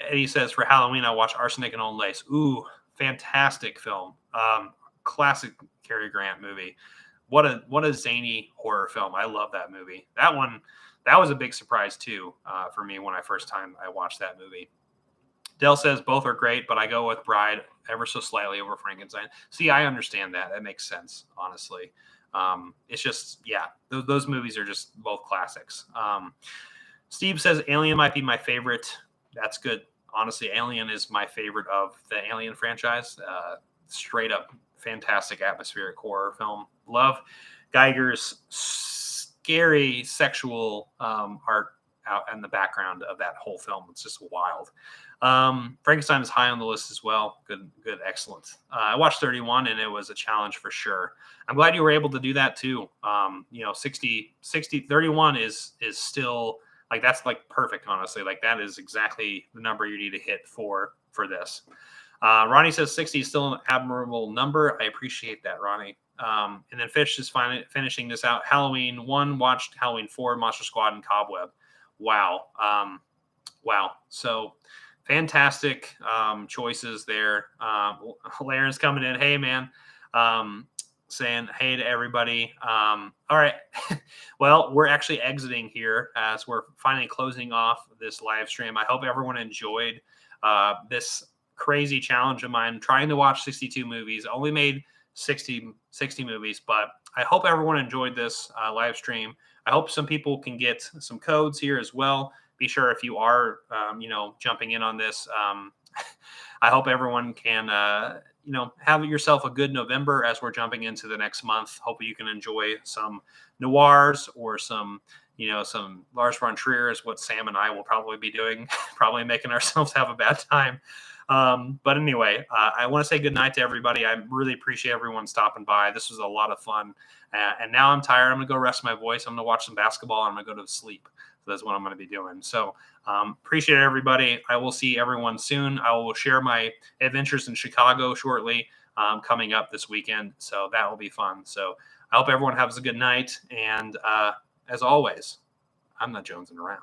Eddie says, for Halloween, I watched Arsenic and Old Lace. Ooh, fantastic film. Classic Cary Grant movie. What a zany horror film. I love that movie. That was a big surprise too for me when I first time I watched that movie. Dell says both are great, but I go with Bride ever so slightly over Frankenstein. See, I understand that. That makes sense, honestly. It's just, those movies are just both classics. Steve says Alien might be my favorite. That's good. Honestly, Alien is my favorite of the Alien franchise. Straight up fantastic atmospheric horror film. Love Geiger's scary sexual art out in the background of that whole film. It's just wild. Frankenstein is high on the list as well. Good, good, excellent. I watched 31 and it was a challenge for sure. I'm glad you were able to do that too. 31 is still like, that's like perfect, honestly. Like that is exactly the number you need to hit for this. Ronnie says 60 is still an admirable number. I appreciate that, Ronnie. And then Fish is finishing this out. Halloween 1, watched Halloween 4, Monster Squad, and Cobweb. Wow. Wow. So fantastic choices there. Laren's coming in. Hey, man. Saying hey to everybody. All right. Well, we're actually exiting here as we're finally closing off this live stream. I hope everyone enjoyed this crazy challenge of mine trying to watch 62 movies. I only made 60 movies, but I hope everyone enjoyed this live stream. I hope some people can get some codes here as well. Be sure if you are, jumping in on this, I hope everyone can, have yourself a good November as we're jumping into the next month. Hope you can enjoy some noirs or some Lars von Trier is what Sam and I will probably be doing, probably making ourselves have a bad time. But anyway, I want to say good night to everybody. I really appreciate everyone stopping by. This was a lot of fun. And now I'm tired. I'm going to go rest my voice. I'm going to watch some basketball. And I'm going to go to sleep. So that's what I'm going to be doing. So appreciate everybody. I will see everyone soon. I will share my adventures in Chicago shortly coming up this weekend. So that will be fun. So I hope everyone has a good night. And as always, I'm not jonesing around.